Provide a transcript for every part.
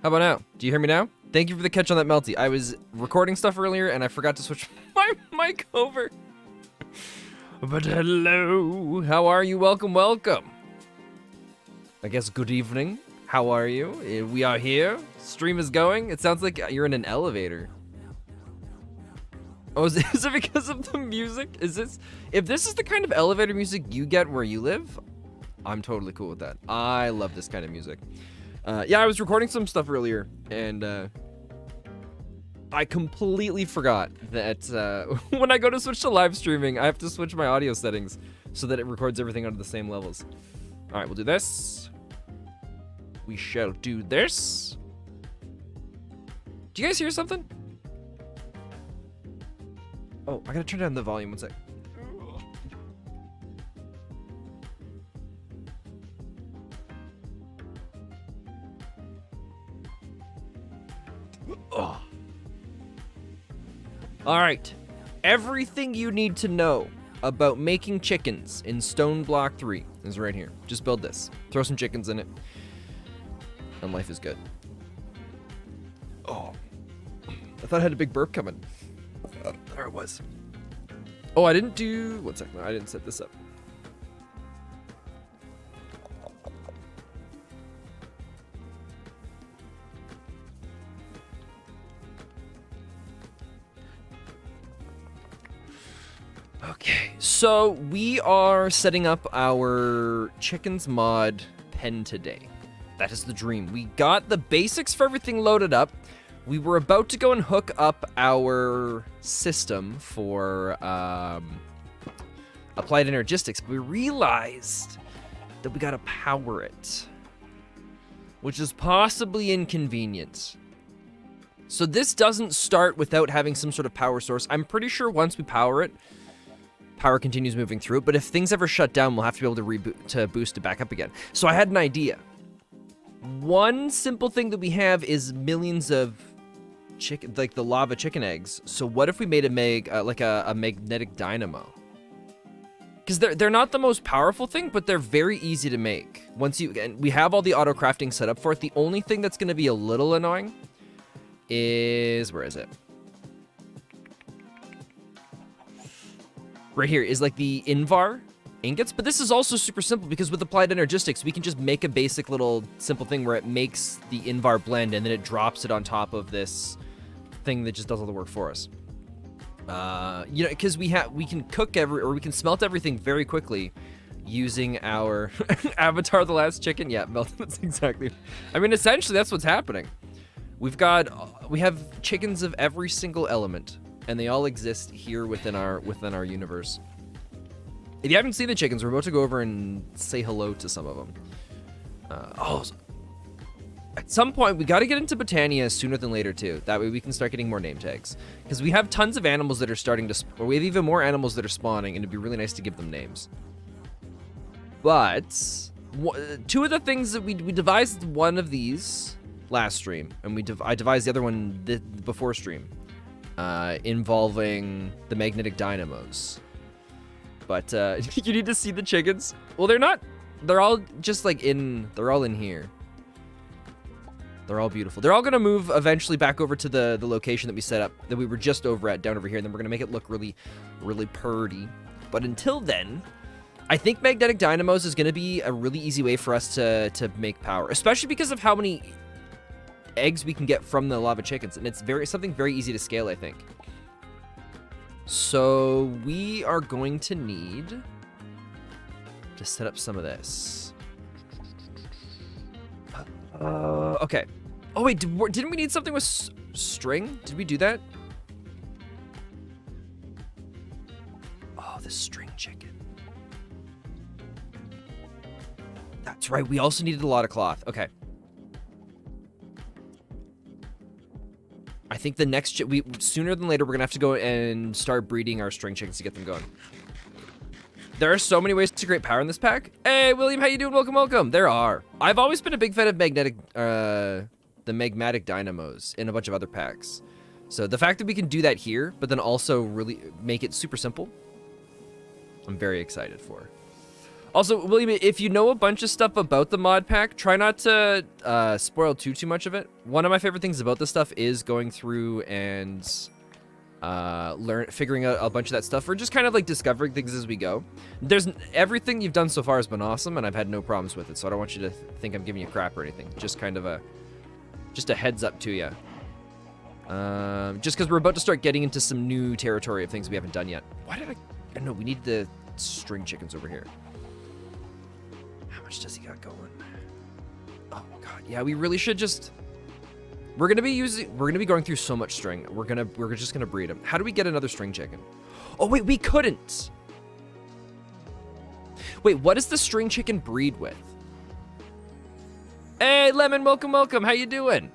How about now? Do you hear me now? Thank you for the catch on that, Melty. I was recording stuff earlier and I forgot to switch my mic over. But hello, how are you? Welcome, welcome. I guess good evening. How are you? We are here. Stream is going. It sounds like you're in an elevator. Oh, is it because of the music? If this is the kind of elevator music you get where you live, I'm totally cool with that. I love this kind of music. Yeah, I was recording some stuff earlier, and I completely forgot that when I go to switch to live streaming, I have to switch my audio settings so that it records everything under the same levels. All right, we'll do this. We shall do this. Do you guys hear something? Oh, I gotta turn down the volume one sec. Oh. All right, everything you need to know about making chickens in StoneBlock 3 is right here. Just build this, throw some chickens in it, and life is good. Oh, I thought I had a big burp coming. There it was. Oh, I didn't do, one second, I didn't set this up. Okay, so we are setting up our chickens mod pen today. That is the dream. We got the basics for everything loaded up. We were about to go and hook up our system for applied energistics, but we realized that we gotta power it, which is possibly inconvenient. So this doesn't start without having some sort of power source. I'm pretty sure once we power it, power continues moving through it, but if things ever shut down, we'll have to be able to reboot to boost it back up again. So I had an idea. One simple thing that we have is millions of chicken, like the lava chicken eggs. So what if we made a magnetic dynamo? Because they're not the most powerful thing, but they're very easy to make. And we have all the auto crafting set up for it. The only thing that's going to be a little annoying is, where is it? Right here is like the Invar ingots, but this is also super simple because with applied energistics, we can just make a basic little simple thing where it makes the Invar blend and then it drops it on top of this thing that just does all the work for us. You know, because we can cook we can smelt everything very quickly using our Avatar the Last Chicken. Yeah, melt. That's exactly. I mean, essentially, that's what's happening. We have chickens of every single element, and they all exist here within our universe. If you haven't seen the chickens, we're about to go over and say hello to some of them. At some point, we got to get into Botania sooner than later, too. That way we can start getting more name tags. Because we have tons of animals that are starting to... Or we have even more animals that are spawning, and it'd be really nice to give them names. But... two of the things that we devised one of these last stream, and I devised the other one before stream, involving the magnetic dynamos. But you need to see the chickens. Well, they're all just like they're all in here. They're all beautiful. They're all gonna move eventually back over to the location that we set up, that we were just down over here, and then we're gonna make it look really, really purty. But until then, I think magnetic dynamos is gonna be a really easy way for us to make power, especially because of how many eggs we can get from the lava chickens, and it's something very easy to scale, I think. So we are going to need to set up some of this. Okay. Oh wait, didn't we need something with string? Did we do that? Oh, the string chicken. That's right, we also needed a lot of cloth. Okay. I think the next sooner than later we're gonna have to go and start breeding our string chickens to get them going. There are so many ways to create power in this pack. Hey William, how you doing? Welcome, welcome. There are. I've always been a big fan of the magmatic dynamos in a bunch of other packs. So the fact that we can do that here, but then also really make it super simple, I'm very excited for. Also, William, if you know a bunch of stuff about the mod pack, try not to spoil too much of it. One of my favorite things about this stuff is going through and figuring out a bunch of that stuff, or just kind of like discovering things as we go. Everything you've done so far has been awesome, and I've had no problems with it, so I don't want you to think I'm giving you crap or anything. Just kind of a heads up to you. Just because we're about to start getting into some new territory of things we haven't done yet. Why did I don't know, we need the string chickens over here. How much does he got going? Oh god, yeah, we really should just... We're gonna be going through so much string. We're just gonna breed them. How do we get another string chicken? Oh wait, we couldn't. Wait, what does the string chicken breed with? Hey, Lemon, welcome. How you doing?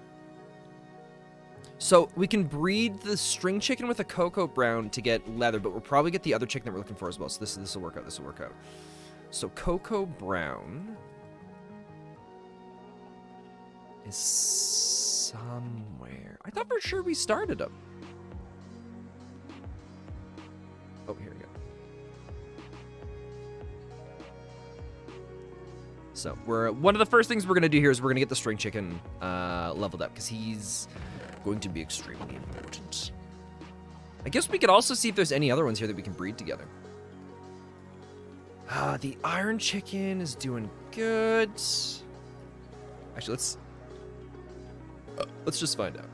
So we can breed the string chicken with a cocoa brown to get leather, but we'll probably get the other chicken that we're looking for as well. So this will work out. So cocoa brown is somewhere. I thought for sure we started them. Oh, here we go. So one of the first things we're gonna do here is we're gonna get the string chicken leveled up because he's going to be extremely important. I guess we could also see if there's any other ones here that we can breed together. The iron chicken is doing good. Actually, let's just find out.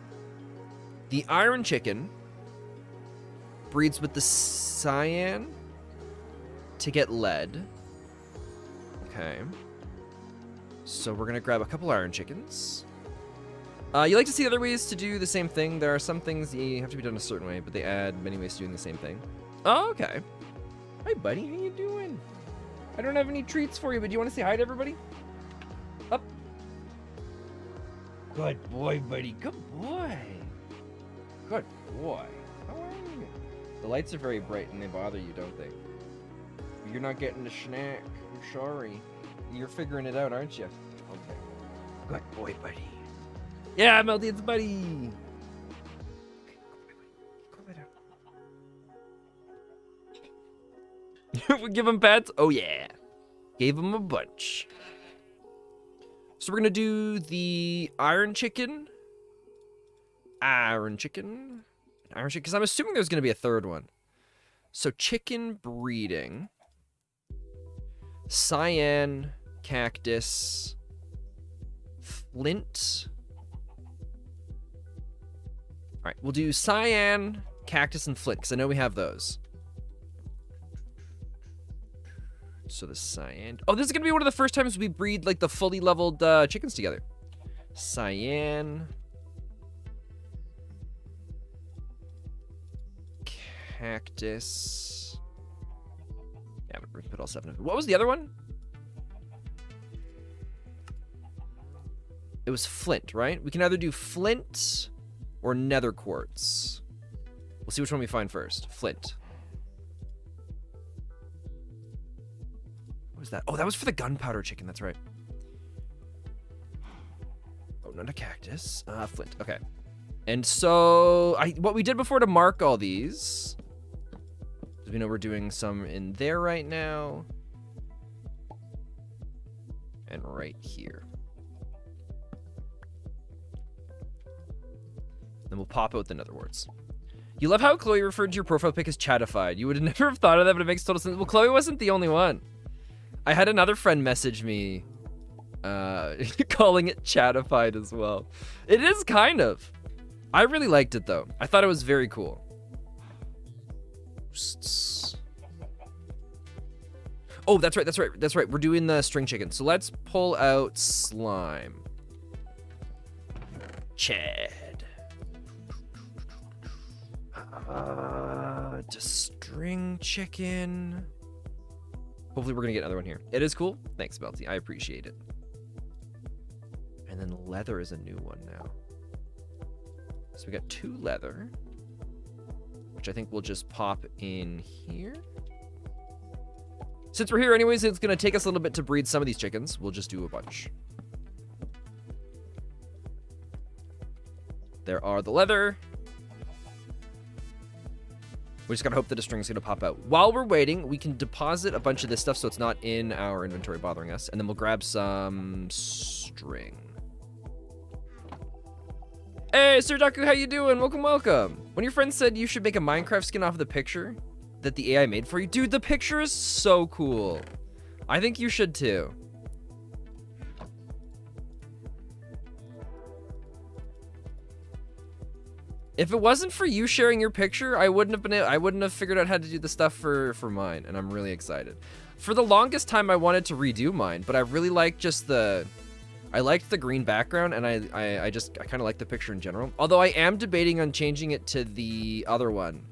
The iron chicken breeds with the cyan to get lead. Okay. So we're gonna grab a couple iron chickens. You like to see other ways to do the same thing. There are some things that have to be done a certain way, but they add many ways to doing the same thing. Oh, okay. Hi, buddy. How you doing? I don't have any treats for you, but do you want to say hi to everybody? Up. Good boy, buddy. Good boy. Good boy. How are you? The lights are very bright and they bother you, don't they? You're not getting the snack. I'm sorry. You're figuring it out, aren't you? Okay. Good boy, buddy. Yeah, Melty, it's buddy. We give him pets? Oh, yeah. Gave him a bunch. So we're going to do the iron chicken. Because I'm assuming there's going to be a third one. So chicken breeding. Cyan, cactus, flint. All right, we'll do cyan, cactus, and flint, because I know we have those. So the cyan... Oh, this is going to be one of the first times we breed, like, the fully leveled chickens together. Cyan. Cactus. Yeah, I'm going to put all 7 of them. What was the other one? It was flint, right? We can either do flint or nether quartz. We'll see which one we find first. Flint. What was that? Oh, that was for the gunpowder chicken. That's right. Oh, not a cactus. Flint. Okay. And so, what we did before to mark all these, because we know we're doing some in there right now, and right here. Then we'll pop out the nether warts. You love how Chloe referred to your profile pic as chatified. You would never have thought of that, but it makes total sense. Well, Chloe wasn't the only one. I had another friend message me calling it chatified as well. It is kind of. I really liked it, though. I thought it was very cool. Oh, that's right. We're doing the string chicken. So let's pull out slime. Chad. Just string chicken. Hopefully we're gonna get another one here. It is cool. Thanks, Belty. I appreciate it. And then leather is a new one now. So we got 2 leather, which I think we'll just pop in here. Since we're here anyways, it's gonna take us a little bit to breed some of these chickens. We'll just do a bunch. There are the leather. We just gotta hope that a string's gonna pop out. While we're waiting, we can deposit a bunch of this stuff so it's not in our inventory bothering us, and then we'll grab some string. Hey, Sir Daku, how you doing? Welcome, welcome. When your friend said you should make a Minecraft skin off of the picture that the AI made for you, dude, the picture is so cool. I think you should too. If it wasn't for you sharing your picture, I wouldn't have figured out how to do the stuff for mine, and I'm really excited. For the longest time, I wanted to redo mine, but I really liked just I liked the green background, and I kind of like the picture in general. Although I am debating on changing it to the other one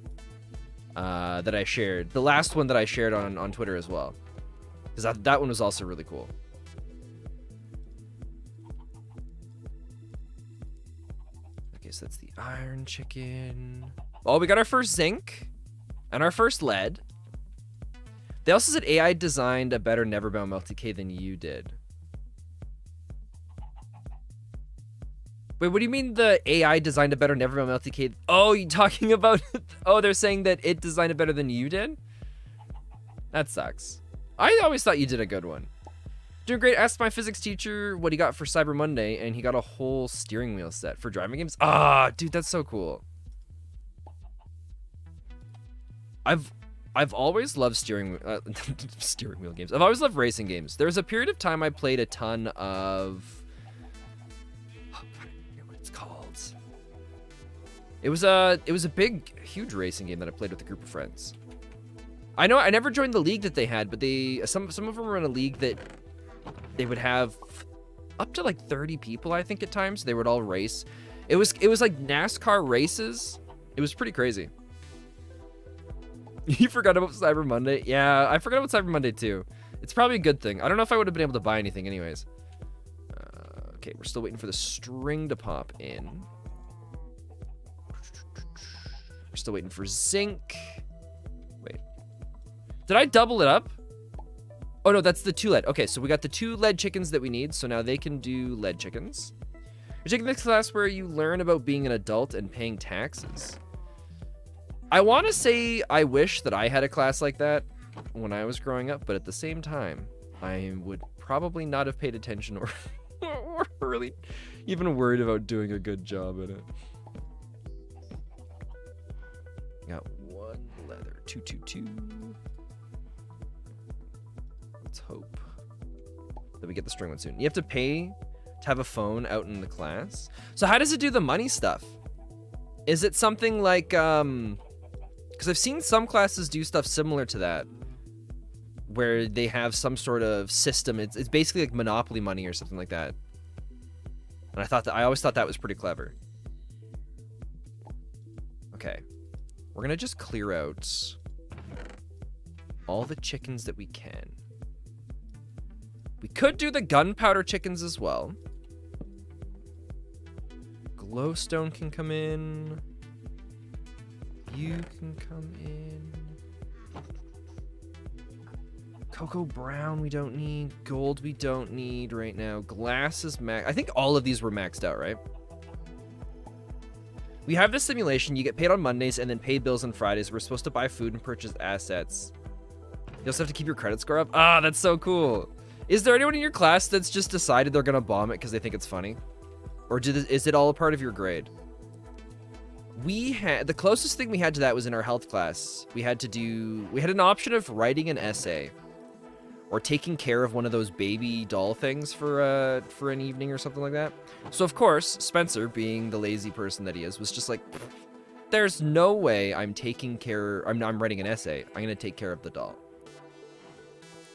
that I shared, the last one that I shared on Twitter as well, because that one was also really cool. So that's the iron chicken. Oh, we got our first zinc and our first lead. They also said AI designed a better NeverBound multi-K than you did. Wait, what do you mean the AI designed a better NeverBound multi-K? Oh, you talking about... Oh, they're saying that it designed it better than you did? That sucks. I always thought you did a good one. Doing great. Asked my physics teacher what he got for Cyber Monday, and he got a whole steering wheel set for driving games. Ah, dude, that's so cool. I've always loved steering wheel games. I've always loved racing games. There was a period of time I played a ton of... I don't know what it's called. It was a big, huge racing game that I played with a group of friends. I know I never joined the league that they had, but some of them were in a league that they would have up to like 30 people, I think, at times. They would all race. It was like NASCAR races. It was pretty crazy. You forgot about Cyber Monday? Yeah, I forgot about Cyber Monday too. It's probably a good thing. I don't know if I would have been able to buy anything anyways. Okay, we're still waiting for the string to pop in. We're still waiting for zinc. Wait. Did I double it up? Oh, no, that's the 2 lead. Okay, so we got the 2 lead chickens that we need, so now they can do lead chickens. You're taking this class where you learn about being an adult and paying taxes. I want to say I wish that I had a class like that when I was growing up, but at the same time, I would probably not have paid attention or really even worried about doing a good job at it. Got 1 leather, 222. Let's hope that we get the string one soon. You have to pay to have a phone out in the class. So how does it do the money stuff? Is it something like, because I've seen some classes do stuff similar to that, where they have some sort of system. It's basically like Monopoly money or something like that. And I always thought that was pretty clever. Okay, we're gonna just clear out all the chickens that we can. We could do the gunpowder chickens as well. Glowstone can come in. You can come in. Cocoa brown we don't need. Gold we don't need right now. Glass is max. I think all of these were maxed out, right? We have this simulation. You get paid on Mondays and then pay bills on Fridays. We're supposed to buy food and purchase assets. You also have to keep your credit score up. Ah, that's so cool. Is there anyone in your class that's just decided they're gonna bomb it because they think it's funny? Or is it all a part of your grade? The closest thing we had to that was in our health class. We had an option of writing an essay or taking care of one of those baby doll things for an evening or something like that. So of course, Spencer, being the lazy person that he is, was just like, there's no way I'm writing an essay. I'm gonna take care of the doll.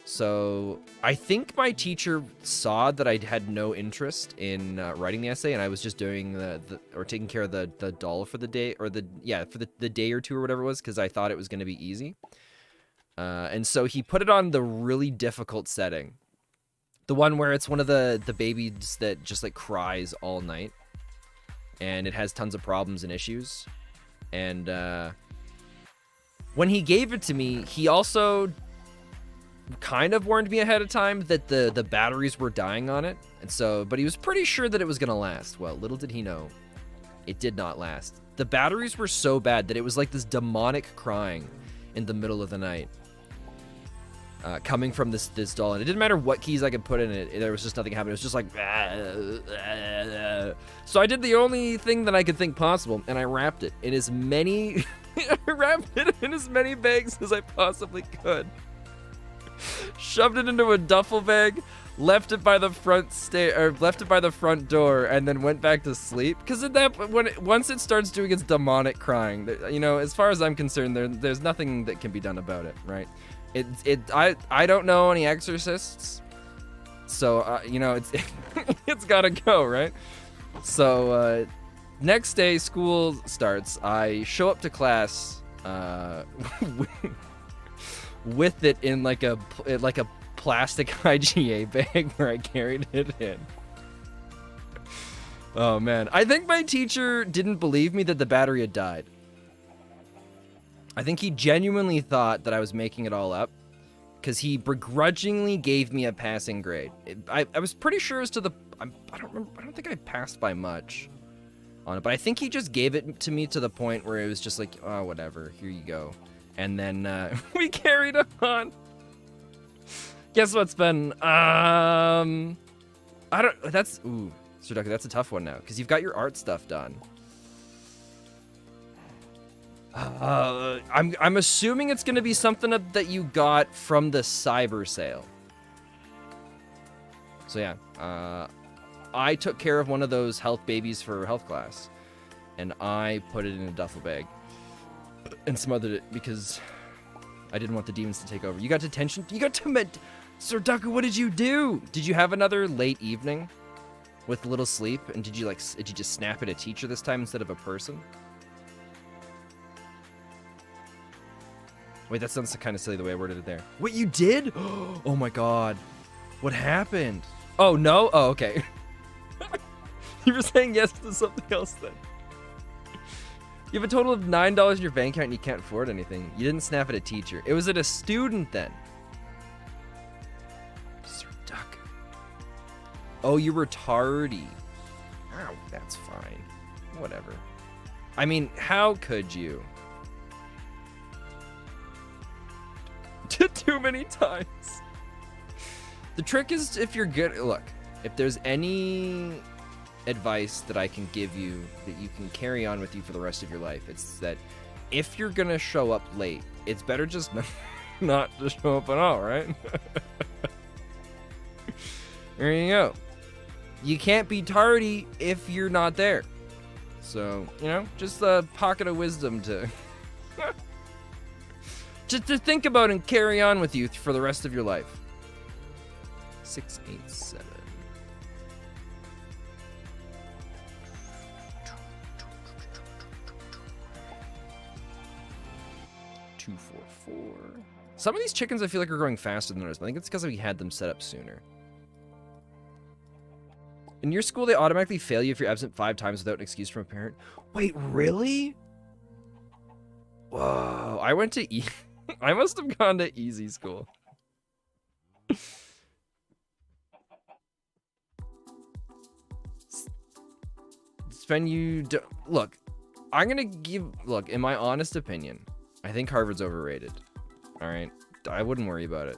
So I think my teacher saw that I had no interest in writing the essay, and I was just doing or taking care of the doll for the day, or the day or two or whatever it was, because I thought it was going to be easy. And so he put it on the really difficult setting, the one where it's one of the babies that just like cries all night, and it has tons of problems and issues. And when he gave it to me, he also kind of warned me ahead of time that the batteries were dying on it, and so, but he was pretty sure that it was gonna last. Well, little did he know It did not last. The batteries were so bad that it was like this demonic crying in the middle of the night. Coming from this doll, and it didn't matter what keys I could put in it, there was just nothing happening. It was just like, so I did the only thing that I could think possible, and I wrapped it in as many, I wrapped it in as many bags as I possibly could. Shoved it into a duffel bag, left it by the front door, and then went back to sleep. Because once it starts doing its demonic crying, you know, as far as I'm concerned, there's nothing that can be done about it, right? I don't know any exorcists, so you know, it's gotta go, right? So next day school starts. I show up to class with it in like a plastic IGA bag where I carried it in. Oh man, I think my teacher didn't believe me that the battery had died. I think he genuinely thought that I was making it all up, because he begrudgingly gave me a passing grade. I was pretty sure as to the... I don't think I passed by much on it, but I think he just gave it to me to the point where it was just like, oh, whatever, here you go. And then we carried on. Guess what, Spen? That's... Ooh, Sir Ducky, that's a tough one now, because you've got your art stuff done. I'm assuming it's gonna be something that you got from the cyber sale. So yeah, I took care of one of those health babies for health class, and I put it in a duffel bag and smothered it because I didn't want the demons to take over. You got detention? You got Sir Daku, what did you do? Did you have another late evening with little sleep? And did you just snap at a teacher this time instead of a person? Wait, that sounds kind of silly the way I worded it there. What, you did? Oh my god. What happened? Oh, no? Oh, okay. You were saying yes to something else then. You have a total of $9 in your bank account and you can't afford anything. You didn't snap at a teacher. It was at a student then. Sir Duck. Oh, you were tardy. Oh, that's fine. Whatever. I mean, how could you? Too many times. The trick is, if you're good, look, if there's any advice that I can give you that you can carry on with you for the rest of your life, it's that if you're gonna show up late, it's better just not to show up at all, right? There you go. You can't be tardy if you're not there. So, you know, just a pocket of wisdom to just to think about and carry on with you for the rest of your life. 687. 244. Some of these chickens I feel like are growing faster than others, but I think it's because we had them set up sooner. In your school, they automatically fail you if you're absent 5 times without an excuse from a parent. Wait, really? Whoa, I went to I must have gone to easy school. Spen, you do look, I'm gonna look, in my honest opinion, I think Harvard's overrated. All right, I wouldn't worry about it.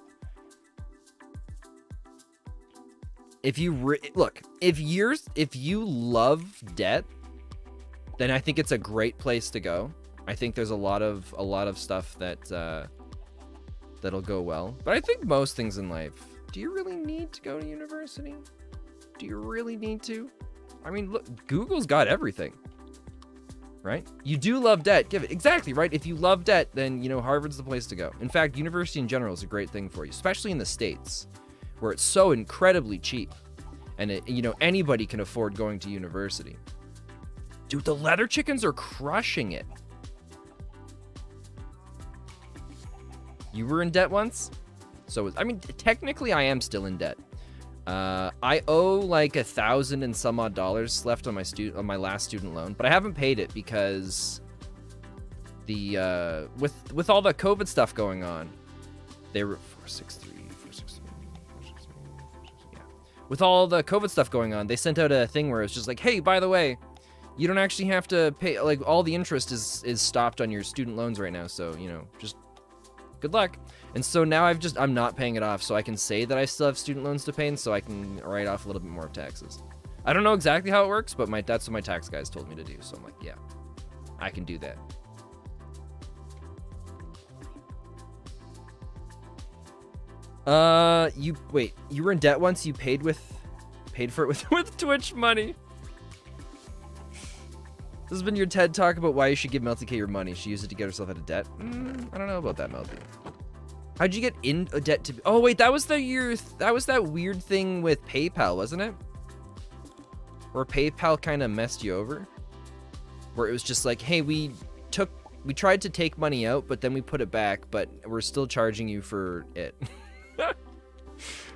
If you look, if you love debt, then I think it's a great place to go. I think there's a lot of stuff that that'll go well. But I think most things in life, do you really need to go to university? Do you really need to? I mean, look, Google's got everything, right? You do love debt, give it. Exactly, right? If you love debt, then, you know, Harvard's the place to go. In fact, university in general is a great thing for you, especially in the States, where it's so incredibly cheap. And, you know, anybody can afford going to university. Dude, the leather chickens are crushing it. You were in debt once? So, I mean, technically I am still in debt. I owe like $1,000 and some odd dollars left on my last student loan, but I haven't paid it because the with all the COVID stuff going on, they were 463. Yeah. With all the COVID stuff going on, they sent out a thing where it's just like, hey, by the way, You don't actually have to pay, like, all the interest is stopped on your student loans right now, so, you know, just good luck. And so now I'm not paying it off, so I can say that I still have student loans to pay, and so I can write off a little bit more of taxes. I don't know exactly how it works, but that's what my tax guys told me to do, so I'm like, yeah, I can do that. You were in debt once, you paid for it with Twitch money. This has been your TED talk about why you should give Melty K your money. She used it to get herself out of debt. I don't know about that, Melty. How'd you get in a debt to... Oh, wait, that was that weird thing with PayPal, wasn't it? Where PayPal kind of messed you over? Where it was just like, hey, we tried to take money out, but then we put it back, but we're still charging you for it.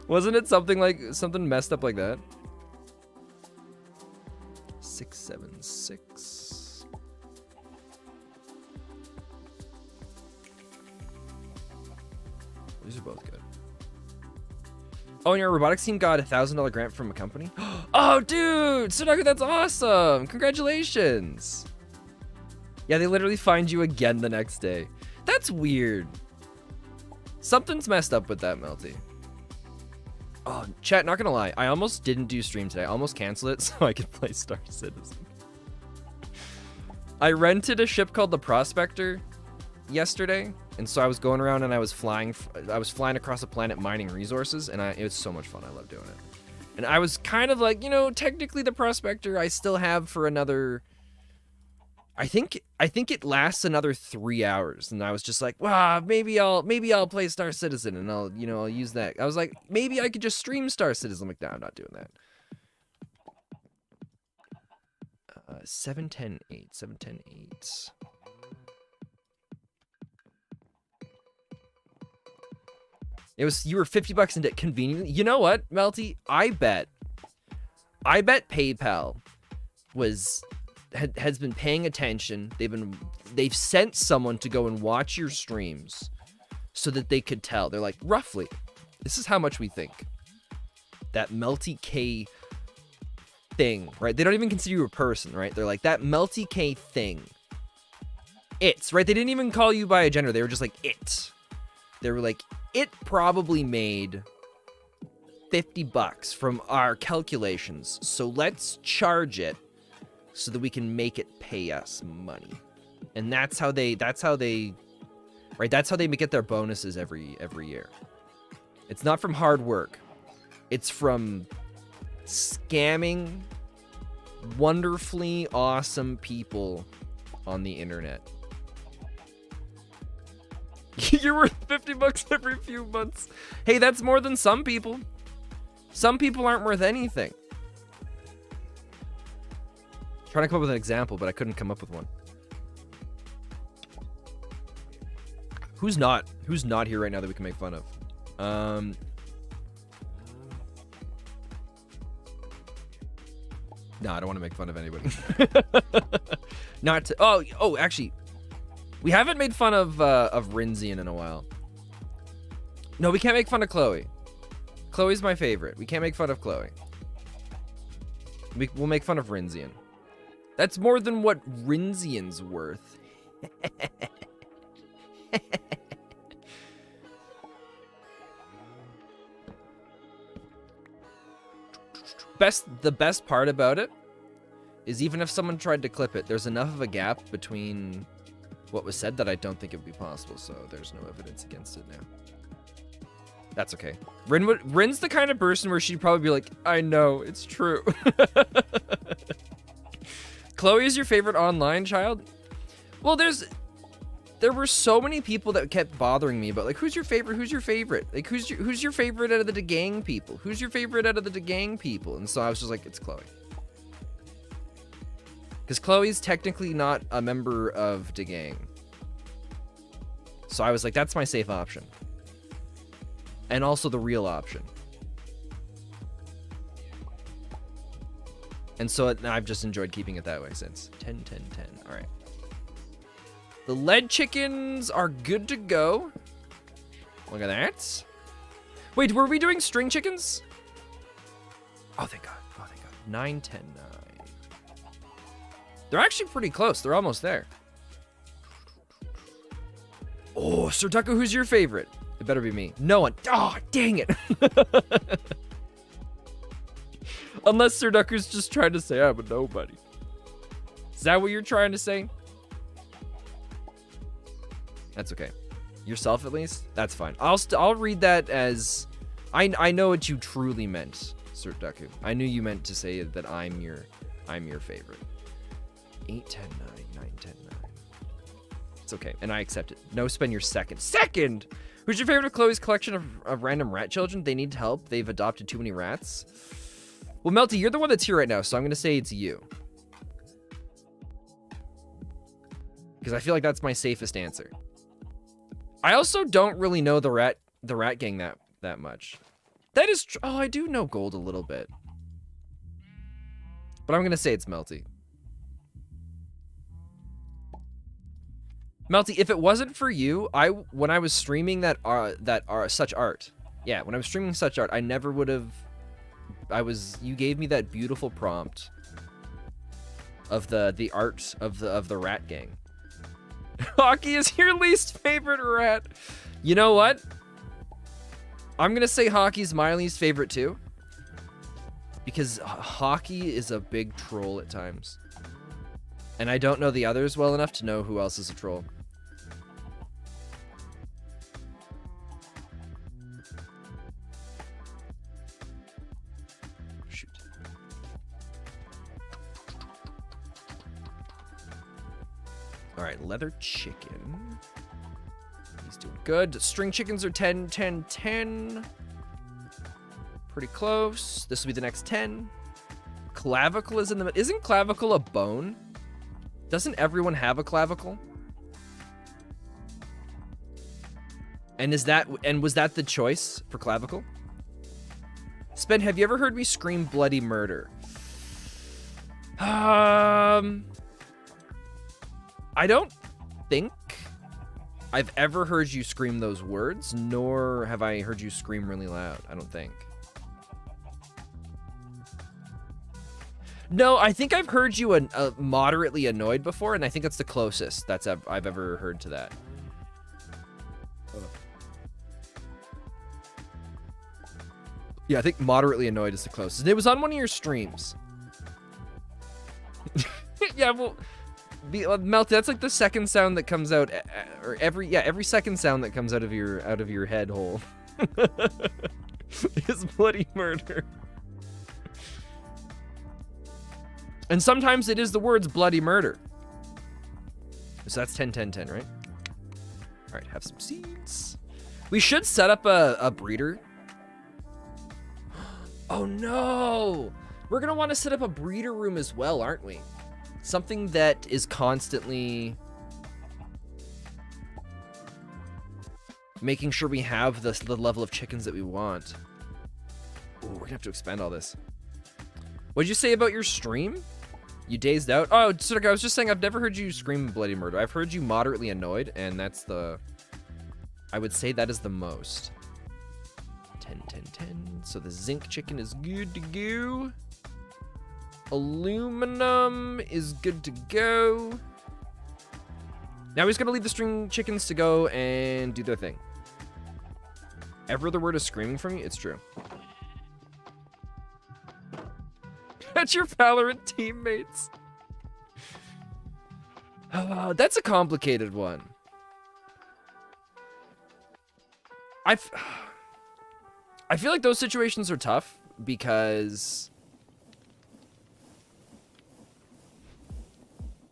Wasn't it something messed up like that? 676. These are both good. Oh, and your robotics team got a $1,000 grant from a company? Oh, dude! Sudoku, that's awesome! Congratulations! Yeah, they literally find you again the next day. That's weird. Something's messed up with that, Melty. Oh, chat, not gonna lie. I almost didn't do stream today. I almost canceled it so I could play Star Citizen. I rented a ship called the Prospector yesterday, and so I was going around and I was flying across a planet mining resources, and it was so much fun. I love doing it. And I was kind of like, you know, technically the Prospector I still have for another... I think it lasts another 3 hours, and I was just like, wow, maybe I'll play Star Citizen, and I'll use that. I was like, maybe I could just stream Star Citizen. I'm like, no, I'm not doing that. 710-8, 710-8. You were $50 into conveniently. You know what, Melty? I bet PayPal has been paying attention. They've sent someone to go and watch your streams so that they could tell. They're like, roughly, this is how much we think that Melty K thing, right? They don't even consider you a person, right? They're like, that Melty K thing. It's, right? They didn't even call you by a gender. They were just like, it. They were like, it probably made $50 from our calculations. So let's charge it so that we can make it pay us money. And that's how they get their bonuses every year. It's not from hard work. It's from scamming wonderfully awesome people on the internet. You're worth $50 every few months. Hey, that's more than some people. Some people aren't worth anything. Trying to come up with an example, but I couldn't come up with one. Who's not here right now that we can make fun of? No, I don't want to make fun of anybody. Actually, we haven't made fun of Rinzian in a while. No, we can't make fun of Chloe. Chloe's my favorite. We can't make fun of Chloe. We'll make fun of Rinzian. That's more than what Rinzian's worth. The best part about it is even if someone tried to clip it, there's enough of a gap between what was said that I don't think it would be possible, so there's no evidence against it now. That's okay. Rin's the kind of person where she'd probably be like, I know, it's true. Chloe is your favorite online child? Well, there were so many people that kept bothering me about, like, who's your favorite? Who's your favorite? Like, who's your favorite out of the gang people? Who's your favorite out of the gang people? And so I was just like, it's Chloe. Because Chloe's technically not a member of the gang. So I was like, that's my safe option. And also the real option. And so I've just enjoyed keeping it that way since. 10, 10, 10. All right. The lead chickens are good to go. Look at that. Wait, were we doing string chickens? Oh, thank God. Oh, thank God. 9, 10, 9. They're actually pretty close. They're almost there. Oh, Sir Ducko, who's your favorite? It better be me. No one. Oh, dang it. Unless Sir Ducko's just trying to say I'm a nobody. Is that what you're trying to say? That's okay. Yourself, at least? That's fine. I'll read that as... I know what you truly meant, Sir Ducko. I knew you meant to say that I'm your favorite. 8, 10, 9, 9, 10, 9. It's okay, and I accept it. No, Spen, you're second. Second! Who's your favorite of Chloe's collection of random rat children? They need help. They've adopted too many rats. Well, Melty, you're the one that's here right now, so I'm going to say it's you. Because I feel like that's my safest answer. I also don't really know the rat gang that much. That is true. Oh, I do know Gold a little bit. But I'm going to say it's Melty. Melty, if it wasn't for you, when I was streaming such art, yeah, when I was streaming such art, I never would have. You gave me that beautiful prompt of the art of the rat gang. Hockey is your least favorite rat. You know what? I'm gonna say Hockey's my least favorite too, because Hockey is a big troll at times. And I don't know the others well enough to know who else is a troll. Shoot. All right, leather chicken. He's doing good. String chickens are 10, 10, 10. Pretty close. This will be the next 10. Clavicle is in the... Isn't clavicle a bone? Doesn't everyone have a clavicle? And was that the choice for clavicle? Spen, have you ever heard me scream bloody murder? I don't think I've ever heard you scream those words, nor have I heard you scream really loud. I don't think. No, I think I've heard you moderately annoyed before, and I think that's the closest I've ever heard to that. Yeah, I think moderately annoyed is the closest. And it was on one of your streams. Yeah, well, Melty, that's like the second sound that comes out, or every second sound that comes out of your head hole is bloody murder. And sometimes it is the words bloody murder. So that's 10, 10, 10, right? All right, have some seeds. We should set up a breeder. Oh no! We're gonna want to set up a breeder room as well, aren't we? Something that is constantly making sure we have the level of chickens that we want. Ooh, we're gonna have to expand all this. What'd you say about your stream? You dazed out? Oh, so I was just saying I've never heard you scream bloody murder. I've heard you moderately annoyed, and that's I would say that is the most. 10, 10, 10. So the zinc chicken is good to go. Aluminum is good to go. Now he's gonna leave the string chickens to go and do their thing. Ever the word is screaming from you? It's true. That's your Valorant teammates. That's a complicated one. I feel like those situations are tough because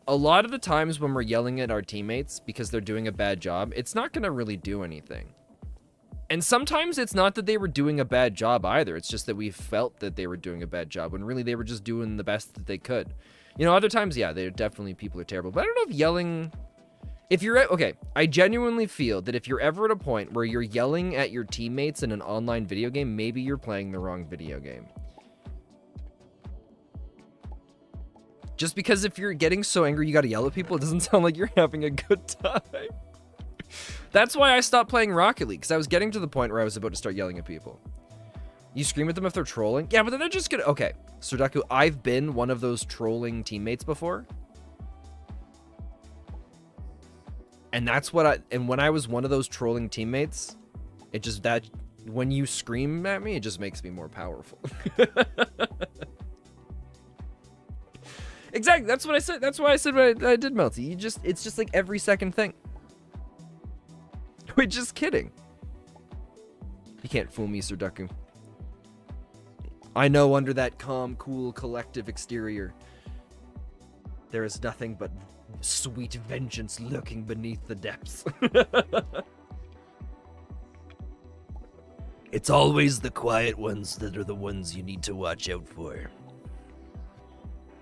a lot of the times when we're yelling at our teammates because they're doing a bad job, it's not going to really do anything. And sometimes it's not that they were doing a bad job either. It's just that we felt that they were doing a bad job when really they were just doing the best that they could. You know, other times, yeah, they're definitely, people are terrible. But I don't know if yelling... If you're okay, I genuinely feel that if you're ever at a point where you're yelling at your teammates in an online video game, maybe you're playing the wrong video game. Just because if you're getting so angry you gotta yell at people, it doesn't sound like you're having a good time. That's why I stopped playing Rocket League, because I was getting to the point where I was about to start yelling at people. You scream at them if they're trolling? Yeah, but then they're just gonna... Okay, Sir Deku, I've been one of those trolling teammates before. And that's what and when I was one of those trolling teammates, it just, that, when you scream at me, it just makes me more powerful. Exactly, that's what I said. That's why I said what I did, Melty. It's just like every second thing. Wait, just kidding. You can't fool me, Sir Ducku. I know under that calm, cool, collective exterior, there is nothing but sweet vengeance lurking beneath the depths. It's always the quiet ones that are the ones you need to watch out for.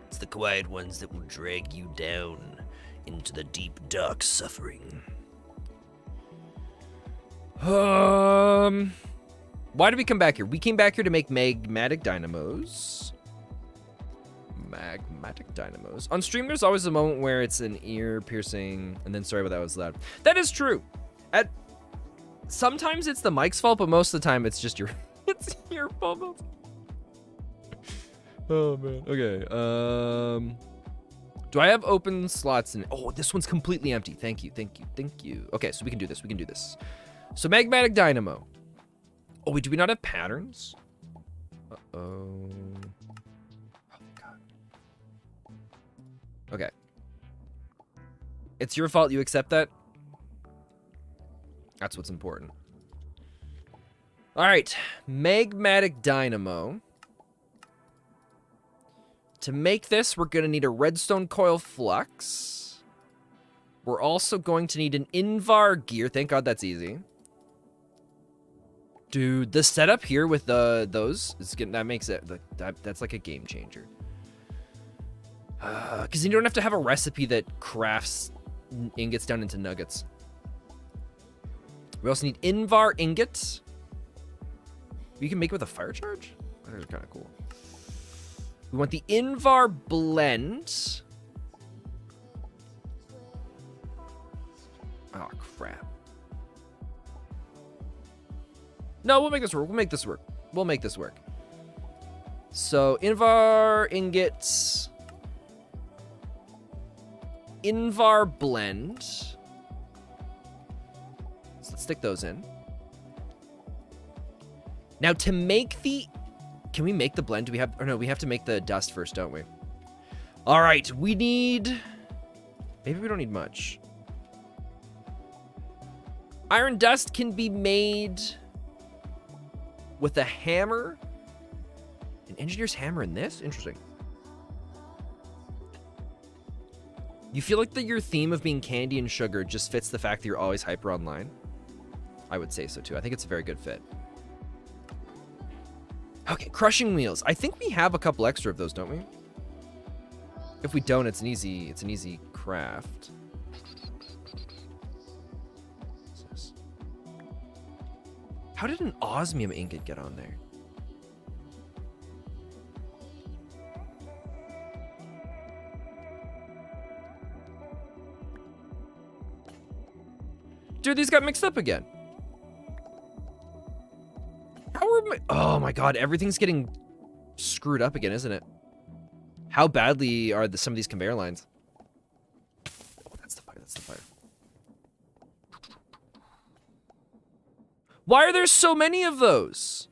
It's the quiet ones that will drag you down into the deep, dark suffering. Why did we come back here? We came back here to make magmatic dynamos. Magmatic dynamos. On stream, there's always a moment where it's an ear piercing, and then sorry, but that was loud. That is true. Sometimes it's the mic's fault, but most of the time it's just your it's your fault. Oh man. Okay. Do I have open slots in? Oh, this one's completely empty. Thank you. Okay, so we can do this. So magmatic dynamo. Oh wait, do we not have patterns? Uh-oh. Oh god. Okay. It's your fault. You accept that? That's what's important. All right, magmatic dynamo. To make this, we're gonna need a redstone coil flux. We're also going to need an Invar gear. Thank God that's easy. Dude, the setup here with those is getting, that makes it that's like a game changer. Because you don't have to have a recipe that crafts ingots down into nuggets. We also need Invar ingot. We can make it with a fire charge? That is kind of cool. We want the Invar blend. Oh, crap. No, we'll make this work. So, Invar ingots. Invar blend. Let's stick those in. Now to make the, can we make the blend? Do we have, or no, we have to make the dust first, don't we? All right, we need, maybe we don't need much. Iron dust can be made with a hammer. An engineer's hammer in this? Interesting. You feel like your theme of being candy and sugar just fits the fact that you're always hyper online? I would say so too. I think it's a very good fit. Okay, crushing wheels. I think we have a couple extra of those, don't we? If we don't, it's an easy craft. What's this? How did an osmium ingot get on there? Dude, these got mixed up again. Oh my god, everything's getting screwed up again, isn't it? How badly are some of these conveyor lines? Oh, that's the fire. Why are there so many of those?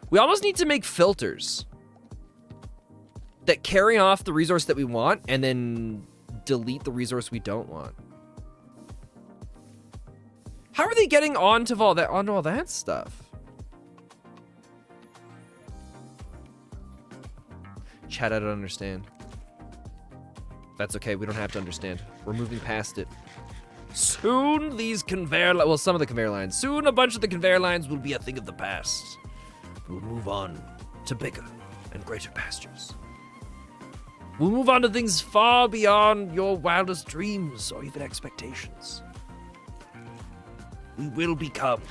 We almost need to make filters that carry off the resource that we want and then delete the resource we don't want. How are they getting onto all that stuff? Chat, I don't understand. That's okay, we don't have to understand. We're moving past it. Soon these some of the conveyor lines. Soon a bunch of the conveyor lines will be a thing of the past. We'll move on to bigger and greater pastures. We'll move on to things far beyond your wildest dreams or even expectations. We will become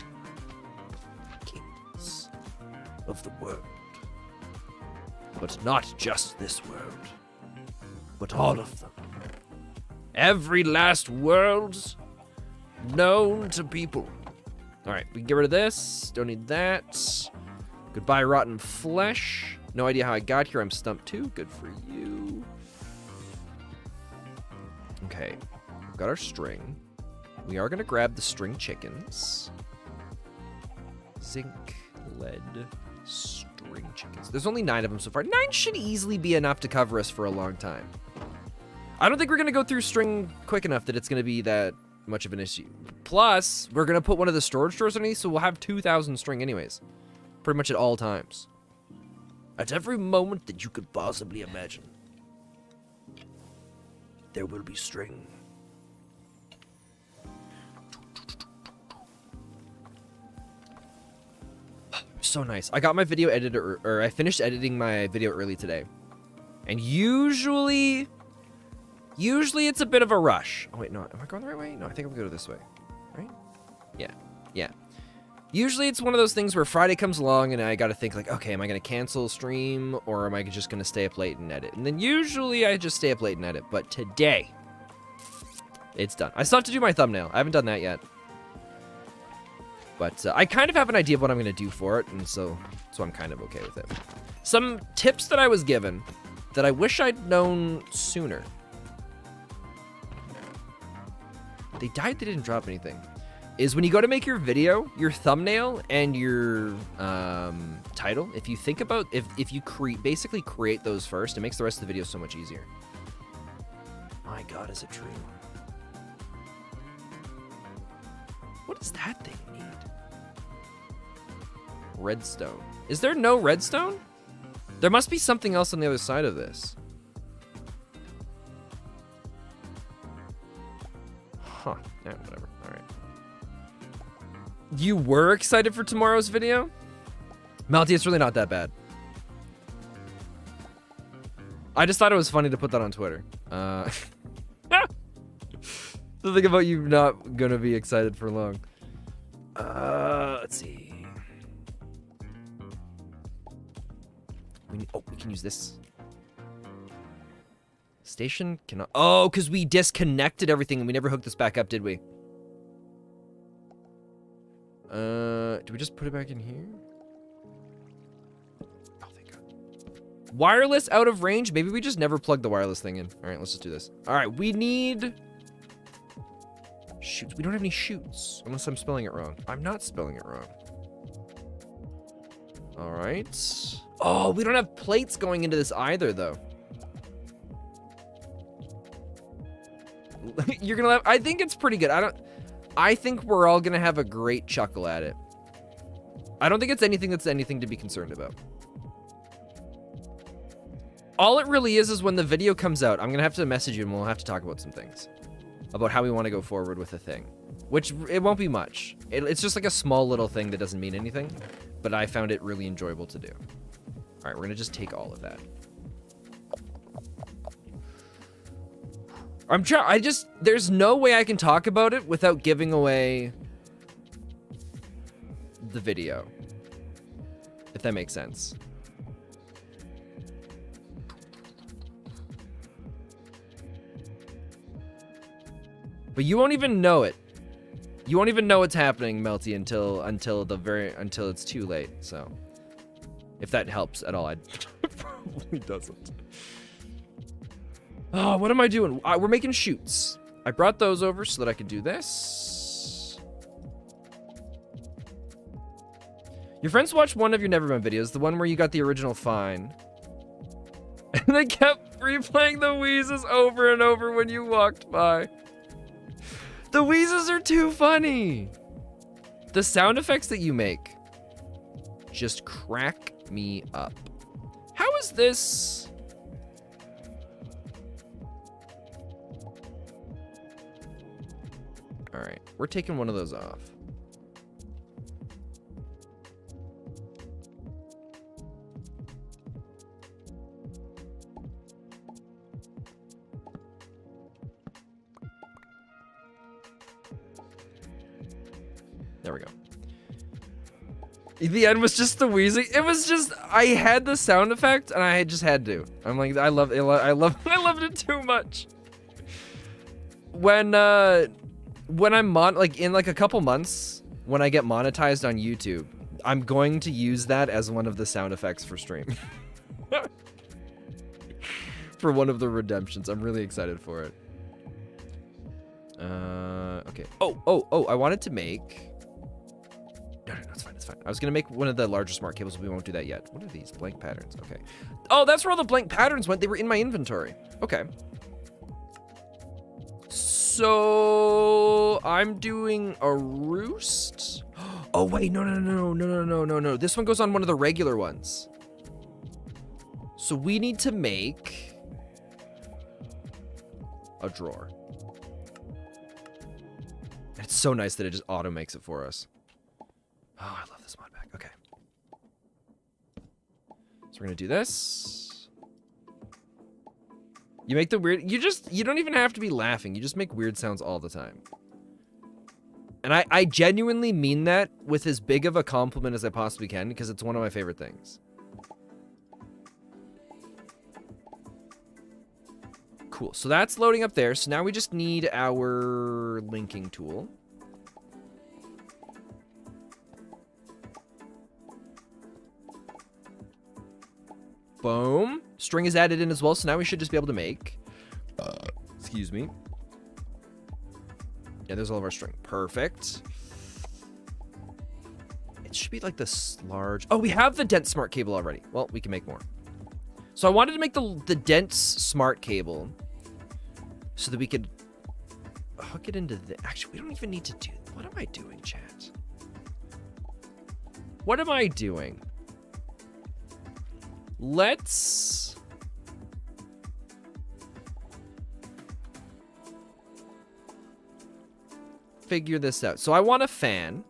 kings of the world. But not just this world, but all of them. Every last world known to people. All right, we can get rid of this. Don't need that. Goodbye, rotten flesh. No idea how I got here. I'm stumped too. Good for you. Okay, we've got our string. We are gonna grab the string chickens. Zinc, lead, string chickens. There's only 9 of them so far. 9 should easily be enough to cover us for a long time. I don't think we're gonna go through string quick enough that it's gonna be that much of an issue. Plus, we're gonna put one of the storage doors underneath, so we'll have 2,000 string anyways. Pretty much at all times. At every moment that you could possibly imagine, there will be string. So nice. I got my video edited, or I finished editing my video early today. And usually it's a bit of a rush. Oh wait, no, am I going the right way? No, I think I'm gonna go this way, right? Yeah. Usually it's one of those things where Friday comes along and I gotta think like, okay, am I gonna cancel stream or am I just gonna stay up late and edit? And then usually I just stay up late and edit, but today, it's done. I still have to do my thumbnail. I haven't done that yet. But I kind of have an idea of what I'm gonna do for it, and so I'm kind of okay with it. Some tips that I was given that I wish I'd known sooner. They died, they didn't drop anything. Is when you go to make your video, your thumbnail and your title, if you think about, if you basically create those first, it makes the rest of the video so much easier. My God, is it true? What does that thing need? Redstone. Is there no redstone? There must be something else on the other side of this. Huh. Yeah, whatever. All right. You were excited for tomorrow's video? Melty, it's really not that bad. I just thought it was funny to put that on Twitter. The thing about you not gonna be excited for long. Let's see. We can use this. Station cannot. Oh, because we disconnected everything and we never hooked this back up, did we? Do we just put it back in here? Oh, thank God. Wireless out of range? Maybe we just never plugged the wireless thing in. All right, let's just do this. All right, we need shoots. We don't have any shoots, unless I'm spelling it wrong. I'm not spelling it wrong. All right. Oh, we don't have plates going into this either, though. You're gonna have, I think it's pretty good. I think we're all gonna have a great chuckle at it. I don't think it's anything that's anything to be concerned about. All it really is when the video comes out, I'm gonna have to message you and we'll have to talk about some things. About how we want to go forward with the thing. Which, it won't be much. It's just like a small little thing that doesn't mean anything. But I found it really enjoyable to do. Alright, we're gonna just take all of that. There's no way I can talk about it without giving away the video. If that makes sense. But you won't even know it. You won't even know what's happening, Melty, until it's too late. So, if that helps at all, it probably doesn't. Oh, what am I doing? We're making shoots. I brought those over so that I could do this. Your friends watched one of your NeverBound videos, the one where you got the original fine. And they kept replaying the wheezes over and over when you walked by. The wheezes are too funny. The sound effects that you make just crack me up. How is this? All right, we're taking one of those off. There we go. The end was just the wheezing. It was just, I had the sound effect and I just had to. I'm like, I loved it too much. When I'm like in like a couple months, when I get monetized on YouTube, I'm going to use that as one of the sound effects for stream. For one of the redemptions. I'm really excited for it. Okay. Oh, I wanted to make... No, it's fine, it's fine. I was gonna make one of the larger smart cables, but we won't do that yet. What are these? Blank patterns, okay. Oh, that's where all the blank patterns went. They were in my inventory. Okay. So, I'm doing a roost. Oh, wait, no. This one goes on one of the regular ones. So we need to make a drawer. It's so nice that it just auto makes it for us. Oh, I love this mod pack. Okay. So we're gonna do this. You make the weird, you don't even have to be laughing. You just make weird sounds all the time. And I genuinely mean that with as big of a compliment as I possibly can, because it's one of my favorite things. Cool, so that's loading up there. So now we just need our linking tool. Boom. String is added in as well, so now we should just be able to make. Excuse me. Yeah, there's all of our string. Perfect. It should be like this large... Oh, we have the dense smart cable already. Well, we can make more. So I wanted to make the dense smart cable so that we could hook it into the... Actually, we don't even need to do... What am I doing, chat? What am I doing? Let's... figure this out. So I want a fan.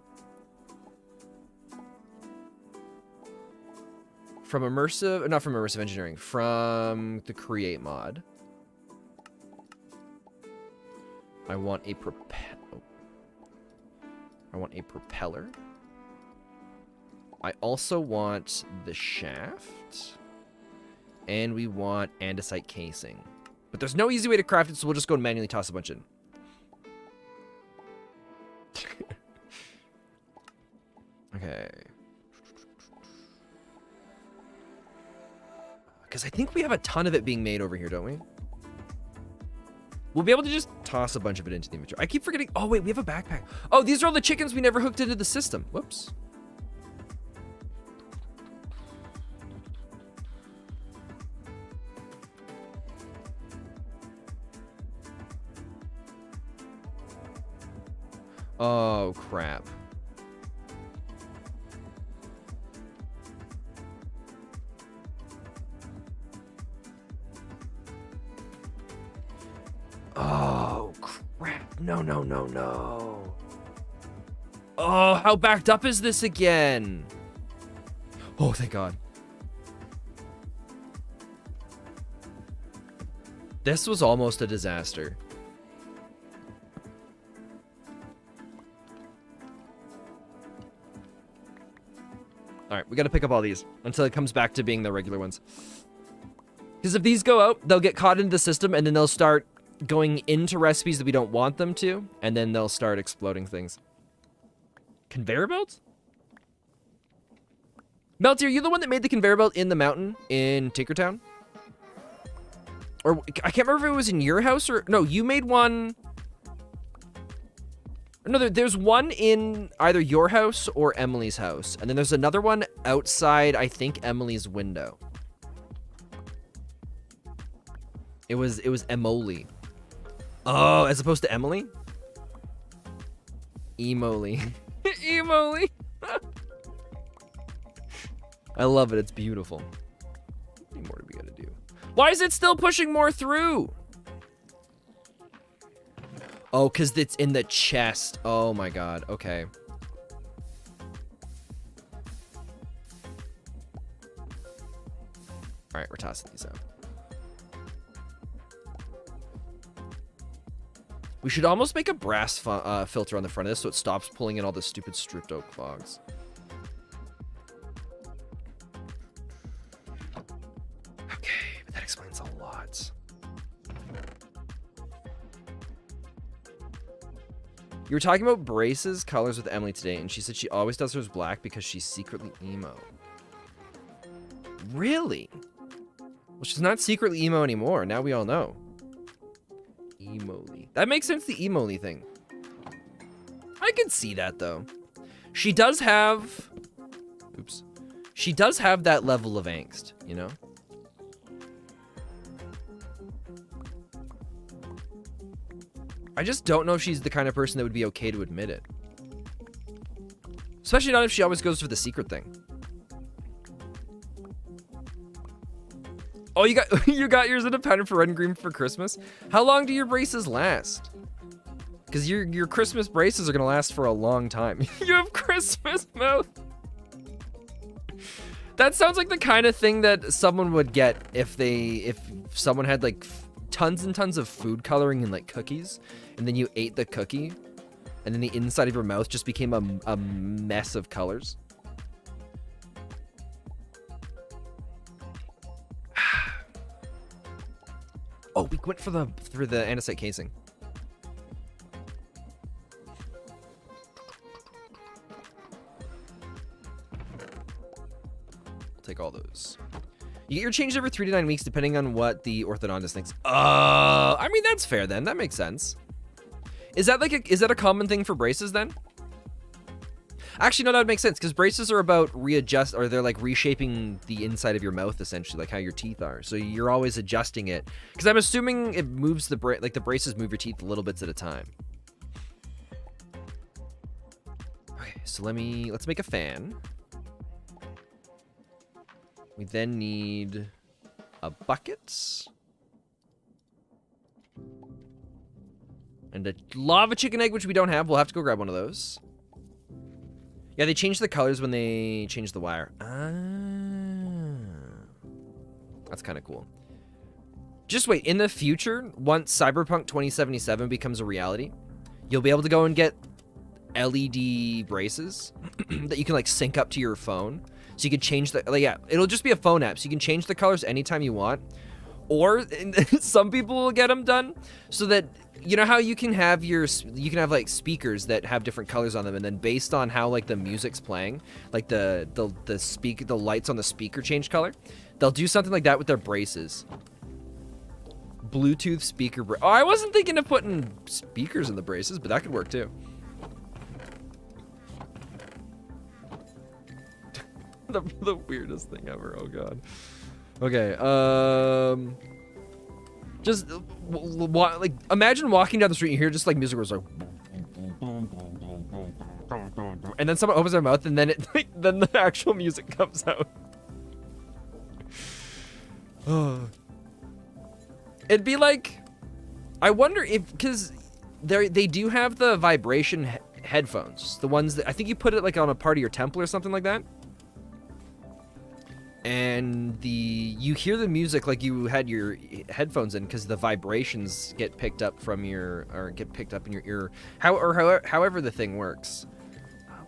From immersive... Not from immersive engineering. From the create mod. I want a propeller. I also want the shaft. And we want andesite casing. But there's no easy way to craft it, so we'll just go and manually toss a bunch in. Okay. Because I think we have a ton of it being made over here, don't we? We'll be able to just toss a bunch of it into the inventory. I keep forgetting. Oh, wait, we have a backpack. Oh, these are all the chickens we never hooked into the system. Whoops. Oh, crap. Oh, crap. No. Oh, how backed up is this again? Oh, thank God. This was almost a disaster. All right, we got to pick up all these until it comes back to being the regular ones. Because if these go out, they'll get caught into the system, and then they'll start going into recipes that we don't want them to, and then they'll start exploding things. Conveyor belts? Melty, are you the one that made the conveyor belt in the mountain in Tinkertown? Or I can't remember if it was in your house or... No, you made one... No, there's one in either your house or Emily's house. And then there's another one outside, I think, Emily's window. It was Emoli. Oh, as opposed to Emily? Emoli. Emoli. I love it. It's beautiful. How many more do we gotta do? Why is it still pushing more through? Oh, because it's in the chest. Oh my God. Okay. All right, we're tossing these out. We should almost make a brass filter on the front of this so it stops pulling in all the stupid stripped oak logs. Okay, but that explains a lot. You were talking about braces colors with Emily today, and she said she always does hers black because she's secretly emo. Really? Well, she's not secretly emo anymore. Now we all know. Emo-ly. That makes sense, the emo-ly thing. I can see that, though. She does have... Oops. She does have that level of angst, you know? I just don't know if she's the kind of person that would be okay to admit it. Especially not if she always goes for the secret thing. Oh, you got yours in a pattern for red and green for Christmas? How long do your braces last? Because your Christmas braces are going to last for a long time. You have Christmas mouth. That sounds like the kind of thing that someone would get if someone had like tons and tons of food coloring in like cookies, and then you ate the cookie, and then the inside of your mouth just became a mess of colors. Oh, we went for the andesite casing. Take all those. You get your changes every 3 to 9 weeks, depending on what the orthodontist thinks. I mean, that's fair then. That makes sense. Is that a common thing for braces then? Actually, no, that would make sense because braces are about they're like reshaping the inside of your mouth essentially, like how your teeth are. So you're always adjusting it. Because I'm assuming it moves the braces move your teeth little bits at a time. Okay, so let's make a fan. We then need a bucket. And a lava chicken egg, which we don't have. We'll have to go grab one of those. Yeah, they changed the colors when they changed the wire. That's kind of cool. Just wait, in the future, once Cyberpunk 2077 becomes a reality, you'll be able to go and get LED braces that you can like sync up to your phone. So you can change yeah, it'll just be a phone app. So you can change the colors anytime you want. Or some people will get them done so that, you know how you can have like speakers that have different colors on them, and then based on how like the music's playing, like the lights on the speaker change color. They'll do something like that with their braces. Bluetooth speaker oh, I wasn't thinking of putting speakers in the braces, but that could work too. the weirdest thing ever. Oh god. Okay, just like imagine walking down the street and you hear just like music was like, and then someone opens their mouth and then then the actual music comes out. It'd be like, I wonder if, because they do have the vibration headphones, the ones that I think you put it like on a part of your temple or something like that. And you hear the music like you had your headphones in because the vibrations get picked up from in your ear. However the thing works.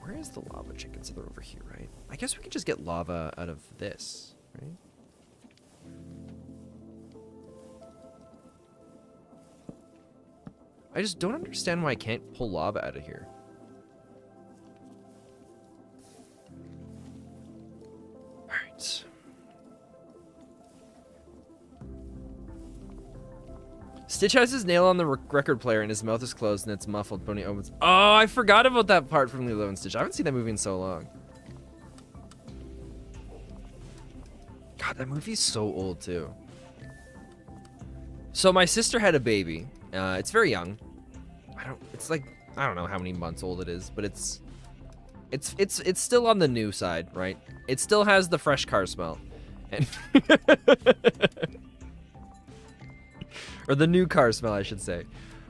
Where is the lava chickens? They're over here, right? I guess we can just get lava out of this, right? I just don't understand why I can't pull lava out of here. Stitch has his nail on the record player and his mouth is closed and it's muffled when he opens. Oh, I forgot about that part from Lilo and Stitch. I haven't seen that movie in so long. God, that movie's so old too. So my sister had a baby. It's very young. It's like, I don't know how many months old it is, but it's still on the new side, right? It still has the fresh car smell. And or the new car smell, I should say.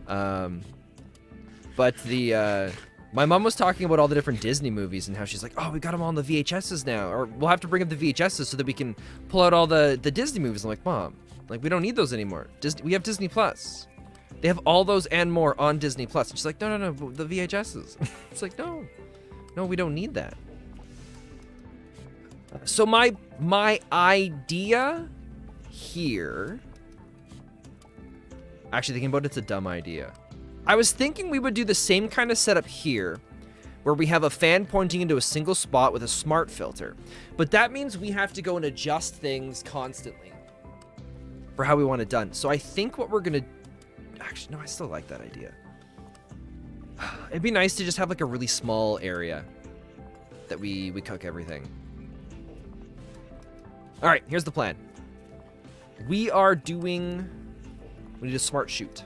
But my mom was talking about all the different Disney movies and how she's like, oh, we got them all on the VHSs now, or we'll have to bring up the VHSs so that we can pull out all the Disney movies. I'm like, Mom, like we don't need those anymore. We have Disney Plus. They have all those and more on Disney Plus. And she's like, no, the VHSs. It's like, no, we don't need that. So my idea here, actually thinking about it's a dumb idea. I was thinking we would do the same kind of setup here, where we have a fan pointing into a single spot with a smart filter. But that means we have to go and adjust things constantly for how we want it done. So I think what we're going to... Actually, no, I still like that idea. It'd be nice to just have like a really small area that we cook everything. All right, here's the plan. We are doing... We need a smart shoot.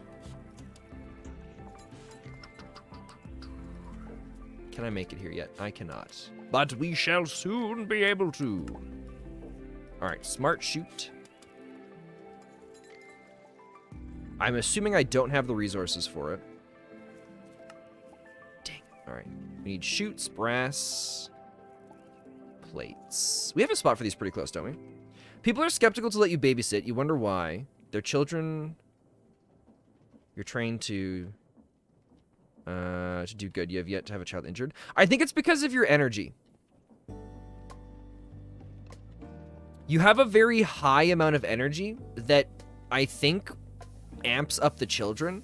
Can I make it here yet? I cannot. But we shall soon be able to. All right, smart shoot. I'm assuming I don't have the resources for it. Dang. All right. We need shoots, brass, plates. We have a spot for these pretty close, don't we? People are skeptical to let you babysit. You wonder why. Their children... You're trained to do good. You have yet to have a child injured. I think it's because of your energy. You have a very high amount of energy that I think amps up the children,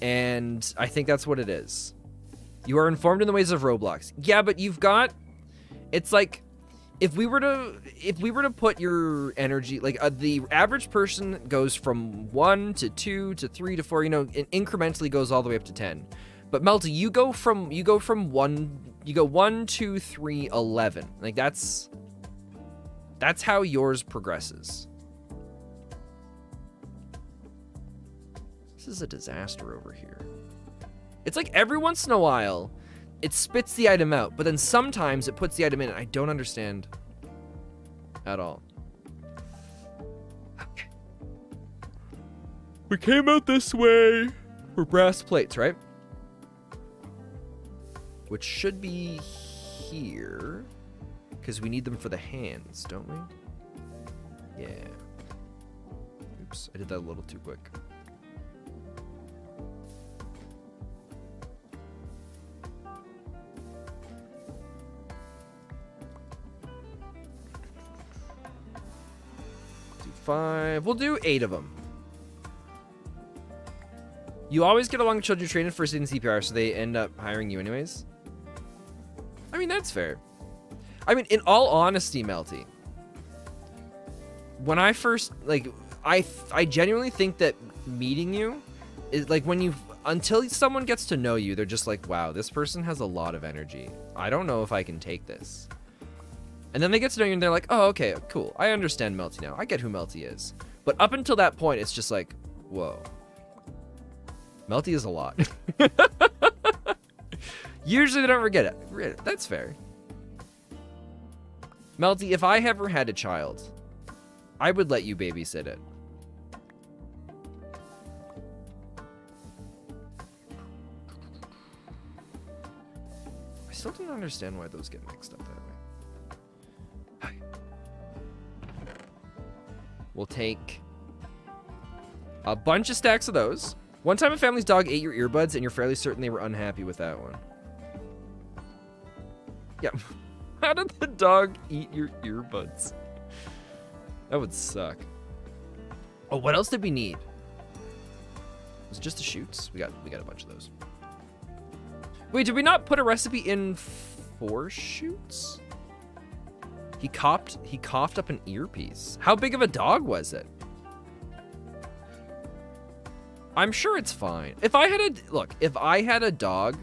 and I think that's what it is. You are informed in the ways of Roblox. Yeah, but you've got... It's like... If we were to put your energy, like the average person goes from 1 to 2 to 3 to 4, you know, it incrementally goes all the way up to 10. But Melty, you go from 1, 2, 3, 11. Like that's how yours progresses. This is a disaster over here. It's like every once in a while, it spits the item out, but then sometimes it puts the item in, and I don't understand at all. Okay. We came out this way for brass plates, right? Which should be here, because we need them for the hands, don't we? Yeah. Oops, I did that a little too quick. We'll do 8 of them. You always get along with children trained in first aid and CPR, so they end up hiring you anyways. I mean, that's fair. I mean, in all honesty, Melty, when I first, like, I genuinely think that meeting you is like when you, until someone gets to know you, they're just like, wow, this person has a lot of energy. I don't know if I can take this. And then they get to know you and they're like, oh, okay, cool. I understand Melty now. I get who Melty is. But up until that point, it's just like, whoa. Melty is a lot. Usually they don't forget it. That's fair. Melty, if I ever had a child, I would let you babysit it. I still don't understand why those get mixed up that way. We'll take a bunch of stacks of those. One time a family's dog ate your earbuds and you're fairly certain they were unhappy with that one. Yeah. How did the dog eat your earbuds? That would suck. Oh, what else did we need? Was it just the shoots? We got a bunch of those. Wait, did we not put a recipe in for shoots? He coughed up an earpiece. How big of a dog was it? I'm sure it's fine. If I had a dog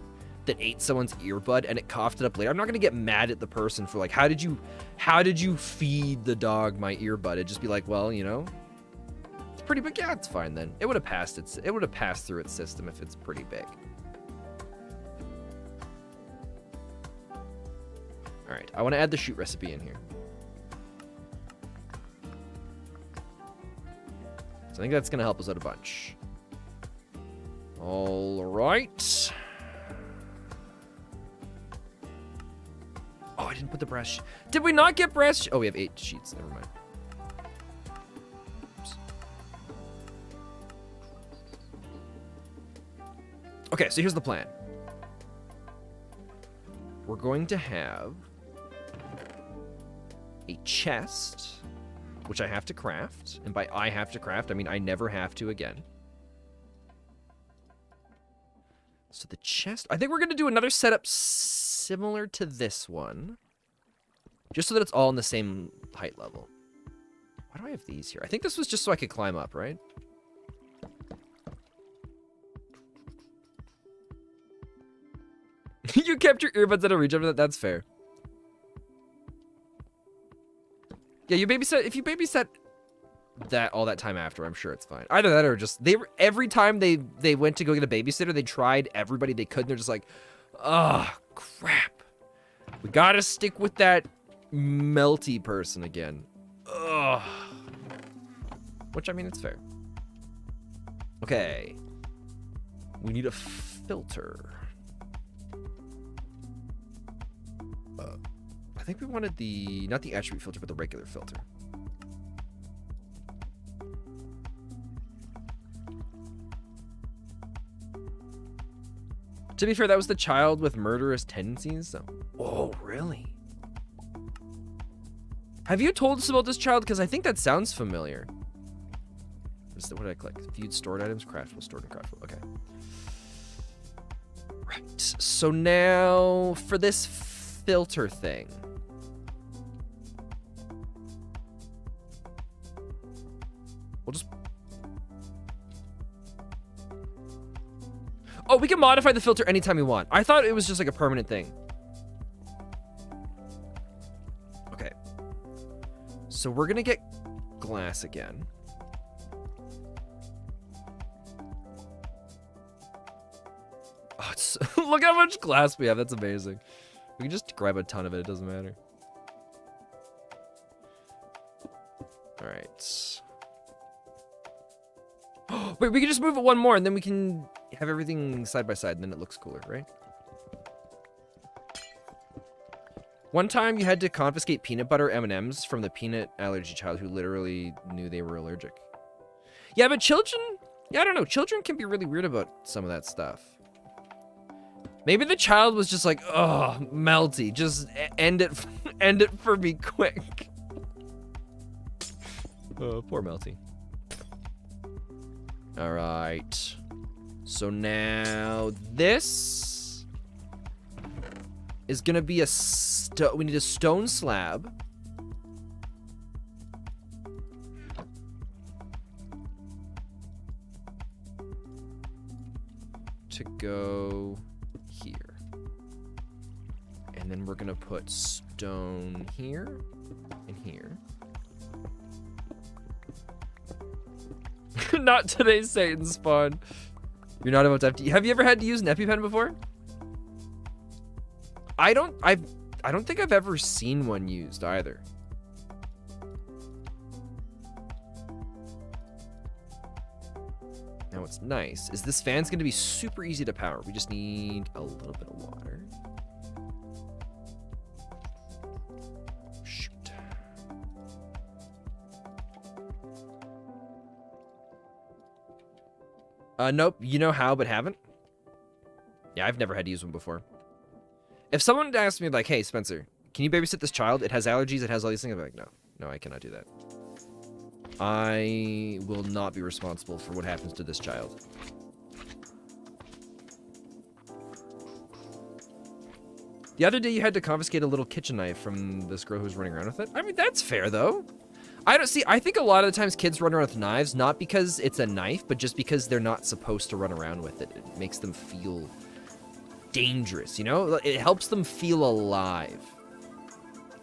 that ate someone's earbud and it coughed it up later, I'm not gonna get mad at the person for like, how did you feed the dog my earbud? It'd just be like, well, you know, it's pretty big. Yeah, it's fine then. It would have passed through its system if it's pretty big. All right, I want to add the shoot recipe in here. So I think that's going to help us out a bunch. All right. Oh, I didn't put the brass. Did we not get brass? Oh, we have 8 sheets. Never mind. Oops. Okay, so here's the plan. We're going to have a chest, which I have to craft. And by I have to craft, I mean I never have to again. So the chest, I think we're going to do another setup similar to this one. Just so that it's all in the same height level. Why do I have these here? I think this was just so I could climb up, right? You kept your earbuds out of reach of that. That's fair. Yeah, you babysit. If you babysit that all that time after, I'm sure it's fine. Either that or just they were every time they went to go get a babysitter, they tried everybody they could. And they're just like, oh crap, we gotta stick with that melty person again. Ugh. Which I mean, it's fair. Okay, we need a filter. I think we wanted the, not the attribute filter, but the regular filter. To be fair, that was the child with murderous tendencies. So. Oh, really? Have you told us about this child? Because I think that sounds familiar. What did I click? Viewed stored items, craftable, stored and craftable. Okay. Right. So now for this filter thing. We'll just... Oh, we can modify the filter anytime we want. I thought it was just like a permanent thing. Okay. So we're gonna get glass again. Oh, it's, look how much glass we have. That's amazing. We can just grab a ton of it. It doesn't matter. All right. Wait, we can just move it one more and then we can have everything side by side and then it looks cooler, right? One time you had to confiscate peanut butter M&Ms from the peanut allergy child who literally knew they were allergic. Yeah, but children, yeah, I don't know. Children can be really weird about some of that stuff. Maybe the child was just like, oh, melty. Just end it, end it for me quick. Oh, poor melty. All right. So now this is gonna be a we need a stone slab. To go here. And then we're gonna put stone here and here. Not today, Satan spawn. You're not about to have to. Have you ever had to use an EpiPen before? I don't think I've ever seen one used either. Now what's nice is this fan's gonna be super easy to power. We just need a little bit of water. Shoot. Nope. You know how, but haven't? Yeah, I've never had to use one before. If someone asked me, like, hey, Spencer, can you babysit this child? It has allergies, it has all these things. I'm like, no. No, I cannot do that. I will not be responsible for what happens to this child. The other day, you had to confiscate a little kitchen knife from this girl who was running around with it. I mean, that's fair, though. I think a lot of the times kids run around with knives, not because it's a knife, but just because they're not supposed to run around with it. It makes them feel dangerous, you know? It helps them feel alive.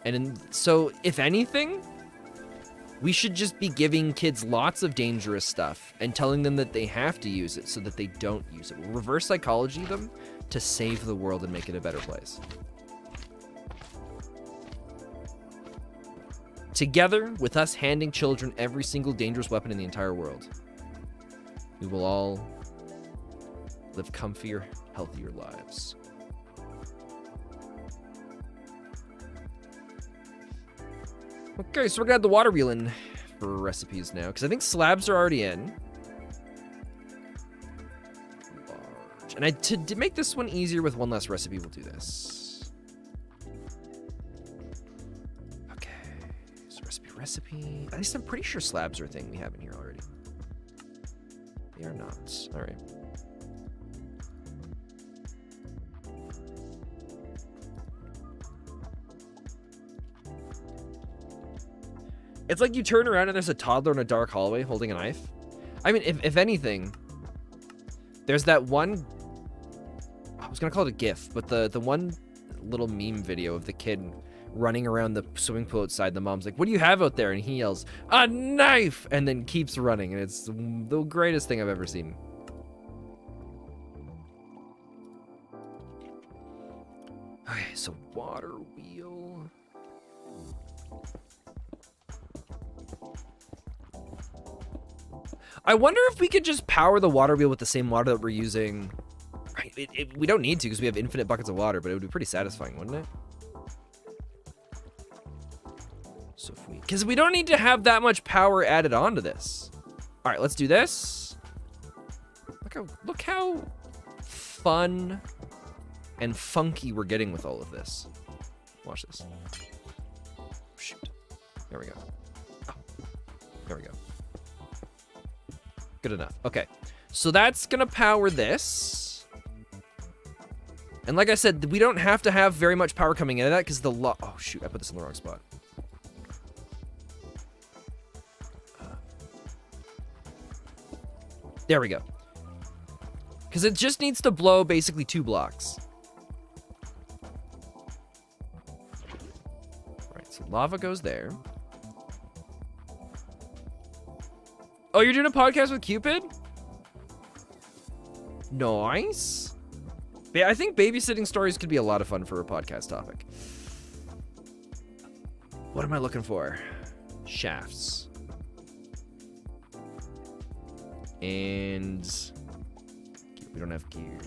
And so, if anything, we should just be giving kids lots of dangerous stuff and telling them that they have to use it so that they don't use it. We'll reverse psychology them to save the world and make it a better place. Together, with us handing children every single dangerous weapon in the entire world, we will all live comfier, healthier lives. Okay, so we're gonna add the water wheel in for recipes now, because I think slabs are already in. Large. And to make this one easier with one less recipe, we'll do this. Okay, so recipe. At least I'm pretty sure slabs are a thing we have in here already. They are not. All right. It's like you turn around and there's a toddler in a dark hallway holding a knife. I mean, if anything, there's that one, I was gonna call it a GIF, but the one little meme video of the kid running around the swimming pool outside. The mom's like, "What do you have out there?" And he yells, "A knife!" and then keeps running. And it's the greatest thing I've ever seen. Okay, so water wheel. I wonder if we could just power the water wheel with the same water that we're using. Right, we don't need to because we have infinite buckets of water, but it would be pretty satisfying, wouldn't it? So if we, because we don't need to have that much power added onto this. All right, let's do this. Look how fun and funky we're getting with all of this. Watch this. Shoot. There we go. Oh, there we go. Good enough. Okay. So that's gonna power this. And like I said, we don't have to have very much power coming into that because the oh shoot, I put this in the wrong spot. There we go. Because it just needs to blow basically 2 blocks. Alright, so lava goes there. Oh, you're doing a podcast with Cupid? Nice. I think babysitting stories could be a lot of fun for a podcast topic. What am I looking for? Shafts. And we don't have gear.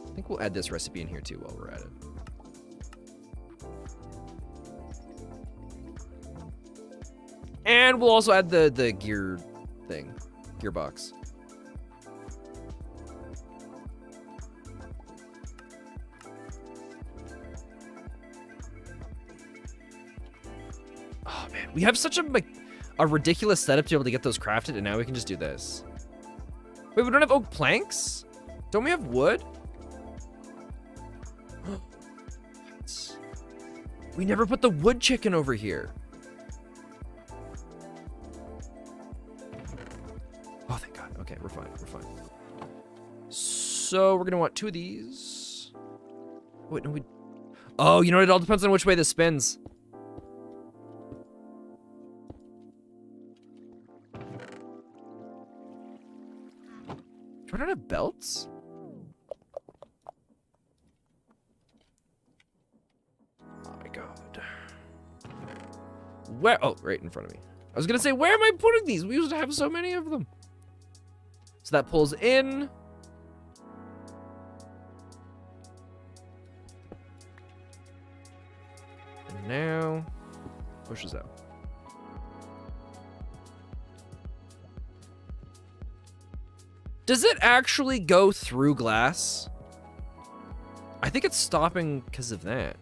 I think we'll add this recipe in here too while we're at it. And we'll also add the gear thing, gearbox. Oh man, we have such a ridiculous setup to be able to get those crafted, and now we can just do this. Wait, we don't have oak planks? Don't we have wood? We never put the wood chicken over here. Oh, thank God. Okay, we're fine. We're fine. So we're gonna want 2 of these. Wait, no, we. Oh, you know what? It all depends on which way this spins. Do I not have belts? Oh my God. Where? Oh, right in front of me. I was gonna say, where am I putting these? We used to have so many of them. So that pulls in. And now pushes out. Does it actually go through glass? I think it's stopping because of that.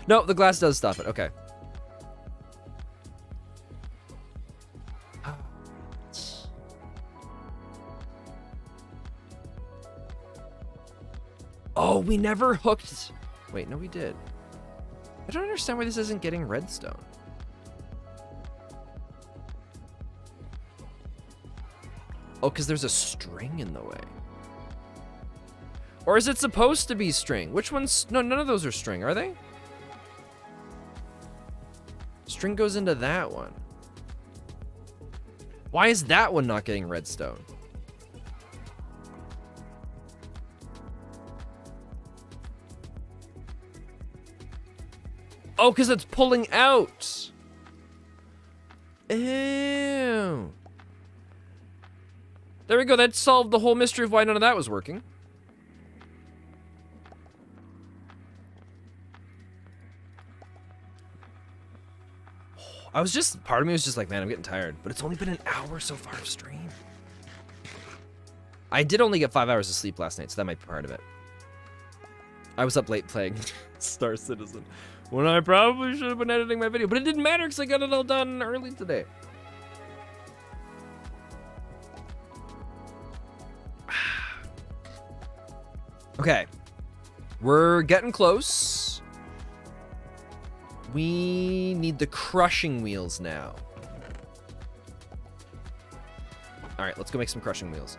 No, the glass does stop it. Okay. Oh, we never hooked. Wait, no, we did. I don't understand why this isn't getting redstone. Oh, because there's a string in the way. Or is it supposed to be string? Which one's... No, none of those are string, are they? String goes into that one. Why is that one not getting redstone? Oh, because it's pulling out. Ew. There we go. That solved the whole mystery of why none of that was working. Part of me was just like, man, I'm getting tired. But it's only been an hour so far of stream. I did only get 5 hours of sleep last night, so that might be part of it. I was up late playing Star Citizen, when I probably should have been editing my video. But it didn't matter because I got it all done early today. Okay. We're getting close. We need the crushing wheels now. All right, let's go make some crushing wheels.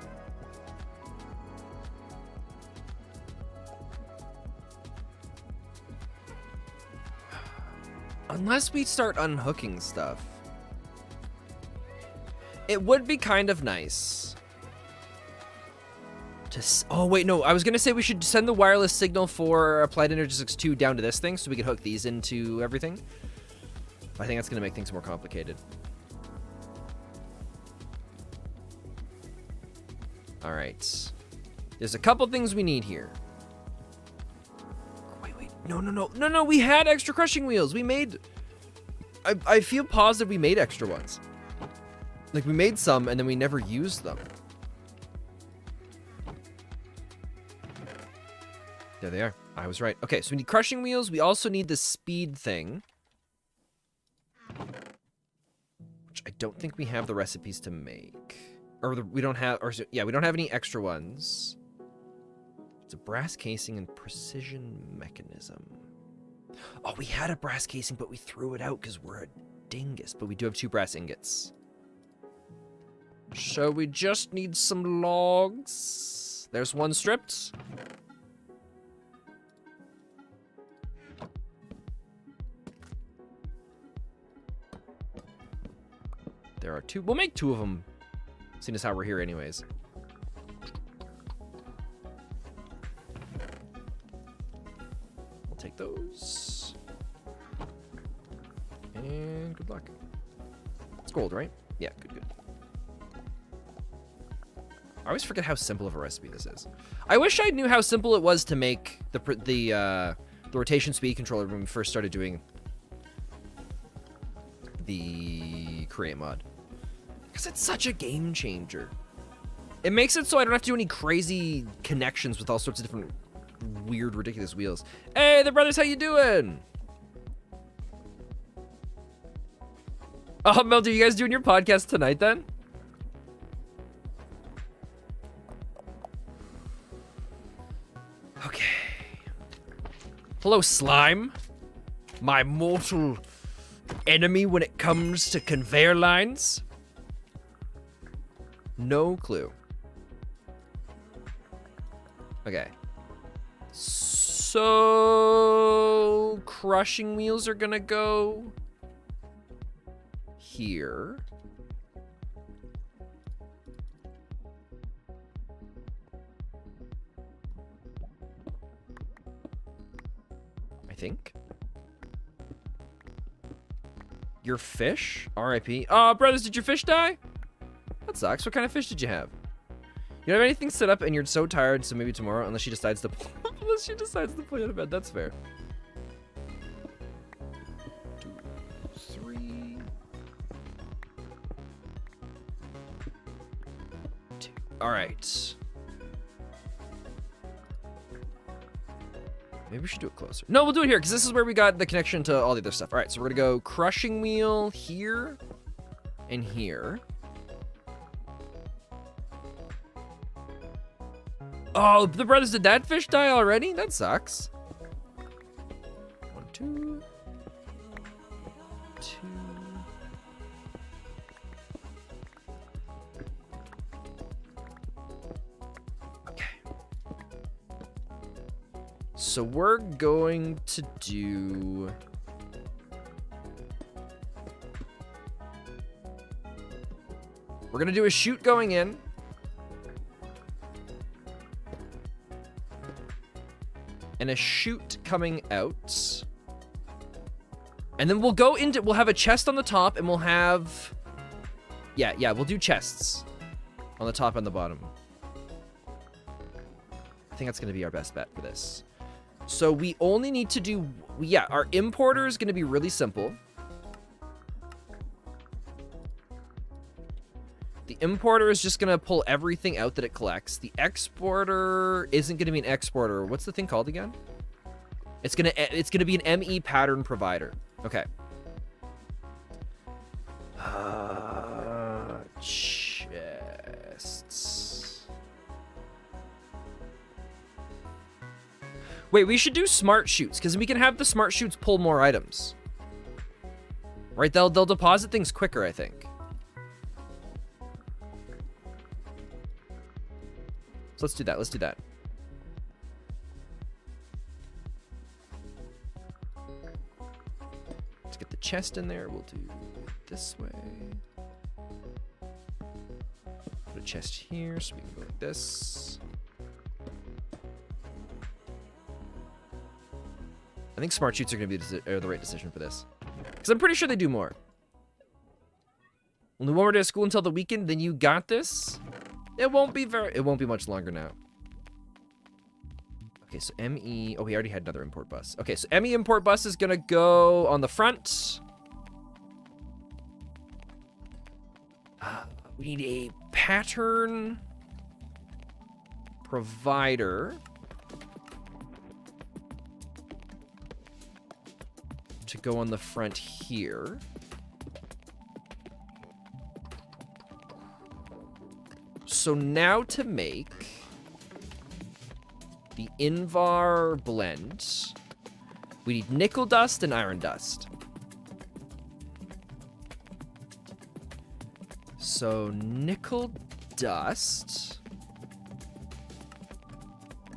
Unless we start unhooking stuff. It would be kind of nice. Oh, wait, no. I was going to say we should send the wireless signal for Applied Energistics 2 down to this thing so we can hook these into everything. I think that's going to make things more complicated. All right. There's a couple things we need here. Wait. No. We had extra crushing wheels. We made... I feel positive we made extra ones. Like, we made some, and then we never used them. There they are. I was right. Okay, so we need crushing wheels. We also need the speed thing. Which I don't think we have the recipes to make. We don't have any extra ones. It's a brass casing and precision mechanism. Oh, we had a brass casing, but we threw it out because we're a dingus. But we do have 2 brass ingots. So we just need some logs. There's 1 stripped. There are 2. We'll make 2 of them, seeing as how we're here anyways. We'll take those. And good luck. It's gold, right? Yeah, good. I always forget how simple of a recipe this is. I wish I knew how simple it was to make the rotation speed controller when we first started doing the create mod. Because it's such a game changer. It makes it so I don't have to do any crazy connections with all sorts of different weird, ridiculous wheels. Hey, the brothers, how you doing? Oh, Mel, are you guys doing your podcast tonight then? Okay. Hello, slime. My mortal enemy when it comes to conveyor lines. No clue. Okay. So crushing wheels are gonna go here. I think. Your fish? R.I.P. Oh, brothers, did your fish die? That sucks. What kind of fish did you have? You don't have anything set up and you're so tired, so maybe tomorrow, unless she decides to play out of bed. That's fair. 2, 3. 2. All right. Maybe we should do it closer. No, we'll do it here, because this is where we got the connection to all the other stuff. All right, so we're going to go crushing wheel here and here. Oh, the brothers, did that fish die already? That sucks. 1, 2. 2. Okay. So we're going to do... We're going to do a chute going in. And a chute coming out. And then we'll go into, we'll have a chest on the top and we'll have, yeah, we'll do chests on the top and the bottom. I think that's going to be our best bet for this. So we only need to do, yeah, our importer is going to be really simple. The importer is just going to pull everything out that it collects. The exporter isn't going to be an exporter. What's the thing called again? It's going to be an ME pattern provider. Okay. Chests. Wait, we should do smart shoots, because we can have the smart shoots pull more items. Right, they'll deposit things quicker, I think. So let's do that, let's do that. Let's get the chest in there, we'll do it this way. Put a chest here, so we can go like this. I think smart shoots are going to be the right decision for this. Because I'm pretty sure they do more. Only one more day of school until the weekend, then you got this? It won't be much longer now. Okay, so ME... Oh, we already had another import bus. Okay, so ME import bus is going to go on the front. We need a pattern provider to go on the front here. So now to make the Invar blend, we need nickel dust and iron dust. So nickel dust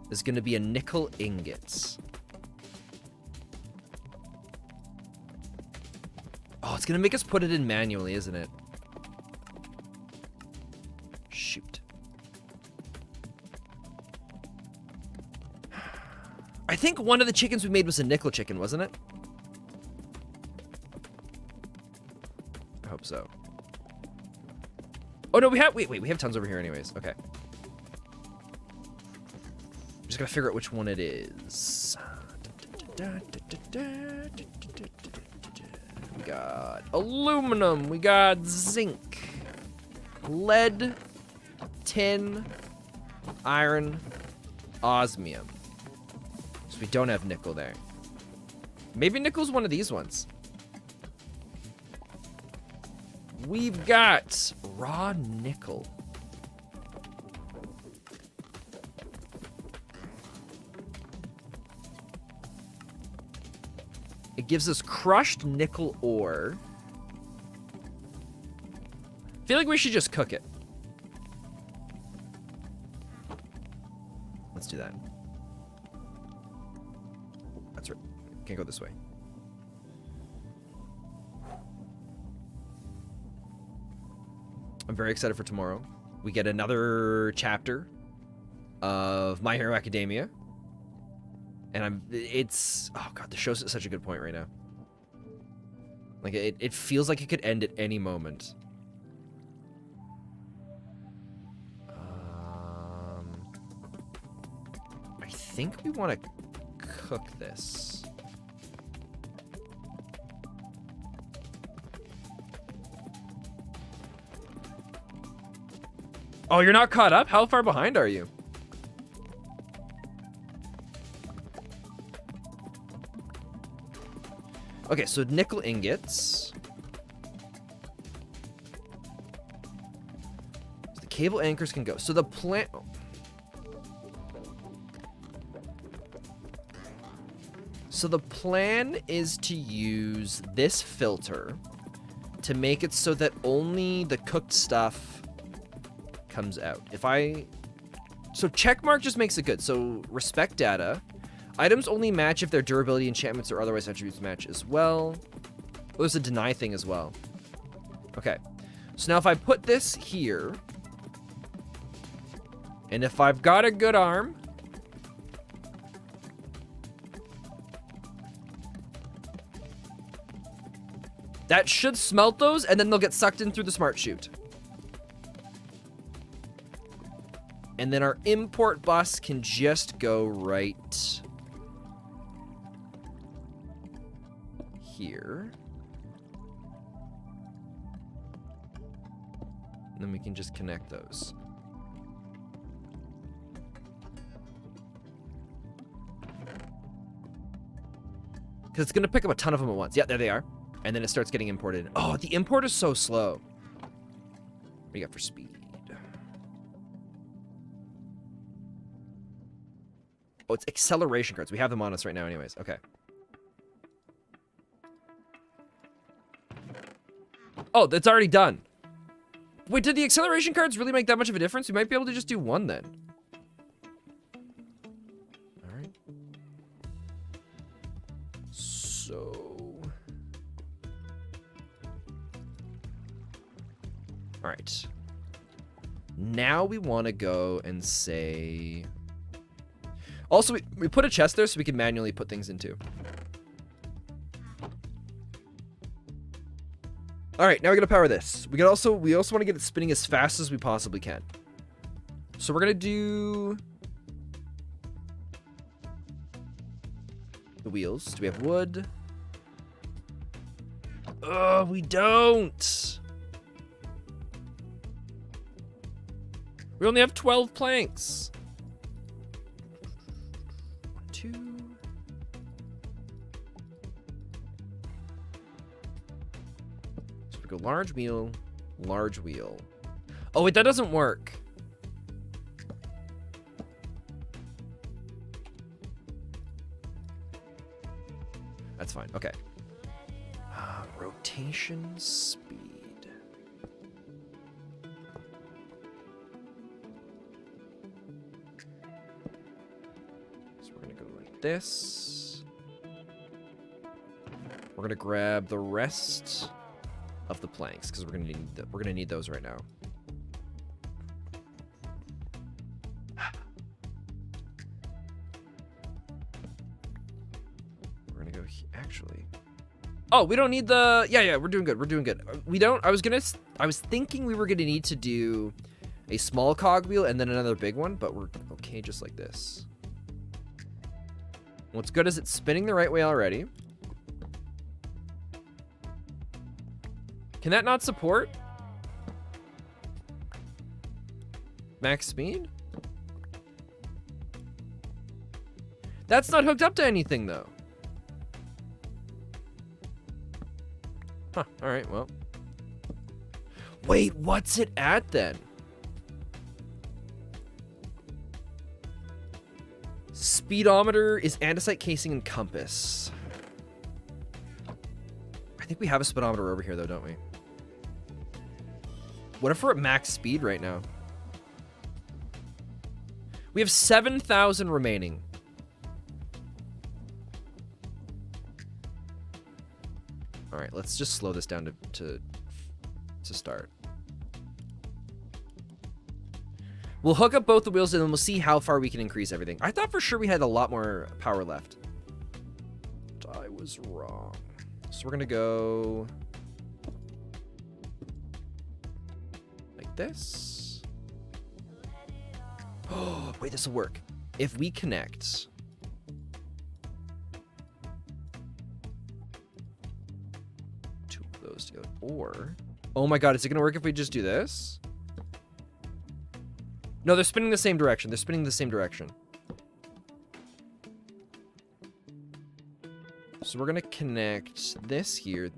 is going to be a nickel ingot. Oh, it's going to make us put it in manually, isn't it? Shoot. I think one of the chickens we made was a nickel chicken, wasn't it? I hope so. Oh, no, we have... Wait, we have tons over here anyways. Okay. I'm just going to figure out which one it is. We got aluminum. We got zinc. Lead. Tin. Iron. Osmium. So we don't have nickel there. Maybe nickel's one of these ones. We've got raw nickel. It gives us crushed nickel ore. I feel like we should just cook it. Let's do that. That's right. Can't go this way. I'm very excited for tomorrow. We get another chapter of My Hero Academia. And oh god, the show's at such a good point right now. Like, it feels like it could end at any moment. I think we want to cook this. Oh, you're not caught up? How far behind are you? Okay, so nickel ingots. So the cable anchors can go. So the plant... Oh. So the plan is to use this filter to make it so that only the cooked stuff comes out. So checkmark just makes it good. So respect data. Items only match if their durability, enchantments, or otherwise attributes match as well. Oh, there's a deny thing as well. Okay. So now if I put this here, and if I've got a good arm, that should smelt those, and then they'll get sucked in through the smart chute. And then our import bus can just go right here. And then we can just connect those. Because it's going to pick up a ton of them at once. Yeah, there they are. And then it starts getting imported. Oh, the import is so slow. What do you got for speed? Oh, it's acceleration cards. We have them on us right now anyways. Okay. Oh, that's already done. Wait, did the acceleration cards really make that much of a difference? We might be able to just do one then. All right. So... all right. Now we want to go and say... also, we put a chest there so we can manually put things into. All right, now we're gonna power this. We also want to get it spinning as fast as we possibly can. So we're gonna do the wheels. Do we have wood? Oh, we don't. We only have 12 planks. 1, 2. So we go large wheel, large wheel. Oh, wait, that doesn't work. That's fine. Okay. Rotation speed. This. We're gonna grab the rest of the planks because we're gonna need those right now. We're gonna go actually. Oh, we don't need the. Yeah, we're doing good. We're doing good. We don't. I was thinking we were gonna need to do a small cogwheel and then another big one, but we're okay just like this. What's good is it's spinning the right way already. Can that not support max speed? That's not hooked up to anything, though. Huh, all right, well. Wait, what's it at, then? Speedometer is andesite casing and compass. I think we have a speedometer over here, though, don't we? What if we're at max speed right now? We have 7,000 remaining. All right, let's just slow this down to start. We'll hook up both the wheels and then we'll see how far we can increase everything. I thought for sure we had a lot more power left. But I was wrong. So we're gonna go like this. Oh, wait, this will work. If we connect two of those together, or, oh my God, is it gonna work if we just do this? No, they're spinning the same direction. They're spinning the same direction. So we're gonna connect this here,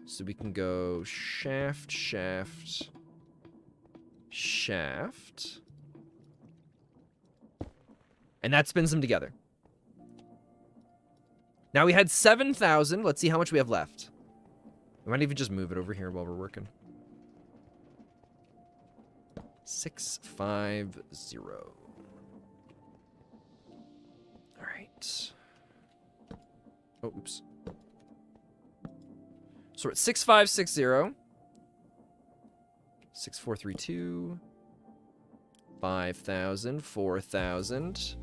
so we can go shaft, shaft, shaft. And that spins them together. Now we had 7,000. Let's see how much we have left. We might even just move it over here while we're working. 650. All right. Oh, oops. So we're at 6560. 6432. 5,000. 4,000.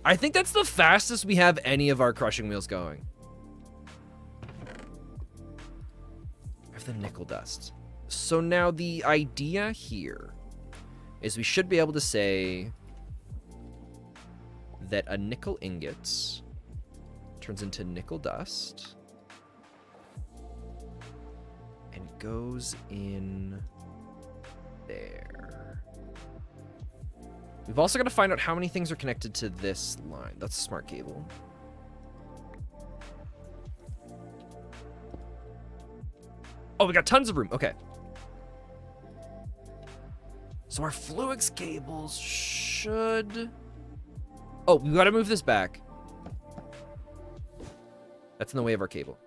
I think that's the fastest we have any of our crushing wheels going. The nickel dust. So now the idea here is we should be able to say that a nickel ingot turns into nickel dust and goes in there. We've also got to find out how many things are connected to this line. That's a smart cable. Oh, we got tons of room. Okay. So our Fluix cables should... Oh, we gotta move this back. That's in the way of our cable.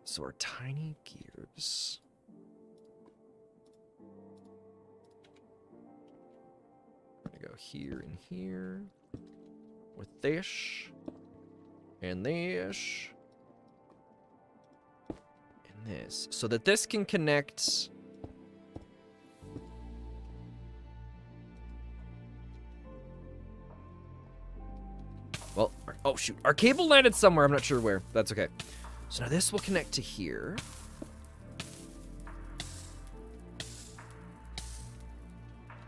So our tiny gears. We're gonna go here and here. With this. And this. And this. So that this can connect... Well, oh shoot. Our cable landed somewhere. I'm not sure where. That's okay. So now this will connect to here.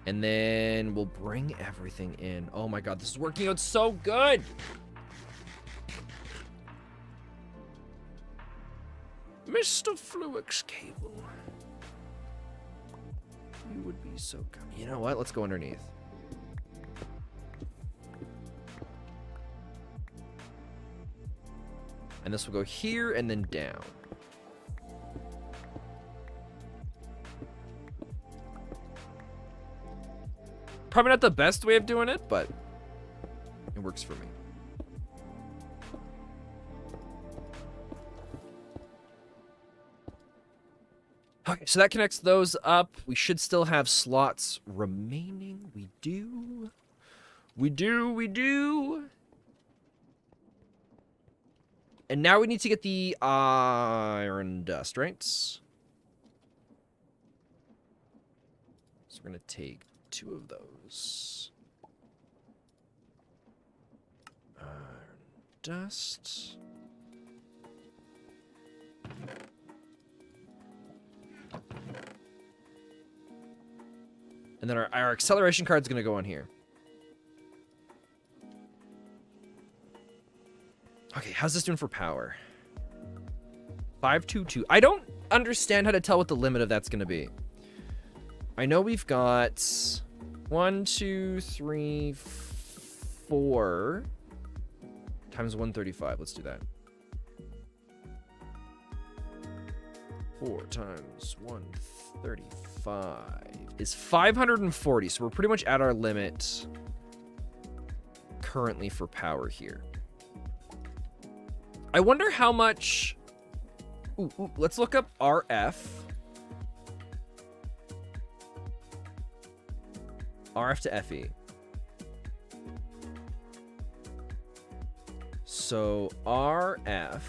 And then we'll bring everything in. Oh my god, this is working out so good. Mr. Fluix cable. You would be so good. You know what? Let's go underneath. And this will go here and then down. Probably not the best way of doing it, but it works for me. Okay, so that connects those up. We should still have slots remaining. We do. We do. And now we need to get the iron dust, right? So we're going to take 2 of those. Iron dust. And then our acceleration card is going to go on here. Okay, how's this doing for power? 522. I don't understand how to tell what the limit of that's going to be. I know we've got 1, 2, 3, 4 times 135. Let's do that. 4 times 135 is 540. So we're pretty much at our limit currently for power here. I wonder how much... Ooh, let's look up RF. RF to FE. So RF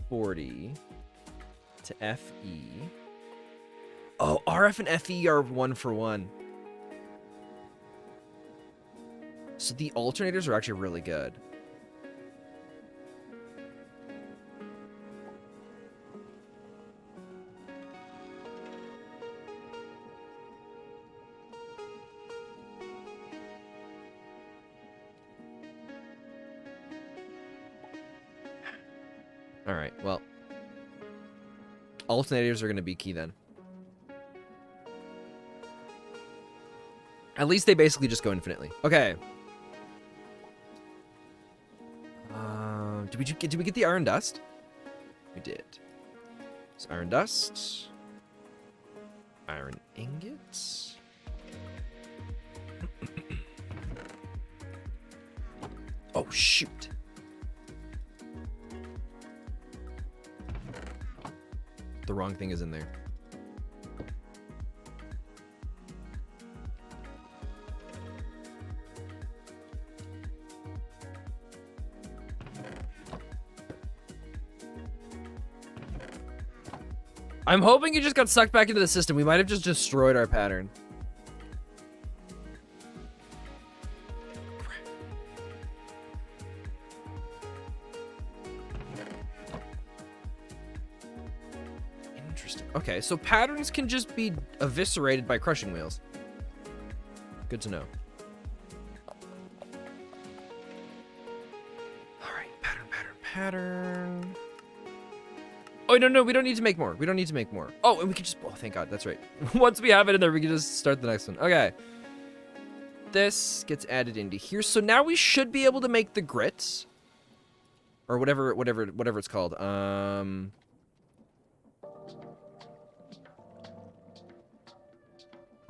40 to FE. Oh, RF and FE are 1 for 1. So the alternators are actually really good. All right, well, alternators are going to be key then. At least they basically just go infinitely. Okay. Did we get the iron dust? We did. So iron dust. Iron ingots. Oh, shoot. The wrong thing is in there. I'm hoping you just got sucked back into the system. We might have just destroyed our pattern. Interesting. Okay, so patterns can just be eviscerated by crushing wheels. Good to know. All right, pattern. Oh, no, we don't need to make more. We don't need to make more. Oh, and we can just... Oh, thank God. That's right. Once we have it in there, we can just start the next one. Okay. this gets added into here. So now we should be able to make the grit. Or whatever it's called. Or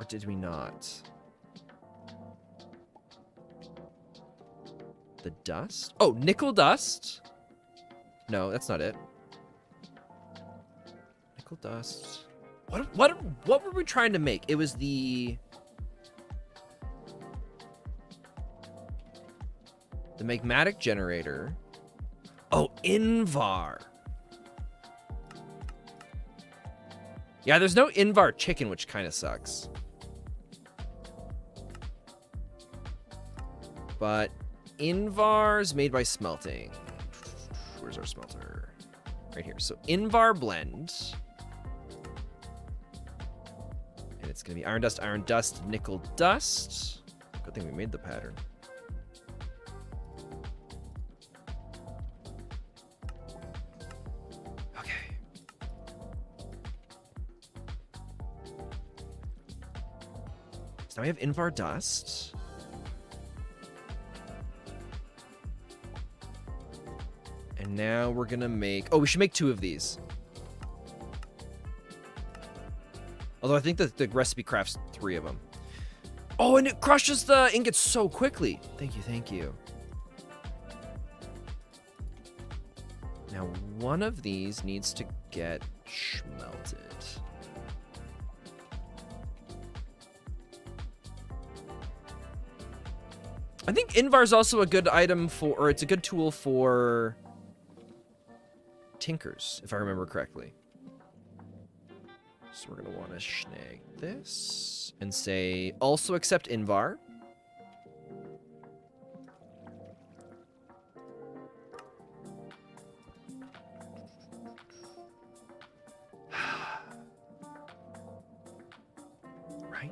did we not? The dust? Oh, nickel dust? No, that's not it. Nickel dust. What were we trying to make? It was the magmatic generator. Oh, Invar. Yeah, there's no Invar chicken, which kind of sucks. But Invar's made by smelting. Where's our smelter? Right here. So Invar blend. And it's going to be iron dust, nickel dust. Good thing we made the pattern. Okay. So now we have Invar dust. And now we're going to make... Oh, we should make 2 of these. Although I think that the recipe crafts 3 of them. Oh, and it crushes the ingots so quickly. Thank you, thank you. Now, one of these needs to get smelted. I think Invar is also a good item for... Or it's a good tool for... tinkers, if I remember correctly. So we're going to want to snag this and say also accept Invar. Right.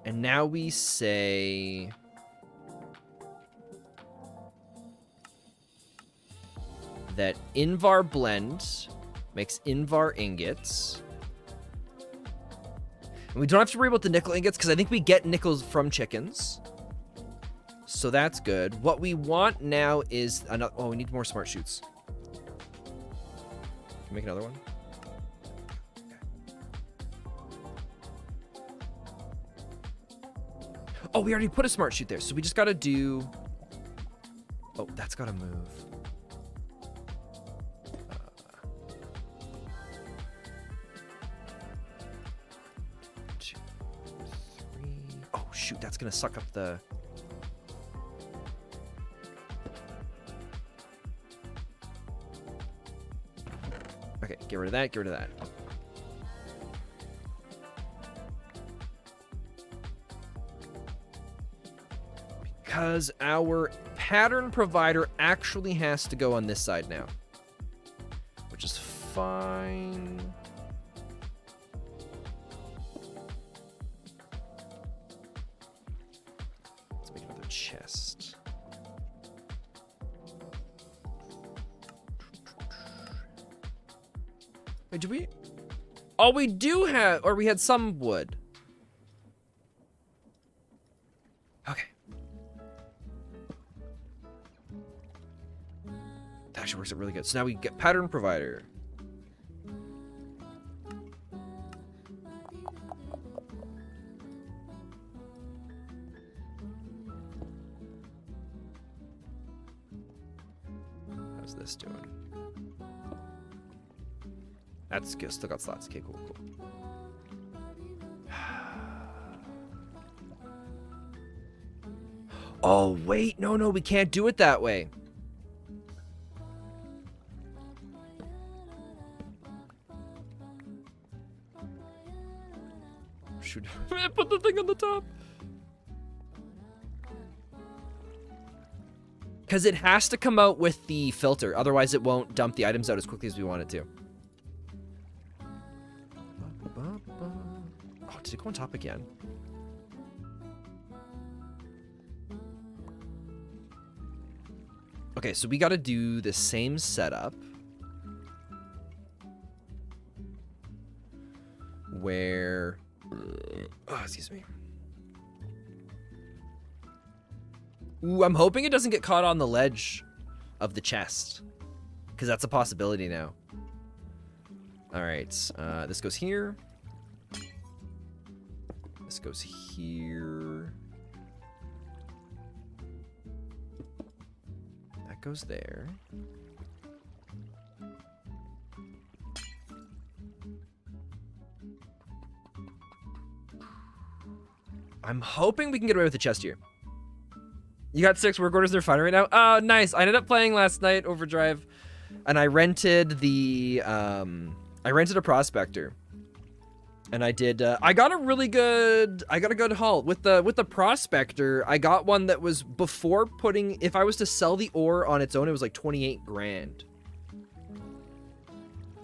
And now we say... that Invar blend makes Invar ingots. And we don't have to worry about the nickel ingots because I think we get nickels from chickens. So that's good. What we want now is another... Oh, we need more smart shoots. Can we make another one? Oh, we already put a smart shoot there. So we just got to do... Oh, that's got to move. 2, 3. Oh, shoot. That's going to suck up the... Okay, get rid of that, get rid of that. Because our pattern provider actually has to go on this side now. Which is fine. Let's make another chest. Wait, do we? Oh, we do have, or we had some wood. Okay. That actually works out really good. So now we get pattern provider. How's this doing? That's good. Still got slots. Okay, cool, cool. Oh, wait. No, no, we can't do it that way. Shoot. Put the thing on the top. Because it has to come out with the filter. Otherwise, it won't dump the items out as quickly as we want it to. Oh, did it go on top again? Okay, so we got to do the same setup. Where... Oh, excuse me. Ooh, I'm hoping it doesn't get caught on the ledge of the chest, because that's a possibility now. All right, this goes here. This goes here. That goes there. I'm hoping we can get away with the chest here. You got 6 work orders, they're fine right now? Oh, nice. I ended up playing last night, Overdrive, and I rented the, I rented a prospector. And I did, I got a good haul. With the prospector, I got one that was before putting, if I was to sell the ore on its own, it was like 28 grand.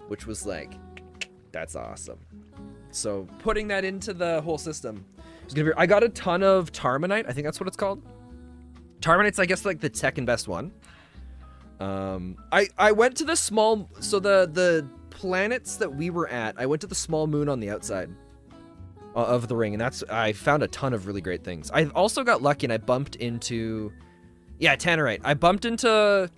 Which was like, that's awesome. So putting that into the whole system is gonna be, I got a ton of Tarmanite, I think that's what it's called. Tarmanite's, I guess, like the second best one. I went to the small, so the planets that we were at, I went to the small moon on the outside of the ring, and I found a ton of really great things. I also got lucky and I bumped into, yeah, Tannerite. I bumped into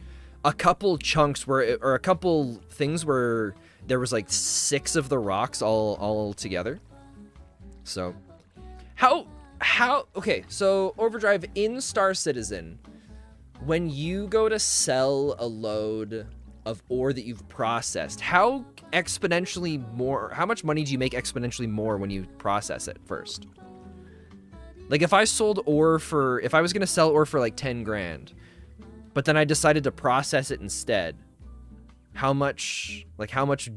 a couple chunks or a couple things where there was like 6 of the rocks all together. So, okay, so Overdrive in Star Citizen, when you go to sell a load of ore that you've processed, how much money do you make exponentially more when you process it first? Like if I sold ore if I was gonna sell ore for like 10 grand, but then I decided to process it instead, how much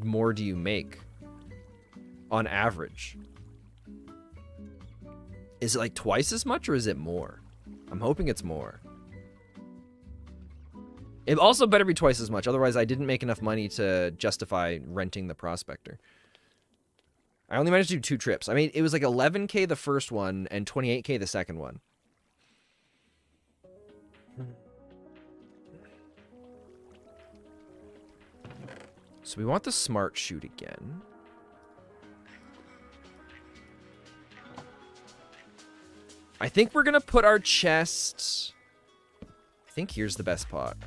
more do you make on average? Is it like twice as much or is it more? I'm hoping it's more. It also better be twice as much, otherwise I didn't make enough money to justify renting the prospector. I only managed to do 2 trips. I mean, it was like 11K the first one and 28K the second one. So we want the smart shoot again. I think we're gonna put our chest, I think here's the best spot.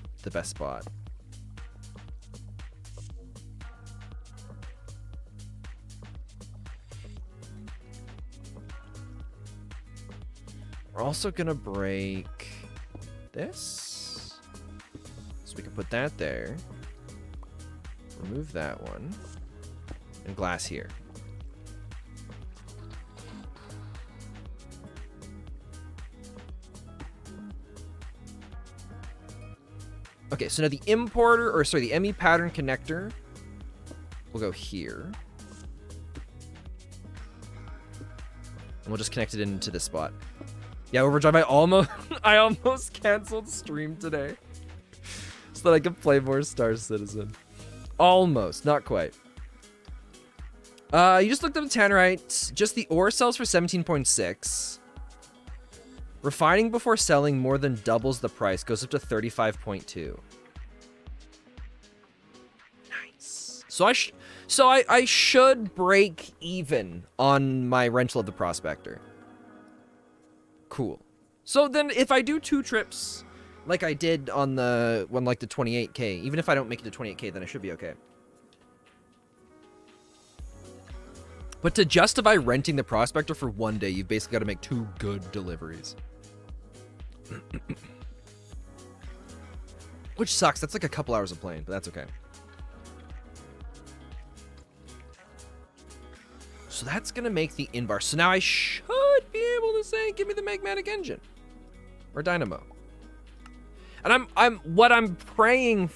We're also gonna break this, so we can put that there. Remove that one, and glass here. Okay, so now the importer, or sorry, the ME pattern connector will go here. And we'll just connect it into this spot. Yeah, Overdrive, I almost canceled stream today so that I could play more Star Citizen. Almost, not quite. You just looked up the Tannerite. Just the ore sells for 17.6. Refining before selling more than doubles the price. Goes up to 35.2. Nice. So I should break even on my rental of the prospector. Cool. So then if I do 2 trips like I did on the one, like the 28K, even if I don't make it to 28K, then I should be okay. But to justify renting the prospector for 1 day, you've basically got to make 2 good deliveries. Which sucks. That's like a couple hours of playing, but that's okay. So that's going to make the in-bar. So now I should be able to say, give me the magmatic engine. Or dynamo. And what I'm praying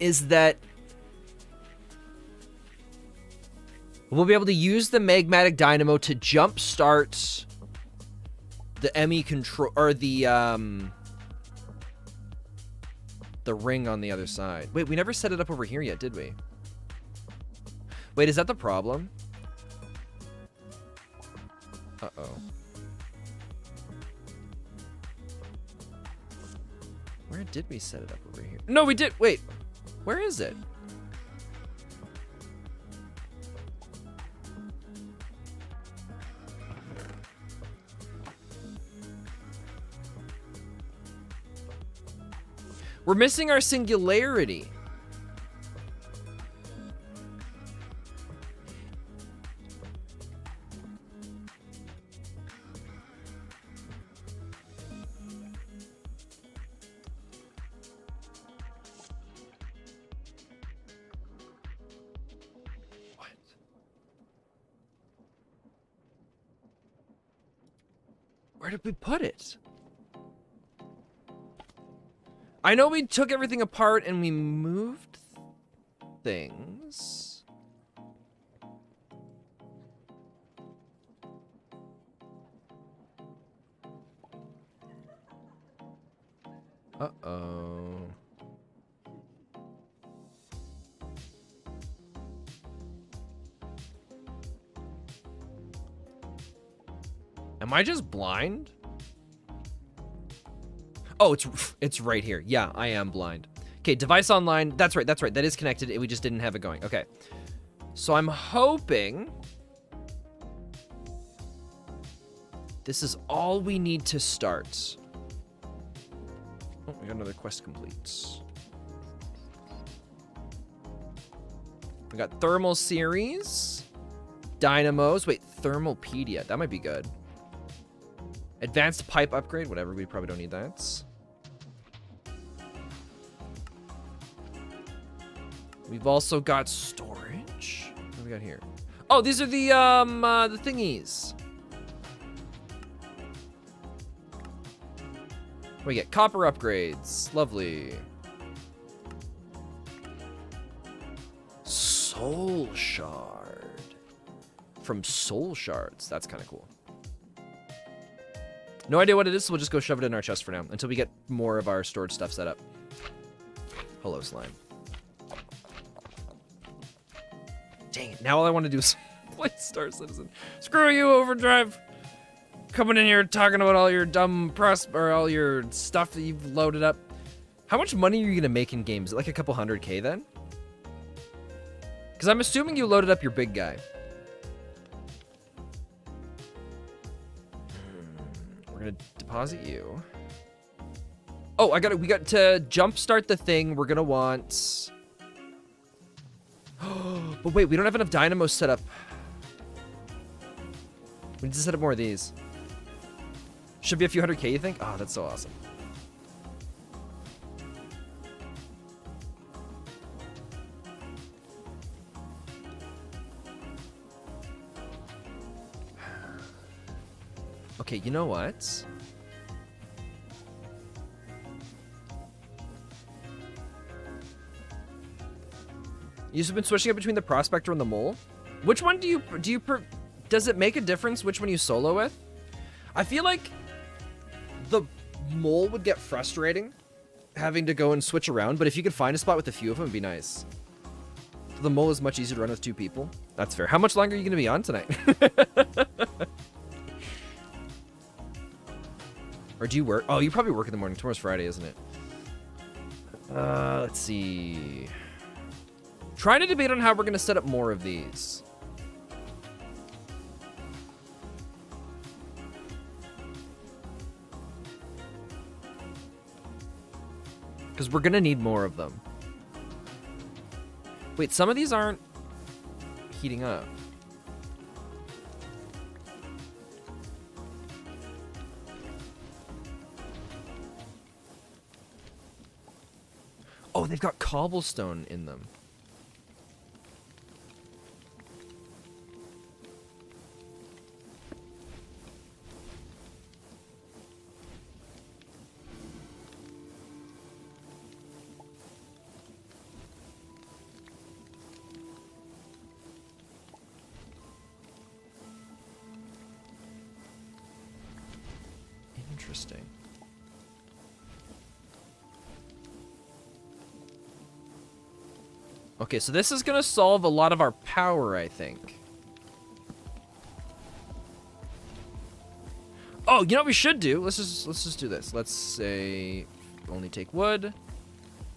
is that we'll be able to use the magmatic dynamo to jumpstart the ME control, or the ring on the other side. Wait, we never set it up over here yet, did we? Wait, is that the problem? Uh-oh. Where did we set it up over here? No, we did. Wait, where is it? We're missing our singularity. Where did we put it? I know we took everything apart and we moved things. Uh-oh. Am I just blind? Oh, it's right here. Yeah, I am blind. Okay, device online. That's right. That's right. That is connected. We just didn't have it going. Okay. So I'm hoping this is all we need to start. Oh, we got another quest complete. We got thermal series, dynamos. Wait, thermalpedia. That might be good. Advanced pipe upgrade, whatever, we probably don't need that. We've also got storage. What do we got here? Oh, these are the thingies. We get copper upgrades. Lovely. Soul shard. From soul shards. That's kind of cool. No idea what it is, so we'll just go shove it in our chest for now until we get more of our stored stuff set up. Hello, slime. Dang it, now all I want to do is play Star Citizen. Screw you, Overdrive! Coming in here talking about all your dumb or all your stuff that you've loaded up. How much money are you gonna make in games? Is it like a couple $100K then? Because I'm assuming you loaded up your big guy. We're gonna deposit you. Oh, we got to jumpstart the thing. We're gonna want. But wait, we don't have enough dynamos set up. We need to set up more of these. Should be a few $100K, you think? Oh, that's so awesome. Okay, you know what? You've been switching it between the prospector and the mole. Which one does it make a difference which one you solo with? I feel like the mole would get frustrating having to go and switch around, but if you could find a spot with a few of them, it'd be nice. The mole is much easier to run with 2 people. That's fair. How much longer are you going to be on tonight? Or do you work? Oh, you probably work in the morning. Tomorrow's Friday, isn't it? Let's see. Trying to debate on how we're going to set up more of these. Because we're going to need more of them. Wait, some of these aren't heating up. Oh, they've got cobblestone in them. Interesting. Okay, so this is gonna solve a lot of our power, I think. Oh, you know what we should do? Let's just do this. Let's say only take wood.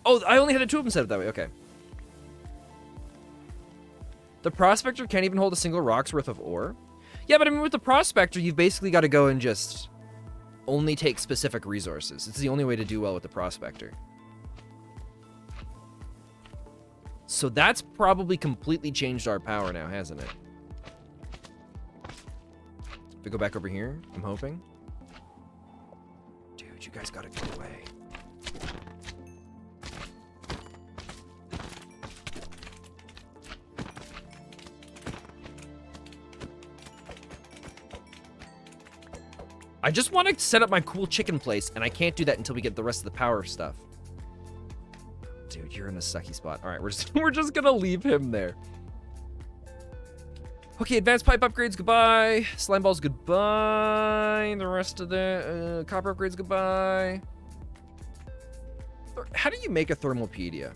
Oh, I only had 2 of them set up that way. Okay. The prospector can't even hold a single rock's worth of ore. Yeah, but I mean, with the prospector, you've basically got to go and just only take specific resources. It's the only way to do well with the prospector. So that's probably completely changed our power now, hasn't it? If we go back over here, I'm hoping. Dude, you guys gotta get away. I just want to set up my cool chicken place, and I can't do that until we get the rest of the power stuff. Dude, you're in a sucky spot. All right, we're just gonna leave him there. Okay, advanced pipe upgrades, goodbye. Slime balls, goodbye. The rest of the copper upgrades, goodbye. How do you make a thermalpedia?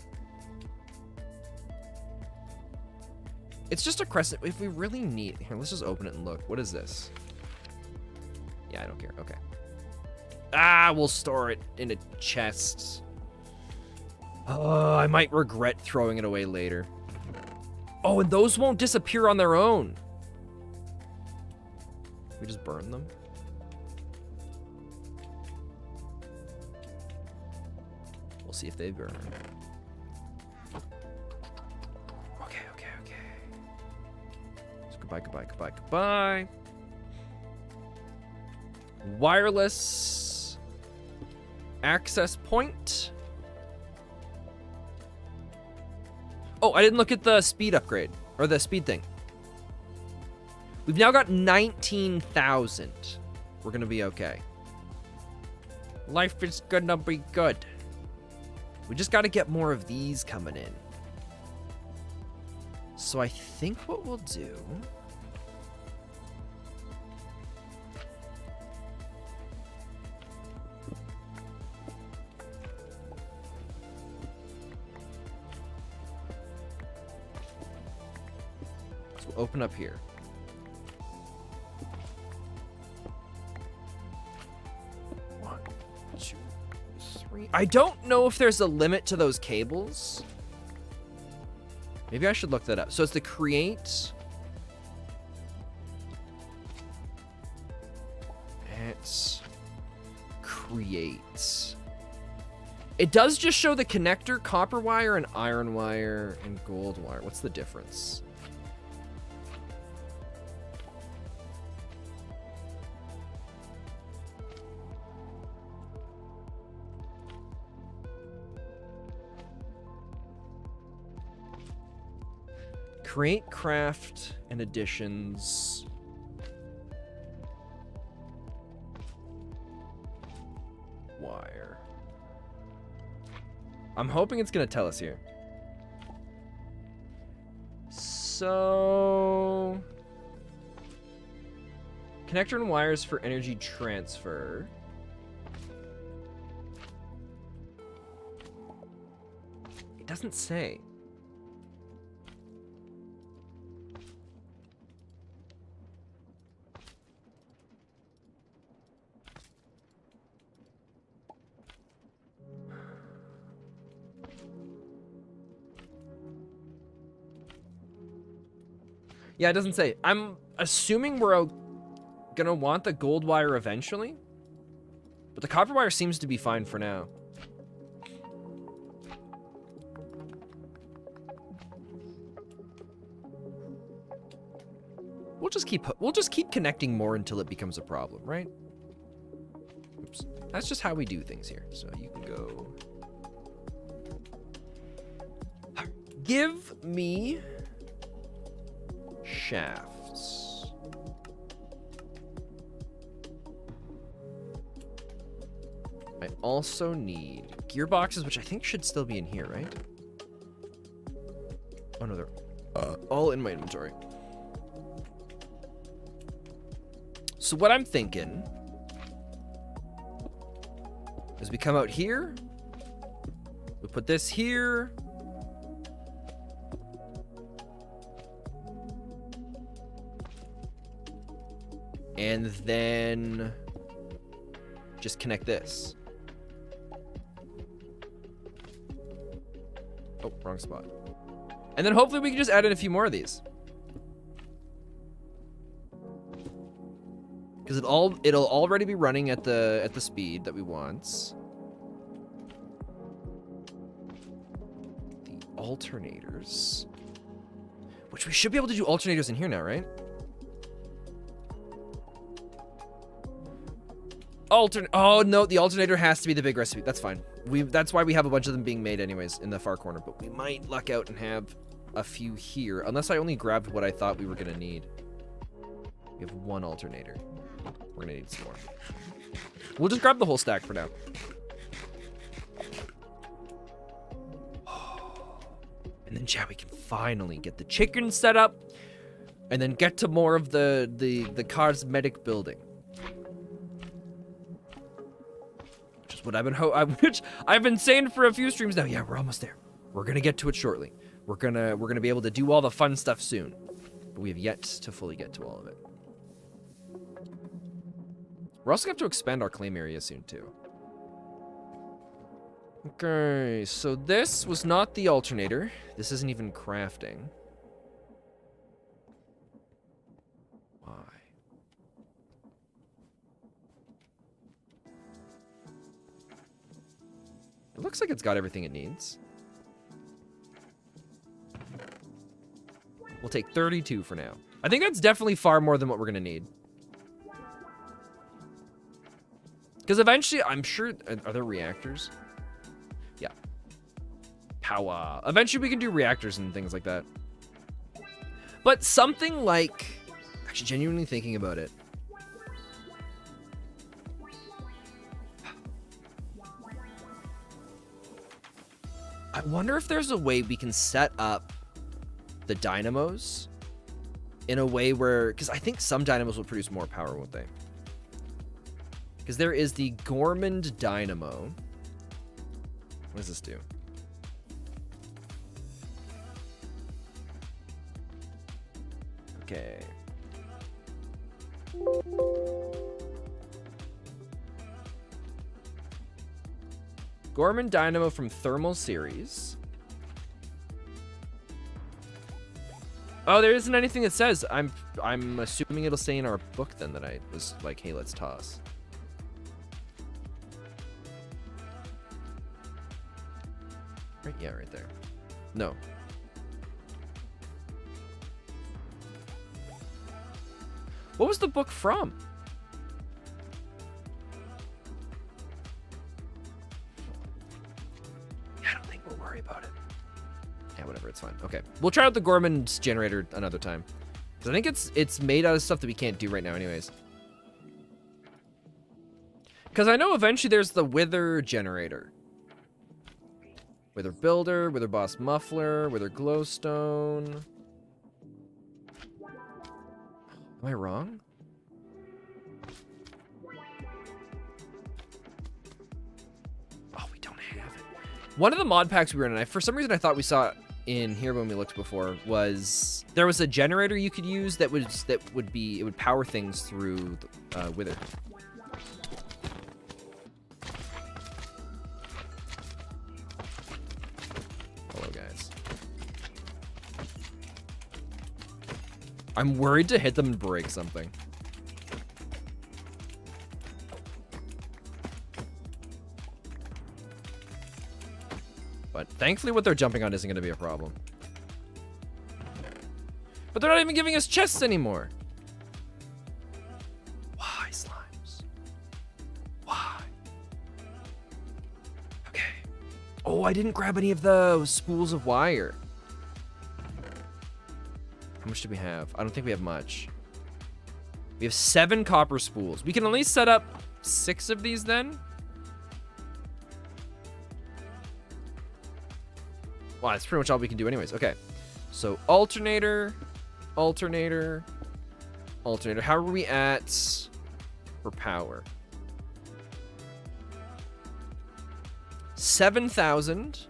It's just a crescent. If we really need... Here, let's just open it and look. What is this? Yeah, I don't care. Okay. Ah, we'll store it in a chest. Oh, I might regret throwing it away later. Oh, and those won't disappear on their own. We just burn them? We'll see if they burn. Okay. So goodbye. Wireless access point. Oh, I didn't look at the speed upgrade, or the speed thing. We've now got 19,000. We're gonna be okay. Life is gonna be good. We just gotta get more of these coming in. So I think what we'll do... open up here. 1, 2, 3. I don't know if there's a limit to those cables. Maybe I should look that up. So it's the create. It's create. It does just show the connector, copper wire, and iron wire, and gold wire. What's the difference? Create, craft, and additions. Wire. I'm hoping it's going to tell us here. So... Connector and wires for energy transfer. It doesn't say. Yeah, it doesn't say. I'm assuming we're gonna want the gold wire eventually, but the copper wire seems to be fine for now. We'll just keep connecting more until it becomes a problem, right? Oops. That's just how we do things here. So you can go. Give me shafts. I also need gearboxes, which I think should still be in here, right? Oh no, they're all in my inventory. So what I'm thinking is we come out here, we put this here, and then just connect this. Oh, wrong spot. And then hopefully we can just add in a few more of these. Because it'll already be running at the speed that we want. alternators. Which we should be able to do alternators in here now, right? Oh no, the alternator has to be the big recipe. That's fine. That's why we have a bunch of them being made anyways in the far corner. But we might luck out and have a few here, unless I only grabbed what I thought we were gonna need. We have one alternator. We're gonna need some more. We'll just grab the whole stack for now. And then, yeah, we can finally get the chicken set up, and then get to more of the cosmetic building. Which is what which I've been saying for a few streams now. Yeah, we're almost there. We're gonna get to it shortly. We're gonna be able to do all the fun stuff soon, but we have yet to fully get to all of it. We're also gonna have to expand our claim area soon too. Okay, so this was not the alternator. This isn't even crafting. Why? It looks like it's got everything it needs. We'll take 32 for now. I think that's definitely far more than what we're gonna need. Because eventually, I'm sure, are there reactors? Yeah. Power. Eventually we can do reactors and things like that. But something like, actually genuinely thinking about it. I wonder if there's a way we can set up the dynamos in a way where, because I think some dynamos will produce more power, won't they? Because there is the Gormand dynamo. What does this do? Okay. Gormand dynamo from thermal series. Oh, there isn't anything that says. I'm assuming it'll say in our book then that I was like, hey, let's toss. Right, yeah, right there. No. What was the book from? I don't think we'll worry about it. Yeah, whatever, it's fine. Okay, we'll try out the Gormand generator another time. Because I think it's made out of stuff that we can't do right now anyways. Because I know eventually there's the Wither generator. Wither Builder, Wither Boss Muffler, Wither Glowstone. Am I wrong? Oh, we don't have it. One of the mod packs we were in, and for some reason I thought we saw it in here when we looked before, was there was a generator you could use that would power things through Wither. Hello, guys. I'm worried to hit them and break something. But thankfully what they're jumping on isn't going to be a problem. But they're not even giving us chests anymore. Why, slimes? Why? Okay. Oh, I didn't grab any of those spools of wire. How much do we have? I don't think we have much. We have 7 copper spools. We can at least set up 6 of these then. Wow, that's pretty much all we can do anyways. Okay. So alternator, alternator, alternator. How are we at for power? 7,000.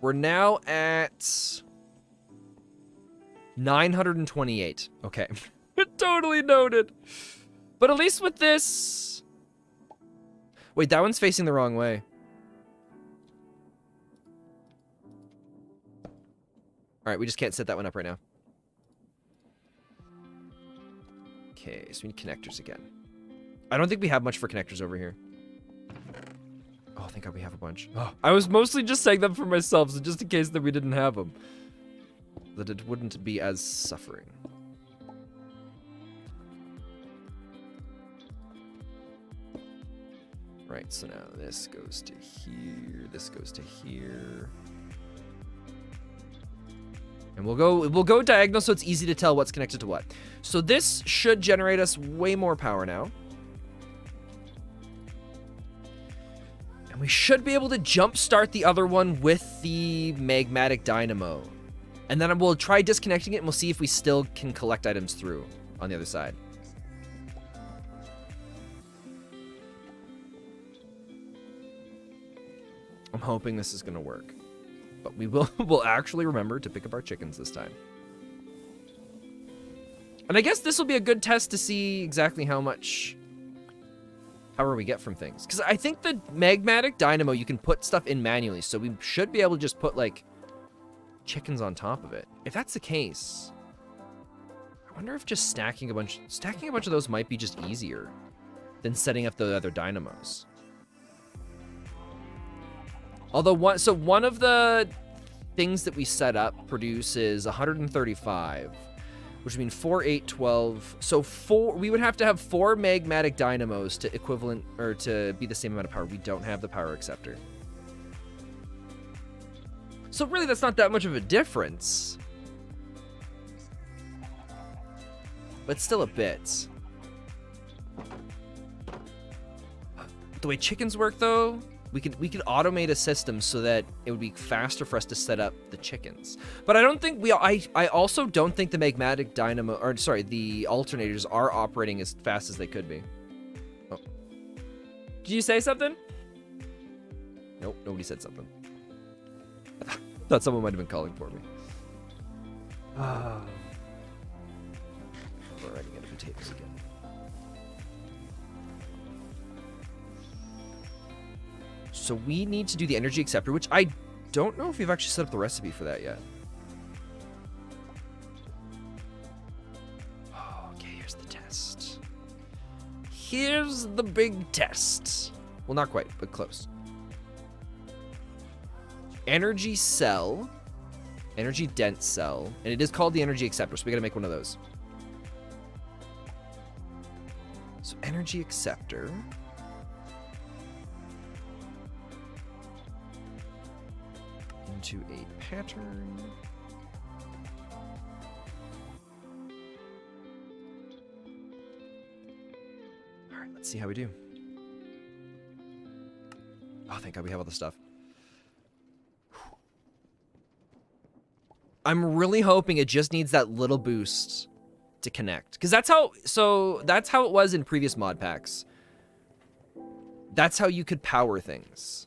We're now at 928. Okay. Totally noted. But at least with this... Wait, that one's facing the wrong way. Alright, we just can't set that one up right now. Okay, so we need connectors again. I don't think we have much for connectors over here. thank God we have a bunch. Oh, I was mostly just saying them for myself, so just in case that we didn't have them. That it wouldn't be as suffering. Right, so now this goes to here, this goes to here. And we'll go diagonal so it's easy to tell what's connected to what. So this should generate us way more power now. And we should be able to jumpstart the other one with the magmatic dynamo. And then we'll try disconnecting it and we'll see if we still can collect items through on the other side. I'm hoping this is gonna work. But we'll actually remember to pick up our chickens this time. And I guess this will be a good test to see exactly how much power we get from things. Because I think the magmatic dynamo, you can put stuff in manually, so we should be able to just put, like, chickens on top of it. If that's the case, I wonder if just stacking a bunch of those might be just easier than setting up the other dynamos. Although one of the things that we set up produces 135, which would mean 4, 8, 12. So we would have to have 4 magmatic dynamos to equivalent or to be the same amount of power. We don't have the power acceptor. So really that's not that much of a difference. But still a bit. The way chickens work though, we could automate a system so that it would be faster for us to set up the chickens. But I don't think I also don't think the magmatic dynamo, or sorry, the alternators are operating as fast as they could be. Oh. Did you say something? Nope, nobody said something. I thought someone might have been calling for me. We're running out of potatoes again. So we need to do the energy acceptor, which I don't know if we've actually set up the recipe for that yet. Okay, here's the test. Here's the big test. Well, not quite, but close. Energy cell, energy dense cell, and it is called the energy acceptor, so we gotta make one of those. So energy acceptor. Into a pattern. All right, let's see how we do. Oh, thank God we have all the stuff. I'm really hoping it just needs that little boost to connect, because that's how it was in previous mod packs. That's how you could power things.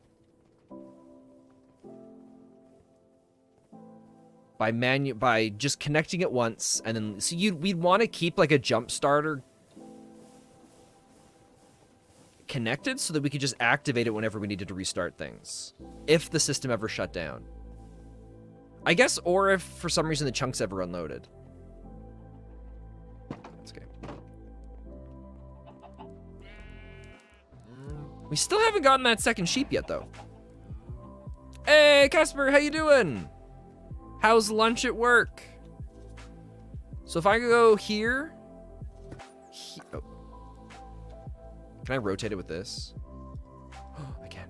By just connecting it once, and then so we'd want to keep like a jump starter connected so that we could just activate it whenever we needed to restart things, if the system ever shut down, I guess, or if for some reason the chunks ever unloaded. That's okay. We still haven't gotten that second sheep yet, though. Hey, Casper, how you doing? How's lunch at work? So if I go here, oh. Can I rotate it with this? Oh, I can.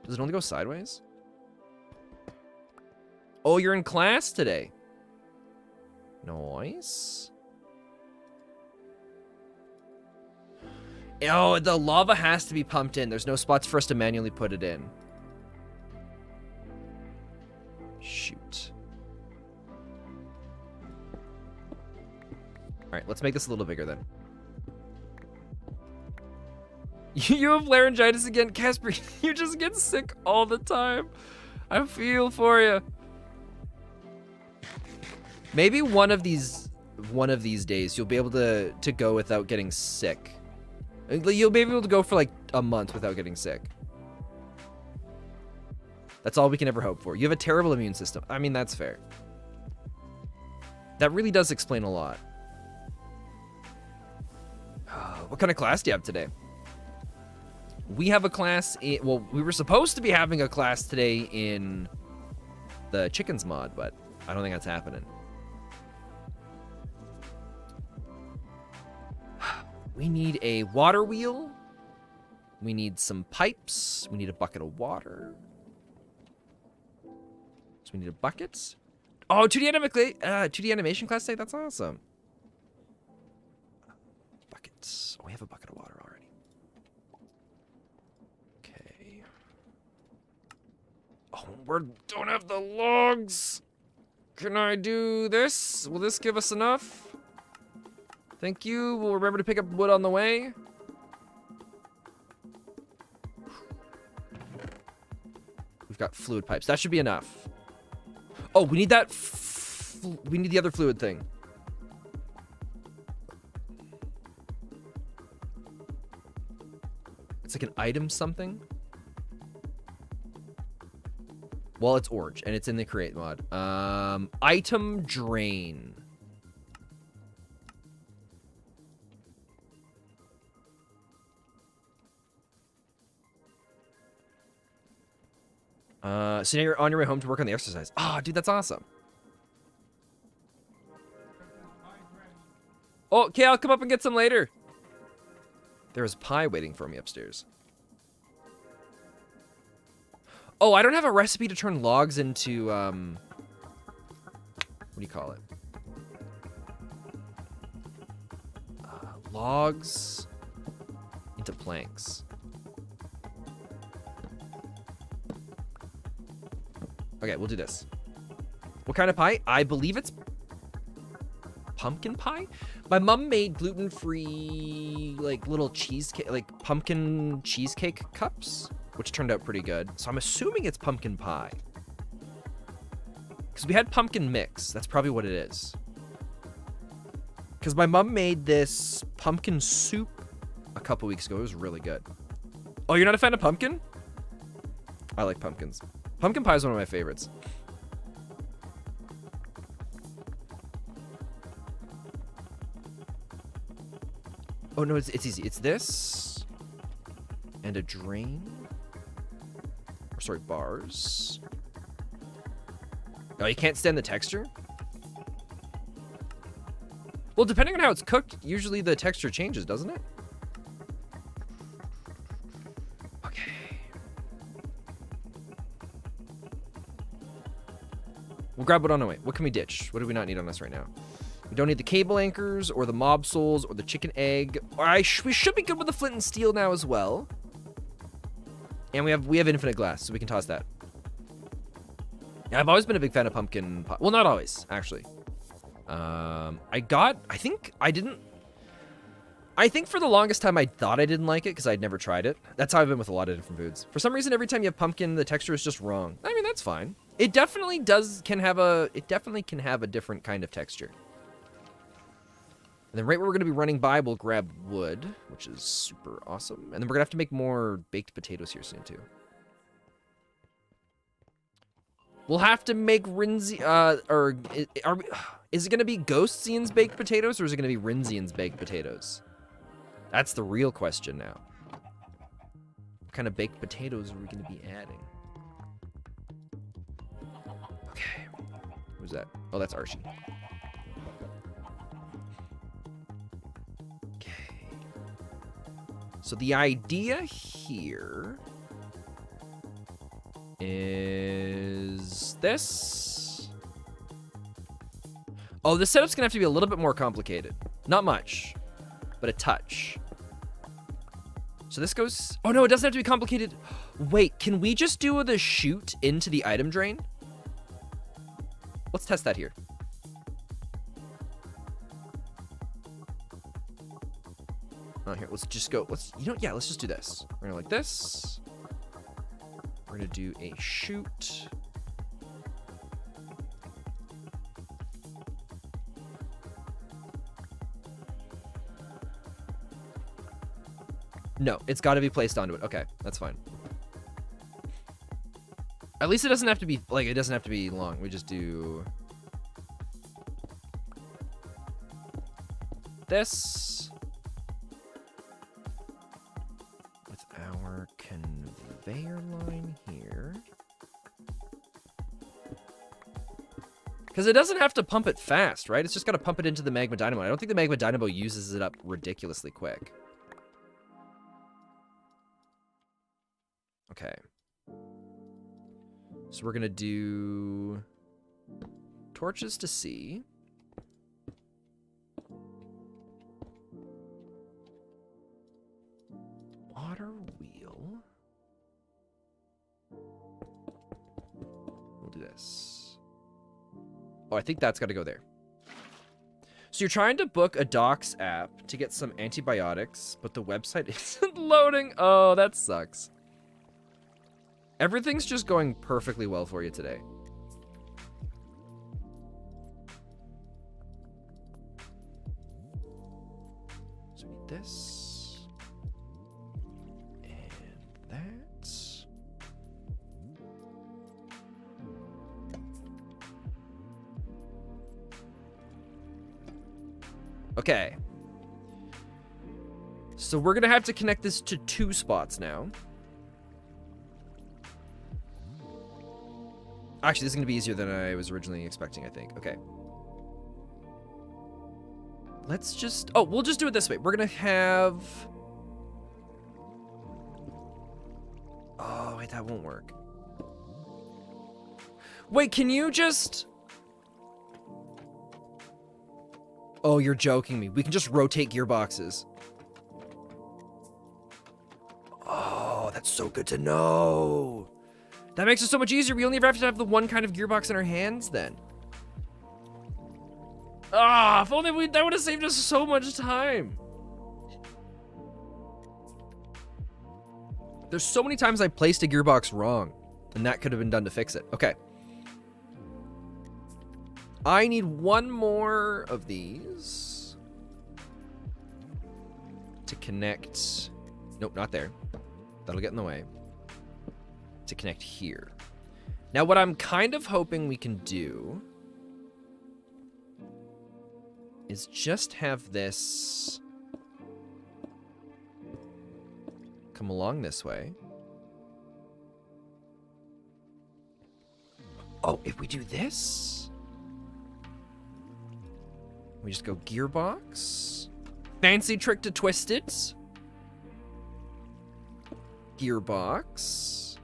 Does it only go sideways? Oh, you're in class today. Nice. Oh, the lava has to be pumped in. There's no spots for us to manually put it in. Shoot. All right, let's make this a little bigger then. You have laryngitis again, Casper. You just get sick all the time. I feel for you. Maybe one of these days you'll be able to go without getting sick. You'll be able to go for like a month without getting sick. That's all we can ever hope for. You have a terrible immune system. I mean, that's fair. That really does explain a lot. What kind of class do you have today? We have a class in, well, we were supposed to be having a class today in the chickens mod, but I don't think that's happening. We need a water wheel. We need some pipes. We need a bucket of water. So we need a bucket. Oh, 2D animation class today? That's awesome. Buckets. Oh, we have a bucket of water already. Okay. Oh, we don't have the logs. Can I do this? Will this give us enough? Thank you. We'll remember to pick up wood on the way. We've got fluid pipes. That should be enough. Oh, we need that. We need the other fluid thing. It's like an item something. Well, it's orange and it's in the create mod. Item drain. So now you're on your way home to work on the exercise. Ah, dude, that's awesome. Oh, okay, I'll come up and get some later. There's pie waiting for me upstairs. Oh, I don't have a recipe to turn logs into, what do you call it? Logs into planks. Okay, we'll do this. What kind of pie? I believe it's pumpkin pie. My mom made gluten-free, like, little cheesecake, like pumpkin cheesecake cups, which turned out pretty good. So I'm assuming it's pumpkin pie. Because we had pumpkin mix. That's probably what it is. Because my mom made this pumpkin soup a couple weeks ago. It was really good. Oh, you're not a fan of pumpkin? I like pumpkins. Pumpkin pie is one of my favorites. Oh, no, it's easy. It's this. And a drain. Or, sorry, bars. Oh, you can't stand the texture? Well, depending on how it's cooked, usually the texture changes, doesn't it? Okay. We'll grab what on the way. What can we ditch? What do we not need on us right now? We don't need the cable anchors or the mob souls or the chicken egg. We should be good with the flint and steel now as well. And we have infinite glass, so we can toss that. Yeah, I've always been a big fan of pumpkin pie. Well, not always, actually. I think for the longest time I thought I didn't like it because I'd never tried it. That's how I've been with a lot of different foods. For some reason, every time you have pumpkin, the texture is just wrong. I mean, that's fine. It definitely can have a different kind of texture. And then right where we're going to be running by, we'll grab wood, which is super awesome. And then we're going to have to make more baked potatoes here soon, too. We'll have to make Rinzi, is it going to be Ghostsian's baked potatoes, or is it going to be Rinzian's baked potatoes? That's the real question now. What kind of baked potatoes are we going to be adding? Okay. Who's that? Oh, that's Archie. Okay. So the idea here is this. Oh, this setup's gonna have to be a little bit more complicated. Not much, but a touch. So this goes, oh no, it doesn't have to be complicated. Wait, can we just do the chute into the item drain? Let's test that here. Oh, here, let's just go, let's just do this. We're gonna like this. We're gonna do a chute. No, it's got to be placed onto it. Okay, that's fine. At least it doesn't have to be, like, it doesn't have to be long. We just do this with our conveyor line here. Because it doesn't have to pump it fast, right? It's just got to pump it into the magma dynamo. I don't think the magma dynamo uses it up ridiculously quick. Okay. So we're going to do torches to C. Water wheel. We'll do this. Oh, I think that's got to go there. So you're trying to book a docs app to get some antibiotics, but the website isn't loading. Oh, that sucks. Everything's just going perfectly well for you today. So we need this. And that. Okay. So we're going to have to connect this to 2 spots now. Actually, this is going to be easier than I was originally expecting, I think. Okay. Let's just... Oh, we'll just do it this way. We're going to have... Oh, wait, that won't work. Wait, can you just... Oh, you're joking me. We can just rotate gearboxes. Oh, that's so good to know. That makes it so much easier. We only ever have to have the one kind of gearbox in our hands then. Ah, if only that would have saved us so much time. There's so many times I placed a gearbox wrong, and that could have been done to fix it. Okay. I need one more of these to connect. Nope, not there. That'll get in the way. To connect here. Now, what I'm kind of hoping we can do is just have this come along this way. Oh, if we do this... We just go gearbox. Fancy trick to twist it. Gearbox.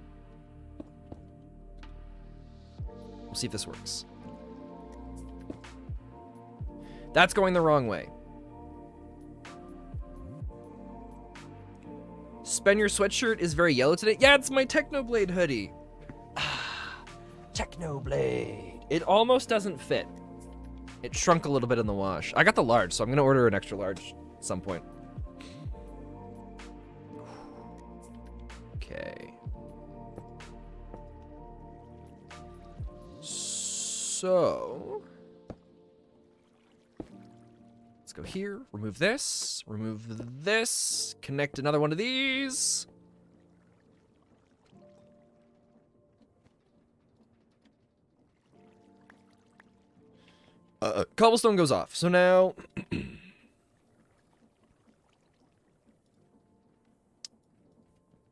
We'll see if this works. That's going the wrong way. Spen, your sweatshirt is very yellow today. Yeah, it's my Technoblade hoodie. Technoblade. It almost doesn't fit. It shrunk a little bit in the wash. I got the large, so I'm going to order an extra large at some point. Okay. So... let's go here, remove this, connect another one of these. Cobblestone goes off. So now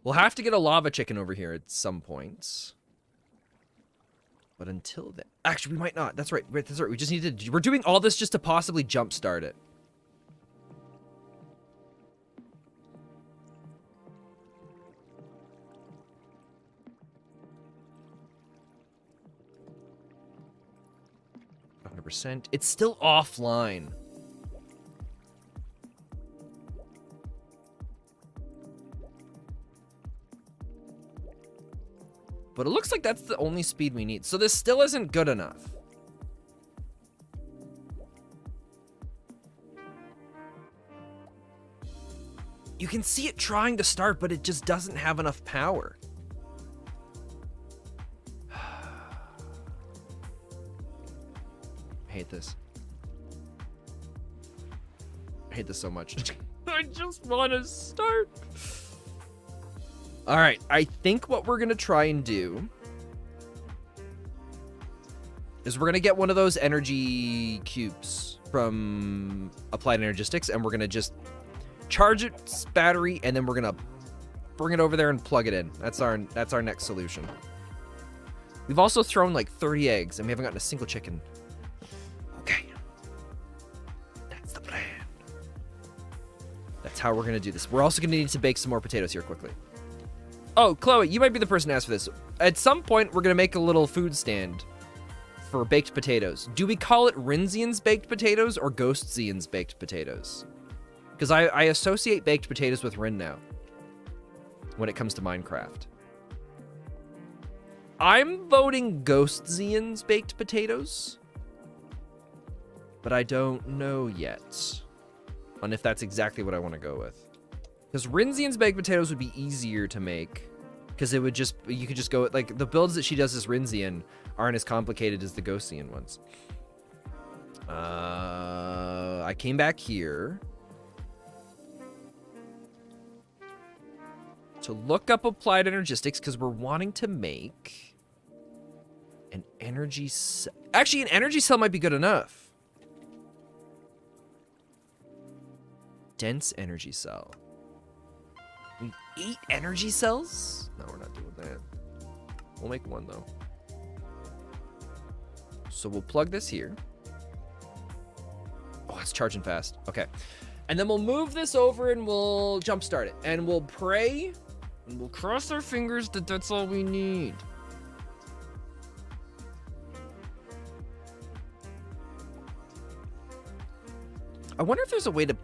we'll have to get a lava chicken over here at some point. But until then, actually, we might not. That's right. That's right. We just need to. We're doing all this just to possibly jumpstart it. It's still offline. But it looks like that's the only speed we need. So this still isn't good enough. You can see it trying to start, but it just doesn't have enough power. I hate this. I hate this so much. I just want to start. All right, I think what we're going to try and do is we're going to get one of those energy cubes. from Applied Energistics, and we're gonna just charge its battery, and then we're gonna bring it over there and plug it in. That's our next solution. We've also thrown like 30 eggs, and we haven't gotten a single chicken. Okay. That's the plan. That's how we're gonna do this. We're also gonna need to bake some more potatoes here quickly. Oh, Chloe, you might be the person to ask for this. At some point, we're gonna make a little food stand for baked potatoes. Do we call it Rinzian's baked potatoes or Ghostzian's baked potatoes? Because I associate baked potatoes with Rin now when it comes to Minecraft. I'm voting Ghostzian's baked potatoes, but I don't know yet on if that's exactly what I want to go with. Because Rinzian's baked potatoes would be easier to make, because it would just, you could just go, like, the builds that she does as Rinzian aren't as complicated as the Ghostzian ones. I came back here to look up Applied Energistics, because we're wanting to make an energy cell. Actually, an energy cell might be good enough. Dense energy cell. We 8 energy cells? No, we're not doing that. We'll make 1, though. So we'll plug this here. Oh, it's charging fast. Okay. And then we'll move this over and we'll jumpstart it. And we'll pray and we'll cross our fingers that that's all we need. I wonder if there's a way to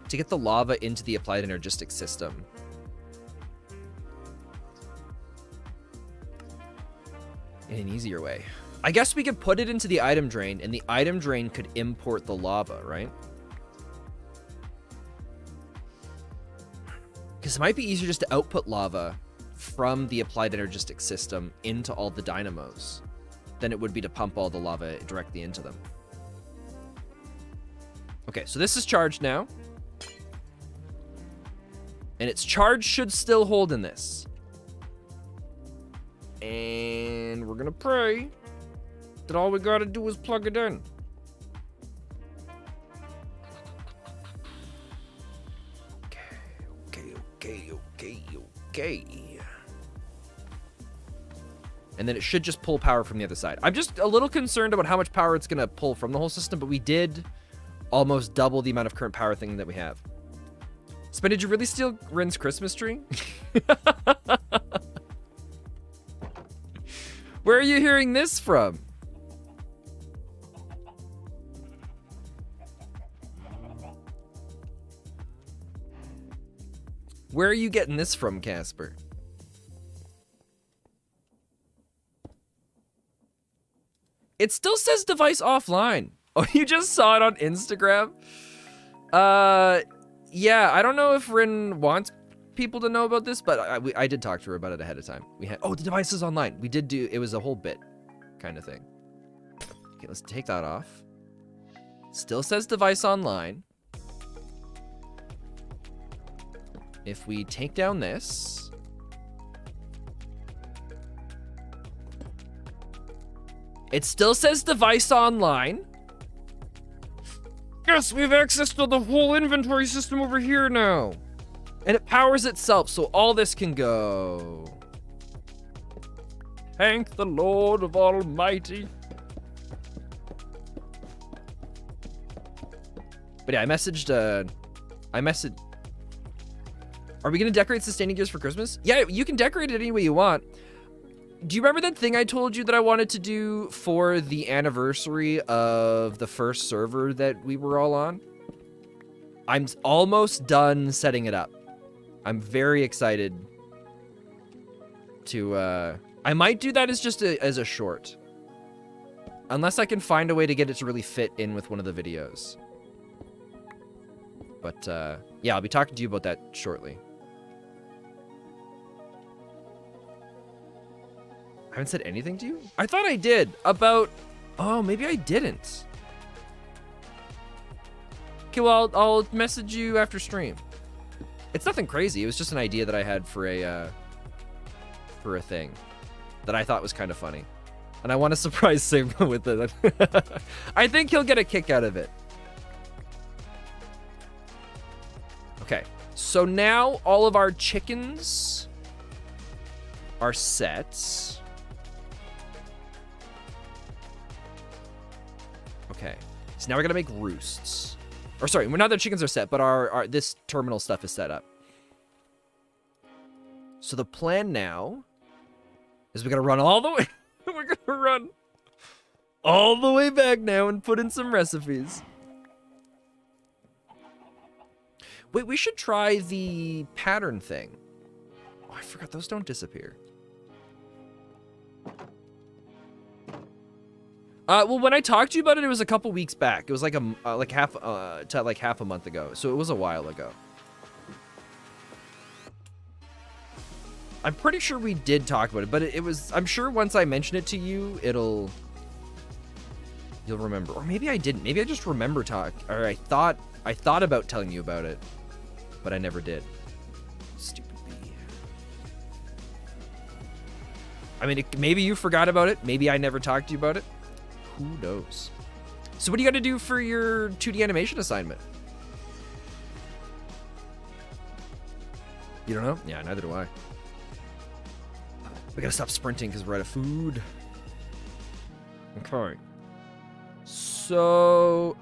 get the lava into the Applied Energistics system. In an easier way. I guess we could put it into the item drain, and the item drain could import the lava, right? Because it might be easier just to output lava from the Applied Energistics system into all the dynamos than it would be to pump all the lava directly into them. Okay, so this is charged now. And its charge should still hold in this. And we're gonna pray that all we gotta do is plug it in. Okay. And then it should just pull power from the other side. I'm just a little concerned about how much power it's gonna pull from the whole system, but we did almost double the amount of current power thing that we have. Spen, did you really steal Rin's Christmas tree? Where are you hearing this from? Where are you getting this from, Casper? It still says device offline. Oh, you just saw it on Instagram? Yeah, I don't know if Rin wants people to know about this, but I did talk to her about it ahead of time. We had, oh, the device is online. We did do, it was a whole bit kind of thing. Okay, let's take that off. Still says device online. If we take down this, it still says device online. Yes, we have access to the whole inventory system over here now. And it powers itself, so all this can go. Thank the Lord of Almighty. But yeah, I messaged, are we gonna decorate sustaining gears for Christmas? Yeah, you can decorate it any way you want. Do you remember that thing I told you that I wanted to do for the anniversary of the first server that we were all on? I'm almost done setting it up. I'm very excited to, I might do that as just as a short. Unless I can find a way to get it to really fit in with one of the videos. But, yeah, I'll be talking to you about that shortly. I haven't said anything to you? I thought I did about, oh, maybe I didn't. Okay, well, I'll message you after stream. It's nothing crazy. It was just an idea that I had for a thing that I thought was kind of funny. And I want to surprise Sigma with it. I think he'll get a kick out of it. Okay, so now all of our chickens are set. Okay, so now we're gonna make roosts. Or sorry, well, not the chickens are set, but our this terminal stuff is set up. So the plan now is we gotta run all the way. We're gonna run all the way back now and put in some recipes. Wait, we should try the pattern thing. Oh, I forgot those don't disappear. Well, when I talked to you about it, it was a couple weeks back. It was like half a month ago, so it was a while ago. I'm pretty sure we did talk about it, but it was. I'm sure once I mention it to you, you'll remember. Or maybe I didn't. Maybe I just remember or I thought about telling you about it, but I never did. Stupid bee. I mean, maybe you forgot about it. Maybe I never talked to you about it. Who knows? So what do you got to do for your 2D animation assignment? You don't know? Yeah, neither do I. We gotta stop sprinting because we're out of food. Okay. So,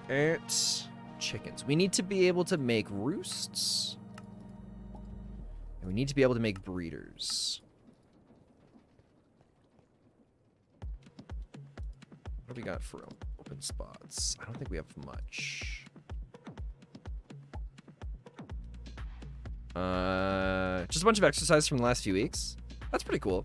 chickens. We need to be able to make roosts. And we need to be able to make breeders. What do we got for open spots? I don't think we have much. Just a bunch of exercise from the last few weeks. That's pretty cool.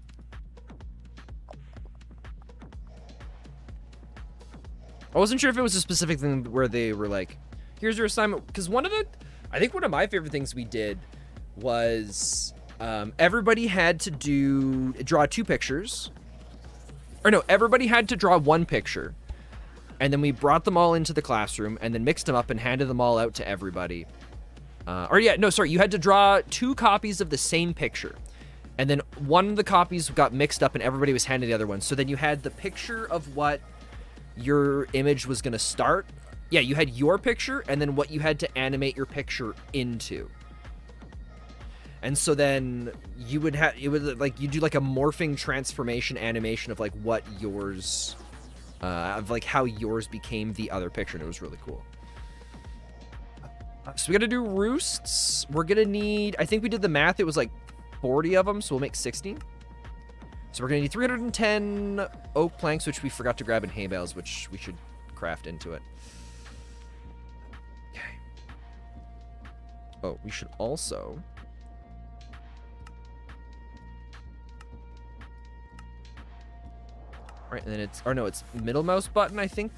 I wasn't sure if it was a specific thing where they were like, here's your assignment. Because I think one of my favorite things we did was everybody had to draw 2 pictures. Or no, everybody had to draw 1 picture. And then we brought them all into the classroom and then mixed them up and handed them all out to everybody. You had to draw 2 copies of the same picture. And then one of the copies got mixed up and everybody was handed the other one. So then you had the picture of what your image was going to start. Yeah, you had your picture and then what you had to animate your picture into. And so then you would you do like a morphing transformation animation of like what yours, of like how yours became the other picture. And it was really cool. So we got to do roosts. We're going to need, I think we did the math. It was like 40 of them, so we'll make 60. So we're gonna need 310 oak planks, which we forgot to grab in hay bales, which we should craft into it. Okay. Oh, we should also... Right, and then it's... Or no, it's middle mouse button, I think.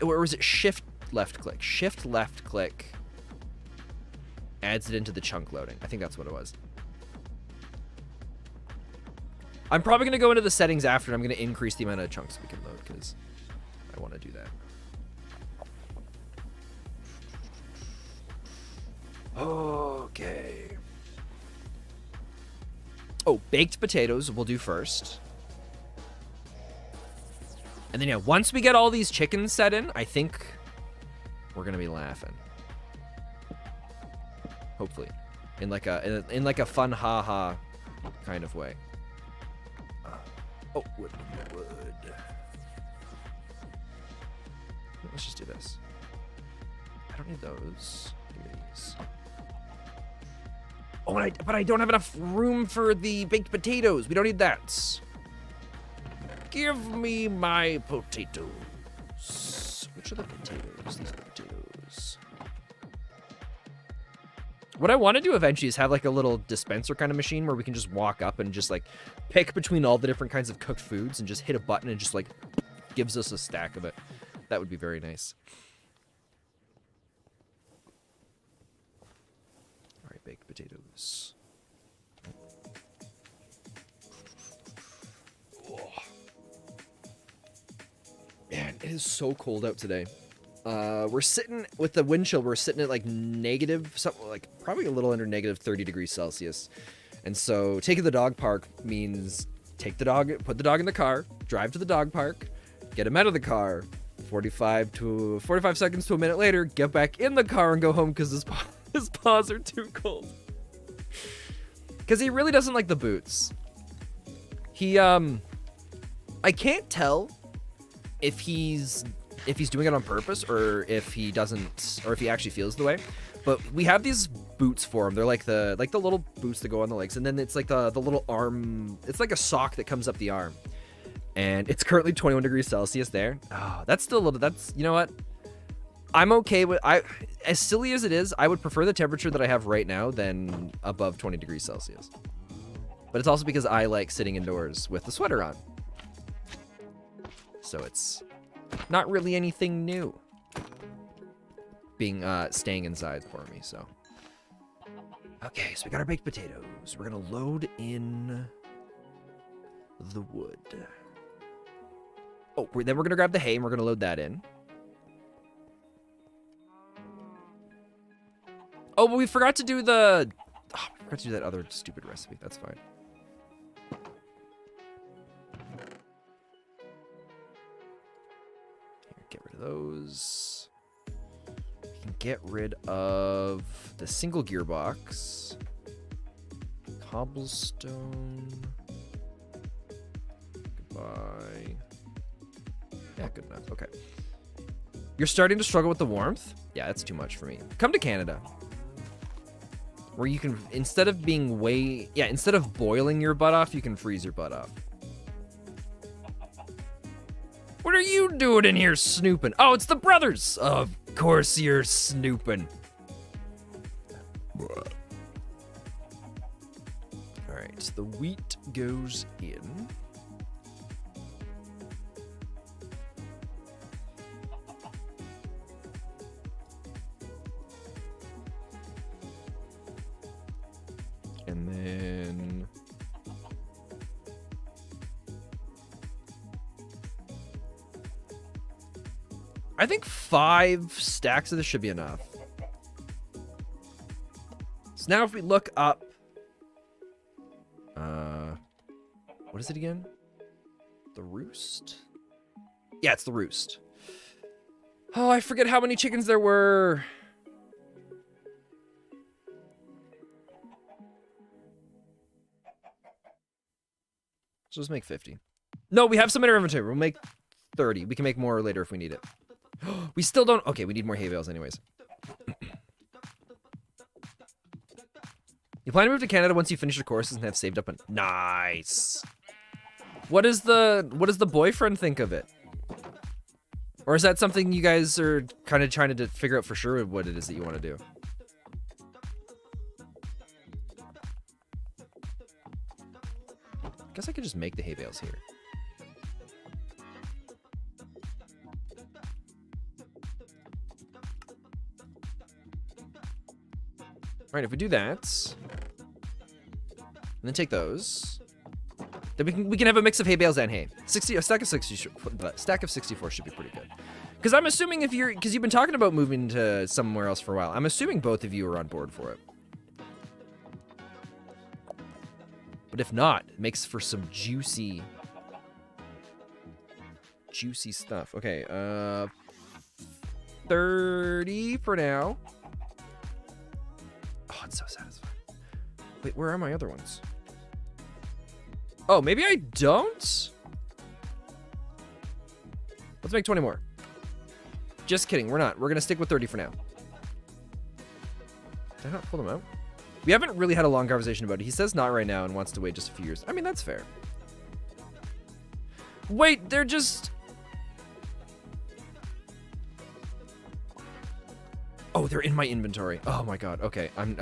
Or was it shift left click? Shift left click adds it into the chunk loading. I think that's what it was. I'm probably going to go into the settings after, and I'm going to increase the amount of chunks we can load, because I want to do that. Okay. Oh, baked potatoes we'll do first. And then, yeah, once we get all these chickens set in, I think we're going to be laughing. Hopefully. In like a fun ha-ha kind of way. Oh, wood. Let's just do this. I don't need those. Give me these. Oh, but I don't have enough room for the baked potatoes. We don't need that. Give me my potatoes. Which are the potatoes? These are the potatoes. What I want to do eventually is have like a little dispenser kind of machine where we can just walk up and just like pick between all the different kinds of cooked foods and just hit a button and just like gives us a stack of it. That would be very nice. All right, baked potatoes. Oh. Man, it is so cold out today. We're sitting with the wind chill. We're sitting at like negative, something like probably a little under negative 30 degrees Celsius. And so taking the dog park means take the dog, put the dog in the car, drive to the dog park, get him out of the car, 45 seconds to a minute later, get back in the car and go home because his paws are too cold. Because he really doesn't like the boots. He, I can't tell if he's doing it on purpose or if he doesn't, or if he actually feels the way. But we have these boots for him. They're like the little boots that go on the legs, and then it's like the little arm. It's like a sock that comes up the arm, and it's currently 21 degrees Celsius there. Oh, that's still a little. That's, you know what? I'm okay with, as silly as it is, I would prefer the temperature that I have right now than above 20 degrees Celsius. But it's also because I like sitting indoors with the sweater on. So it's not really anything new being staying inside for me. So okay, so we got our baked potatoes. We're gonna load in the wood. Oh, then we're gonna grab the hay and we're gonna load that in. Oh, but we forgot to do the... Oh, we forgot to do that other stupid recipe. That's fine. Here, get rid of those. We can get rid of the single gearbox. Cobblestone. Goodbye. Yeah, good enough. Okay. You're starting to struggle with the warmth? Yeah, that's too much for me. Come to Canada. Where you can, instead of boiling your butt off, you can freeze your butt off. What are you doing in here snooping? Oh, it's the brothers! Of course you're snooping. Alright, the wheat goes in. And then I think 5 stacks of this should be enough. So now if we look up, what is it again? The roost? Yeah, it's the roost. Oh, I forget how many chickens there were. So let's make 50. No, we have some in our inventory. We'll make 30. We can make more later if we need it. We still don't... Okay, we need more hay bales anyways. You plan to move to Canada once you finish your courses and have saved up Nice! What does the boyfriend think of it? Or is that something you guys are kind of trying to figure out for sure what it is that you want to do? Guess I could just make the hay bales here. All right, if we do that, and then take those, then we can have a mix of hay bales and hay. A stack of 64 should be pretty good. Because I'm assuming because you've been talking about moving to somewhere else for a while. I'm assuming both of you are on board for it. But if not, it makes for some juicy stuff. Okay, 30 for now. Oh, it's so satisfying. Wait, where are my other ones? Oh, maybe I don't? Let's make 20 more. Just kidding, we're not. We're gonna stick with 30 for now. Did I not pull them out? We haven't really had a long conversation about it. He says not right now and wants to wait just a few years. I mean, that's fair. Wait, they're just... Oh, they're in my inventory. Oh my god. Okay, I'm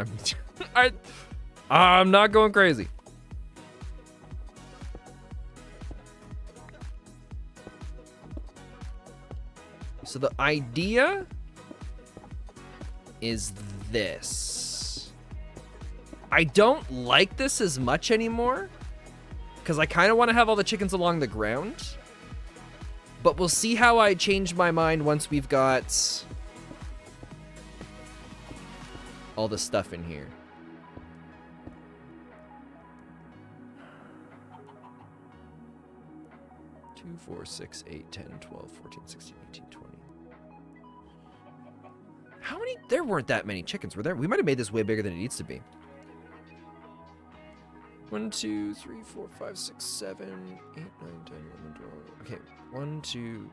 not going crazy. So the idea is this. I don't like this as much anymore because I kind of want to have all the chickens along the ground. But we'll see how I change my mind once we've got all the stuff in here. 4, 6, 8, 10, 12, 14, 16, 18, 20. How many? There weren't that many chickens, were there? We might have made this way bigger than it needs to be. 1, 2, 3, 4, 5, 6, 7, 8, 9, 10, 11, 12. Okay, 1, 2,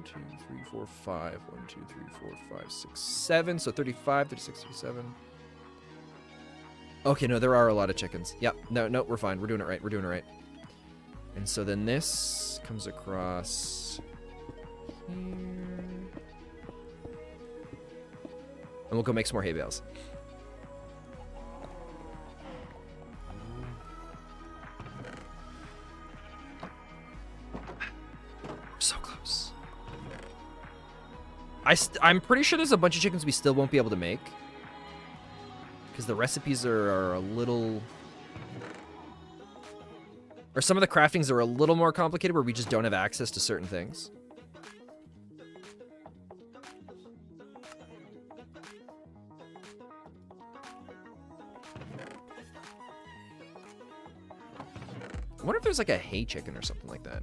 3, 4, 5. 1, 2, 3, 4, 5, 6, 7. So 35, 36, 37. Okay, no, there are a lot of chickens. Yep, no, we're fine. We're doing it right. We're doing it right. And so then this comes across here. And we'll go make some more hay bales. So close. I'm pretty sure there's a bunch of chickens we still won't be able to make. Because the recipes are a little... Or some of the craftings are a little more complicated where we just don't have access to certain things. I wonder if there's like a hay chicken or something like that.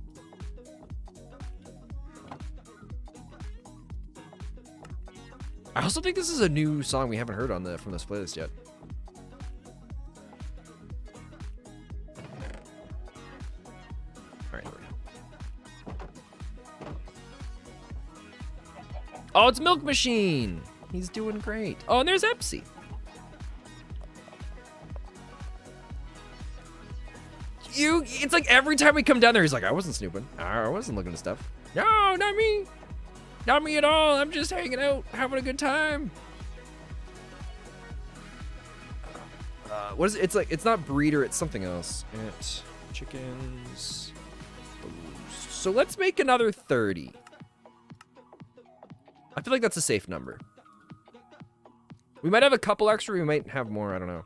I also think this is a new song we haven't heard on from this playlist yet. All right, here we go. Oh, it's Milk Machine. He's doing great. Oh, and there's Epsy. It's like every time we come down there, he's like, I wasn't snooping. I wasn't looking at stuff. No, not me. Not me at all. I'm just hanging out, having a good time. What is it? It's like, it's not breeder, it's something else. It's chickens. So let's make another 30. I feel like that's a safe number. We might have a couple extra, we might have more, I don't know.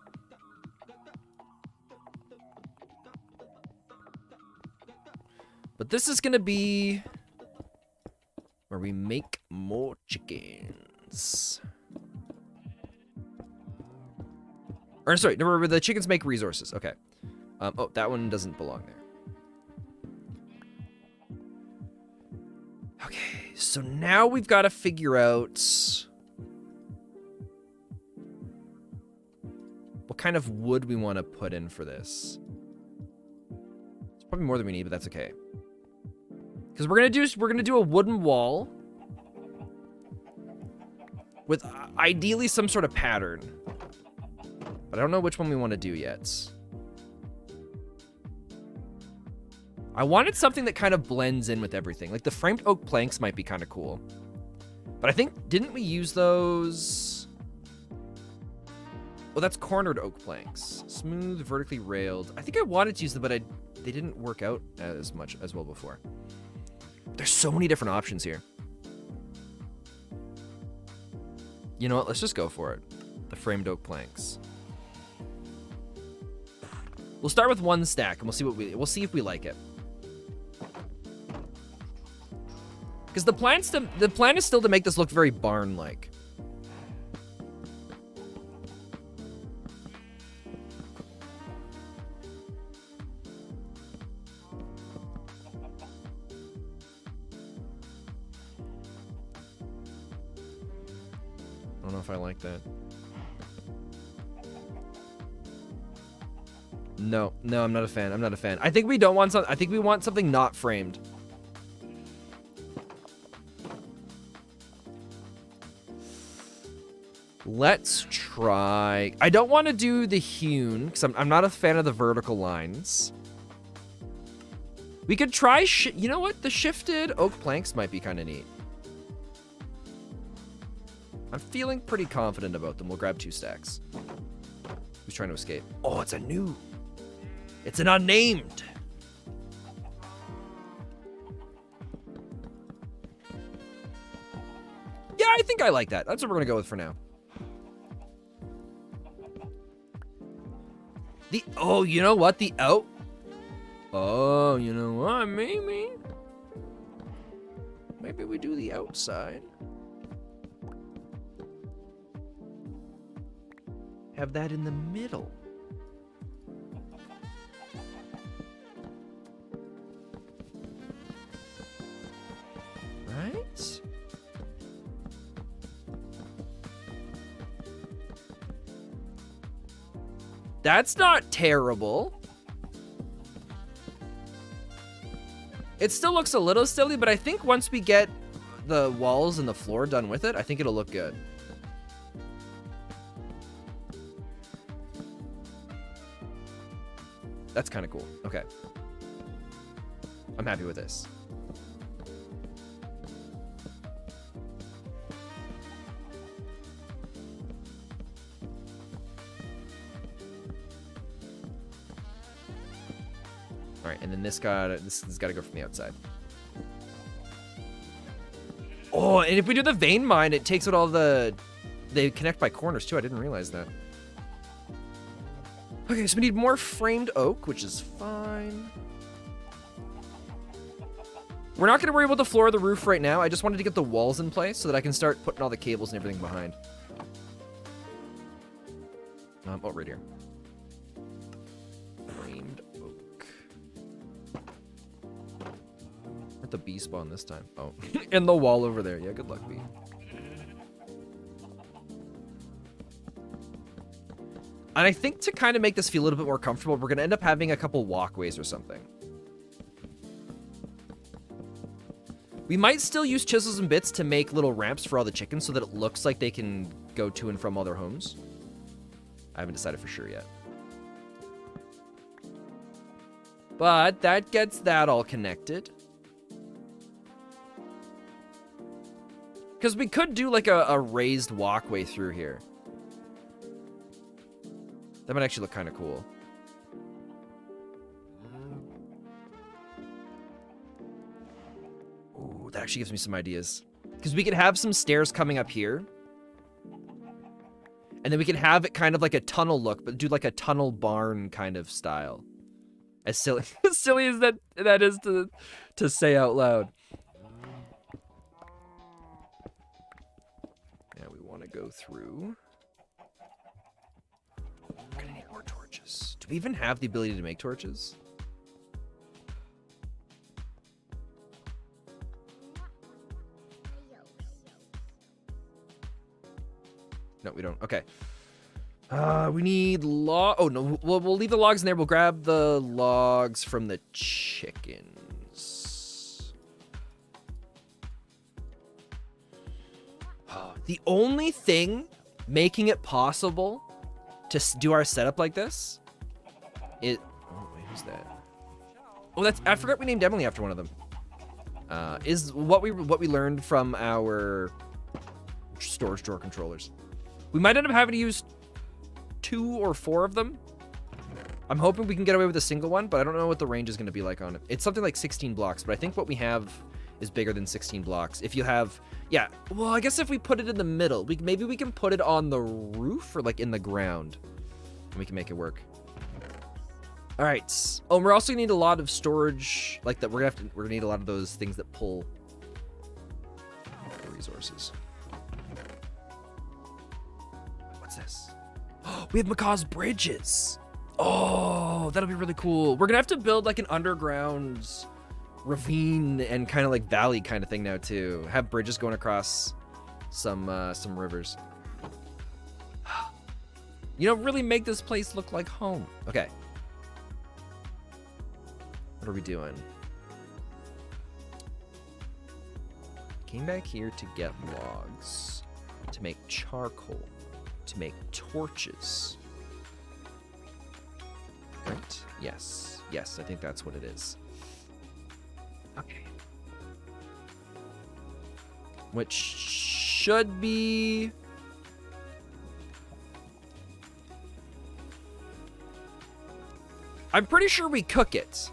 But this is gonna be where we make more chickens. Or sorry, no, where the chickens make resources. Okay. Oh, that one doesn't belong there. Okay, so now we've got to figure out what kind of wood we want to put in for this. It's probably more than we need, but that's okay. Because we're gonna do a wooden wall with ideally some sort of pattern, but I don't know which one we want to do yet. I wanted something that kind of blends in with everything. Like the framed oak planks might be kind of cool, but I think didn't we use those? Well, that's cornered oak planks, smooth, vertically railed. I think I wanted to use them, but they didn't work out as well before. There's so many different options here. You know what? Let's just go for it. The framed oak planks. We'll start with one stack and we'll see if we like it. Because the plan is still to make this look very barn-like. I don't know if I like that. No, I'm not a fan. I'm not a fan. I think we don't want something. I think we want something not framed. Let's try. I don't want to do the hewn because I'm not a fan of the vertical lines. We could try. You know what? The shifted oak planks might be kind of neat. I'm feeling pretty confident about them. We'll grab 2 stacks. Who's trying to escape? Oh, it's an unnamed. Yeah, I think I like that. That's what we're gonna go with for now. Oh, you know what? Oh, you know what? Maybe we do the outside. Have that in the middle. That's not terrible. It still looks a little silly, but I think once we get the walls and the floor done with it, I think it'll look good. That's kind of cool. Okay. I'm happy with this. All right, and then this has got to go from the outside. Oh, and if we do the vein mine, it takes out all the... They connect by corners, too. I didn't realize that. Okay, so we need more framed oak, which is fine. We're not going to worry about the floor or the roof right now. I just wanted to get the walls in place so that I can start putting all the cables and everything behind. Oh, right here. Framed oak. Where'd the bee spawn this time? Oh, in the wall over there. Yeah, good luck, bee. And I think to kind of make this feel a little bit more comfortable, we're going to end up having a couple walkways or something. We might still use chisels and bits to make little ramps for all the chickens so that it looks like they can go to and from all their homes. I haven't decided for sure yet. But that gets that all connected. Because we could do like a raised walkway through here. That might actually look kind of cool. Ooh, that actually gives me some ideas. Because we could have some stairs coming up here. And then we can have it kind of like a tunnel look, but do like a tunnel barn kind of style. As silly, as silly as that is to say out loud. Now we want to go through. We're gonna need more torches. Do we even have the ability to make torches? No, we don't. Okay. We need log. Oh no, we'll leave the logs in there. We'll grab the logs from the chickens. The only thing making it possible to do our setup like this is... Oh, wait, who's that? Oh, that's... I forgot we named Emily after one of them. Is what we learned from our storage drawer controllers. We might end up having to use 2 or 4 of them. I'm hoping we can get away with a single one, but I don't know what the range is going to be like on it. It's something like 16 blocks, but I think what we have is bigger than 16 blocks. If you have... Yeah, well, I guess if we put it in the middle, maybe we can put it on the roof or like in the ground. And we can make it work. All right. Oh, and we're also gonna need a lot of storage, like that. We're gonna need a lot of those things that pull the resources. What's this? Oh, we have Macaw's bridges. Oh, that'll be really cool. We're gonna have to build like an underground ravine and kind of like valley kind of thing now too. Have bridges going across some rivers. You know, really make this place look like home. Okay. What are we doing? Came back here to get logs, to make charcoal, to make torches. Right? Yes. Yes, I think that's what it is. Okay. Which should be... I'm pretty sure we cook it.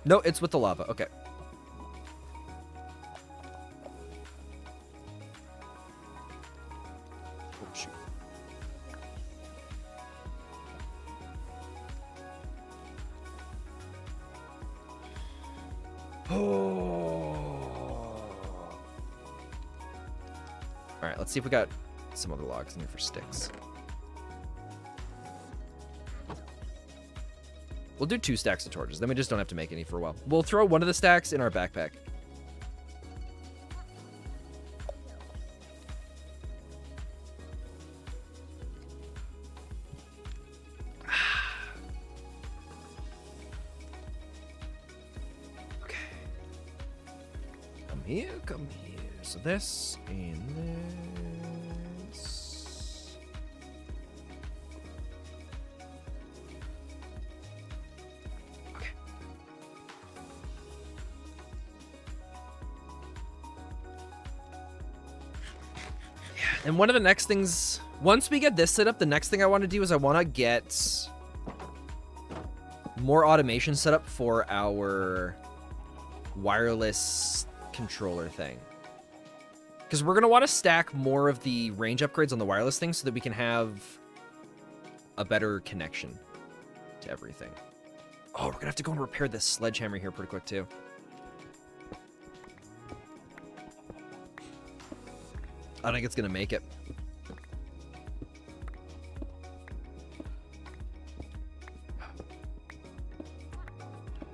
No, it's with the lava. Okay. Oh, shoot. Oh. All right, let's see if we got some other logs in here for sticks. We'll do 2 stacks of torches. Then we just don't have to make any for a while. We'll throw one of the stacks in our backpack. here, come here. So this and this. Okay. Yeah, and one of the next things, once we get this set up, the next thing I want to do is I want to get more automation set up for our wireless controller thing. Because we're going to want to stack more of the range upgrades on the wireless thing so that we can have a better connection to everything. Oh, we're going to have to go and repair this sledgehammer here pretty quick, too. I don't think it's going to make it.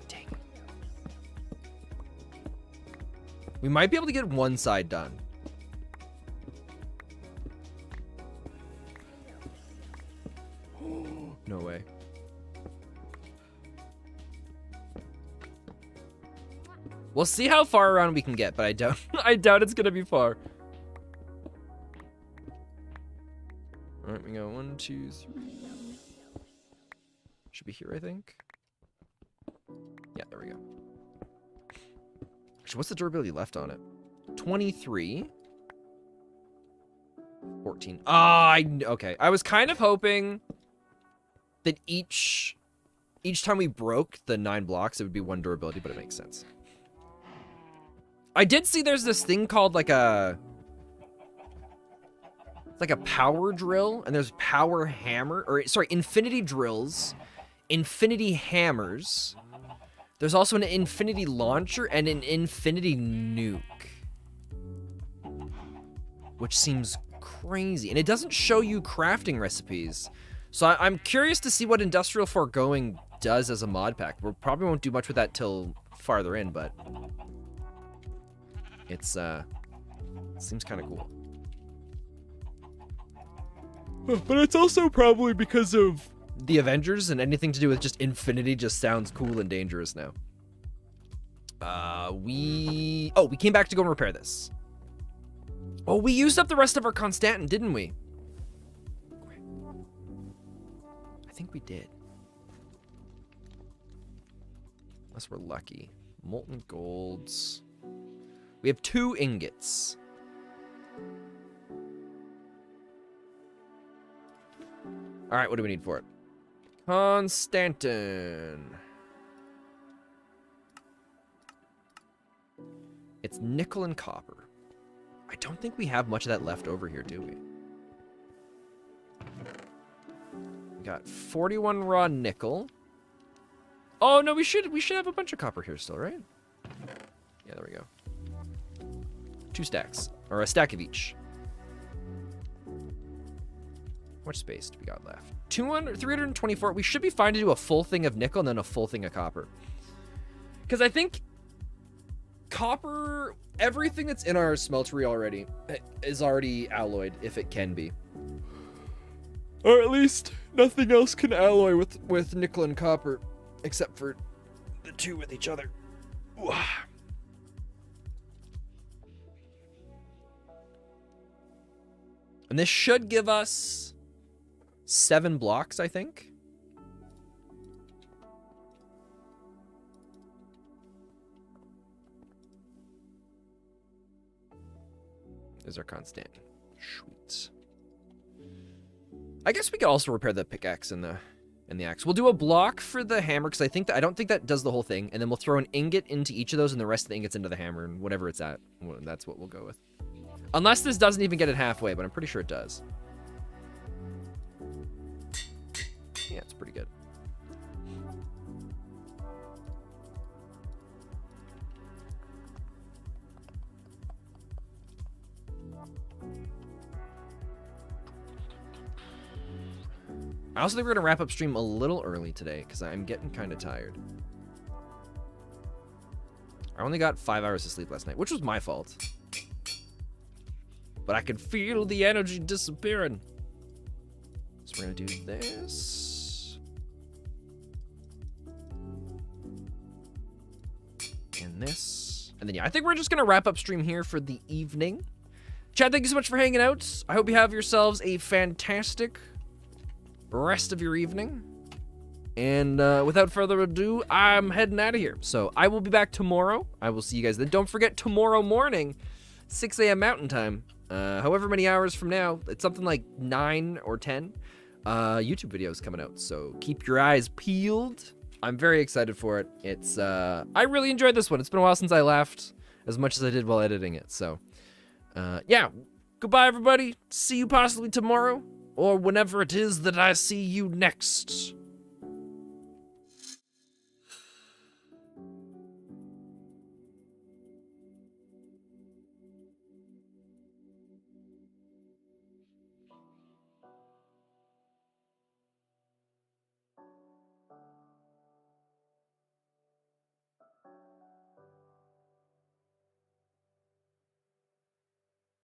Dang. We might be able to get one side done. No way. We'll see how far around we can get, but I doubt it's gonna be far. All right, we go 1, 2, 3. Should be here, I think. Yeah, there we go. Actually, what's the durability left on it? 23. 14. Okay. I was kind of hoping that each time we broke the 9 blocks, it would be 1 durability, but it makes sense. I did see there's this thing called like a power drill, and there's power hammer, or sorry, infinity drills, infinity hammers. There's also an infinity launcher and an infinity nuke, which seems crazy. And it doesn't show you crafting recipes. So I'm curious to see what Industrial Foregoing does as a mod pack. We probably won't do much with that till farther in, but it's seems kind of cool. But it's also probably because of the Avengers, and anything to do with just infinity just sounds cool and dangerous now. We came back to go and repair this. Oh, we used up the rest of our Constantin, didn't we? I think we did. Unless we're lucky. Molten golds. We have 2 ingots. All right, what do we need for it? Constantin. It's nickel and copper. I don't think we have much of that left over here, do we? We got 41 raw nickel. Oh no, we should have a bunch of copper here still, right? Yeah, there we go. 2 stacks, or a stack of each. How much space do we got left? 324. We should be fine to do a full thing of nickel and then a full thing of copper. Because I think copper, everything that's in our smeltery already is already alloyed, if it can be. Or at least nothing else can alloy with nickel and copper, except for the 2 with each other. Ooh. And this should give us 7 blocks, I think. There's our constant. Sweet. I guess we could also repair the pickaxe and the axe. We'll do a block for the hammer, because I don't think that does the whole thing. And then we'll throw an ingot into each of those, and the rest of the ingots into the hammer, and whatever it's at. Well, that's what we'll go with. Unless this doesn't even get it halfway, but I'm pretty sure it does. Yeah, it's pretty good. I also think we're going to wrap up stream a little early today because I'm getting kind of tired. I only got 5 hours of sleep last night, which was my fault. But I can feel the energy disappearing. So we're going to do this. And this. And And then, yeah, I think we're just going to wrap up stream here for the evening. Chat, thank you so much for hanging out. I hope you have yourselves a fantastic rest of your evening. And without further ado, I'm heading out of here. So I will be back tomorrow. I will see you guys then. Don't forget, tomorrow morning, 6 a.m. Mountain Time, however many hours from now, it's something like 9 or 10 YouTube videos coming out. So keep your eyes peeled. I'm very excited for it. It's I really enjoyed this one. It's been a while since I laughed as much as I did while editing it. So yeah, goodbye everybody. See you possibly tomorrow or whenever it is that I see you next.